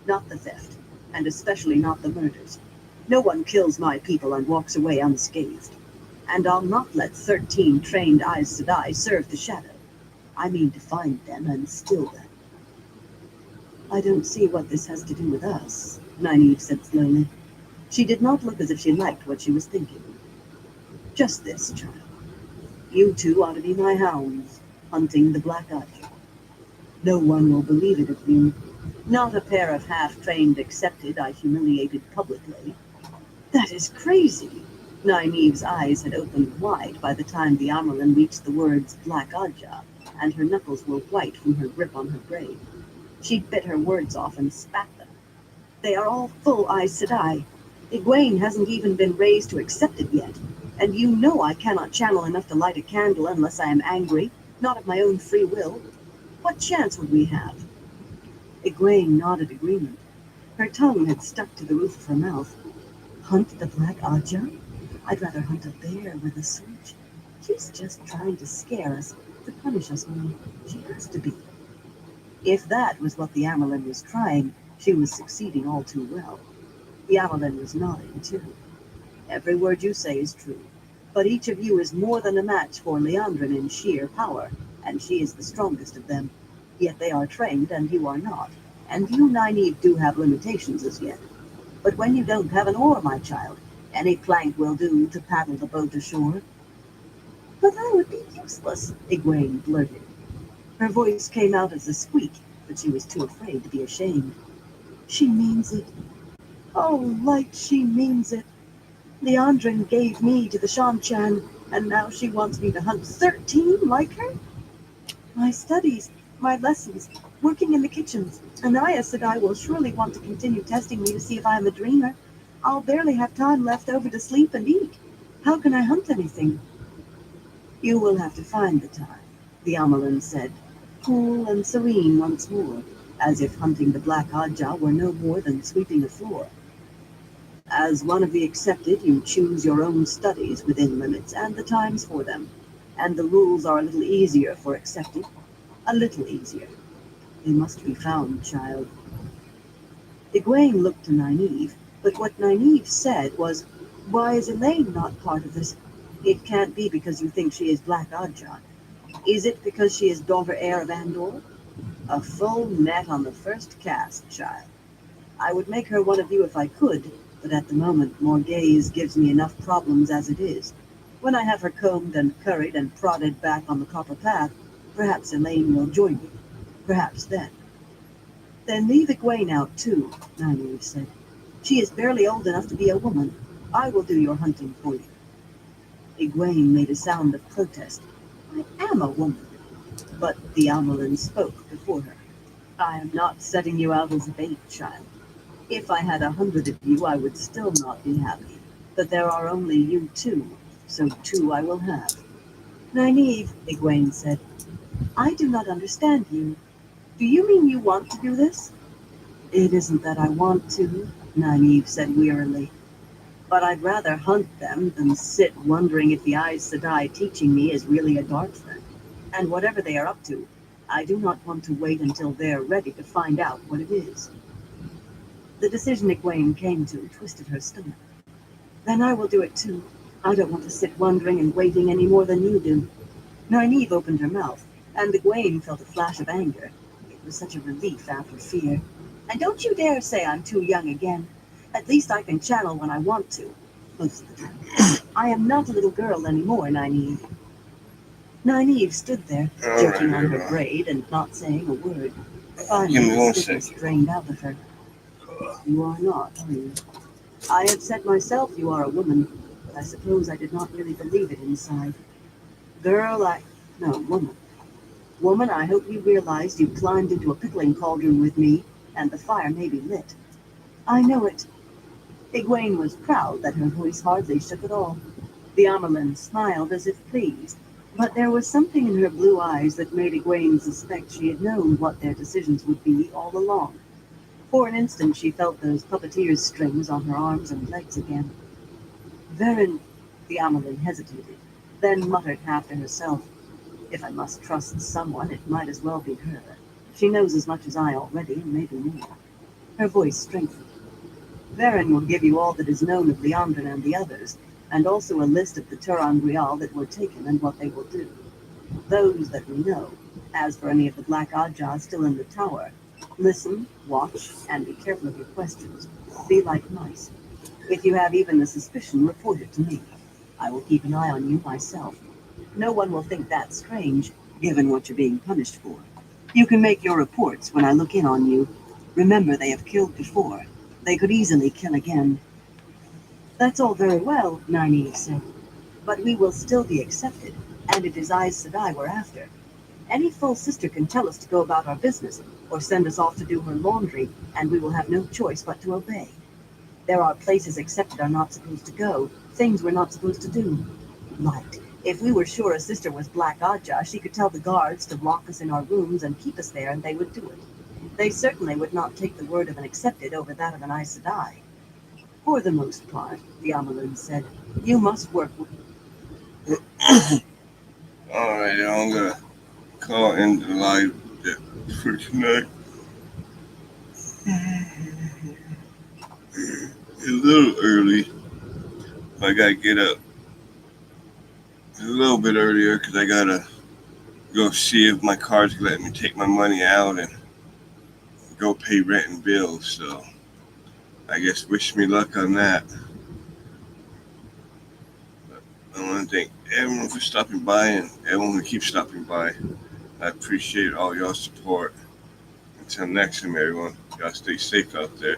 Not the theft, and especially not the murders. No one kills my people and walks away unscathed. And I'll not let 13 trained Aes Sedai serve the shadow. I mean to find them and still them. I don't see what this has to do with us, Nynaeve said slowly. She did not look as if she liked what she was thinking. Just this, child. You two ought to be my hounds, hunting the Black Ajah. No one will believe it of you. Not a pair of half-trained accepted I humiliated publicly. That is crazy. Nynaeve's eyes had opened wide by the time the Amelin reached the words Black Ajah, and her knuckles were white from her grip on her braid. She bit her words off and spat them. They are all full Aes Sedai. Egwene hasn't even been raised to accept it yet. And you know I cannot channel enough to light a candle unless I am angry, not of my own free will. What chance would we have? Egwene nodded agreement. Her tongue had stuck to the roof of her mouth. Hunt the Black Ajah? I'd rather hunt a bear with a switch. She's just trying to scare us, to punish us more. She has to be. If that was what the Amelin was trying, she was succeeding all too well. The Amelin was nodding, too. Every word you say is true. But each of you is more than a match for Leandrin in sheer power, and she is the strongest of them. Yet they are trained, and you are not. And you, Nynaeve, do have limitations as yet. But when you don't have an oar, my child, any plank will do to paddle the boat ashore. But I would be useless, Egwene blurted. Her voice came out as a squeak, but she was too afraid to be ashamed. She means it. Oh, light, she means it. Leandrin gave me to the Shan-Chan, and now she wants me to hunt 13 like her? My studies, my lessons, working in the kitchens, and Aya said I will surely want to continue testing me to see if I am a dreamer. I'll barely have time left over to sleep and eat. How can I hunt anything? You will have to find the time, the Amelin said, cool and serene once more, as if hunting the Black Ajah were no more than sweeping a floor. As one of the accepted, you choose your own studies within limits and the times for them, and the rules are a little easier for accepted. A little easier. They must be found, child. Egwene looked to Nynaeve, but what Nynaeve said was, "Why is Elaine not part of this? It can't be because you think she is Black Adja. Is it because she is daughter heir of Andor? A full net on the first cast, child. I would make her one of you if I could, but at the moment Morgaze gives me enough problems as it is. When I have her combed and curried and prodded back on the copper path, perhaps Elaine will join me. Perhaps then." "Then leave Egwene out too," Nynaeve said. "She is barely old enough to be a woman. I will do your hunting for you." Egwene made a sound of protest. "I am a woman." But the Amelin spoke before her. "I am not setting you out as bait, child. If I had 100 of you, I would still not be happy. But there are only you two, so two I will have." "Nynaeve," Egwene said, "I do not understand you. Do you mean you want to do this?" "It isn't that I want to," Nynaeve said wearily. "But I'd rather hunt them than sit wondering if the Aes Sedai teaching me is really a dark friend. And whatever they are up to, I do not want to wait until they're ready to find out what it is." The decision Egwene came to twisted her stomach. "Then I will do it too. I don't want to sit wondering and waiting any more than you do." Nynaeve opened her mouth, and Egwene felt a flash of anger. It was such a relief after fear. "And don't you dare say I'm too young again. At least I can channel when I want to, most of the time. I am not a little girl anymore, Nynaeve." Nynaeve stood there, jerking on her braid and not saying a word. Finally, Give me the one stiffness second. drained out of her. "You are not, are you? I had said myself you are a woman, but I suppose I did not really believe it inside. Girl, no, woman. Woman, I hope you realized you climbed into a pickling cauldron with me, and the fire may be lit." "I know it." Egwene was proud that her voice hardly shook at all. The Amelin smiled as if pleased, but there was something in her blue eyes that made Egwene suspect she had known what their decisions would be all along. For an instant she felt those puppeteer's strings on her arms and legs again. "Verin," the Amelin hesitated, then muttered half to herself, "If I must trust someone, it might as well be her. She knows as much as I already, and maybe more." Her voice strengthened. "Verin will give you all that is known of Leandrin and the others, and also a list of the Turangrial that were taken and what they will do. Those that we know. As for any of the Black Adja still in the tower, listen, watch, and be careful of your questions. Be like mice. If you have even a suspicion, report it to me. I will keep an eye on you myself. No one will think that strange, given what you're being punished for. You can make your reports when I look in on you. Remember, they have killed before. They could easily kill again." "That's all very well," Nynaeve said, "but we will still be accepted, and it is Aes Sedai we're after. Any full sister can tell us to go about our business, or send us off to do her laundry, and we will have no choice but to obey. There are places accepted are not supposed to go, things we're not supposed to do. Like, if we were sure a sister was Black Adja, she could tell the guards to lock us in our rooms and keep us there, and they would do it. They certainly would not take the word of an accepted over that of an Aes Sedai. For the most part," the Amelin said, "you must work with..." Alright, I'm gonna call in the live for tonight. It's a little early. I gotta get up a little bit earlier because I gotta go see if my car's letting me take my money out and go pay rent and bills. So I guess wish me luck on that. I want to thank everyone for stopping by and everyone who keeps stopping by. I appreciate all y'all support. Until next time, everyone, y'all stay safe out there.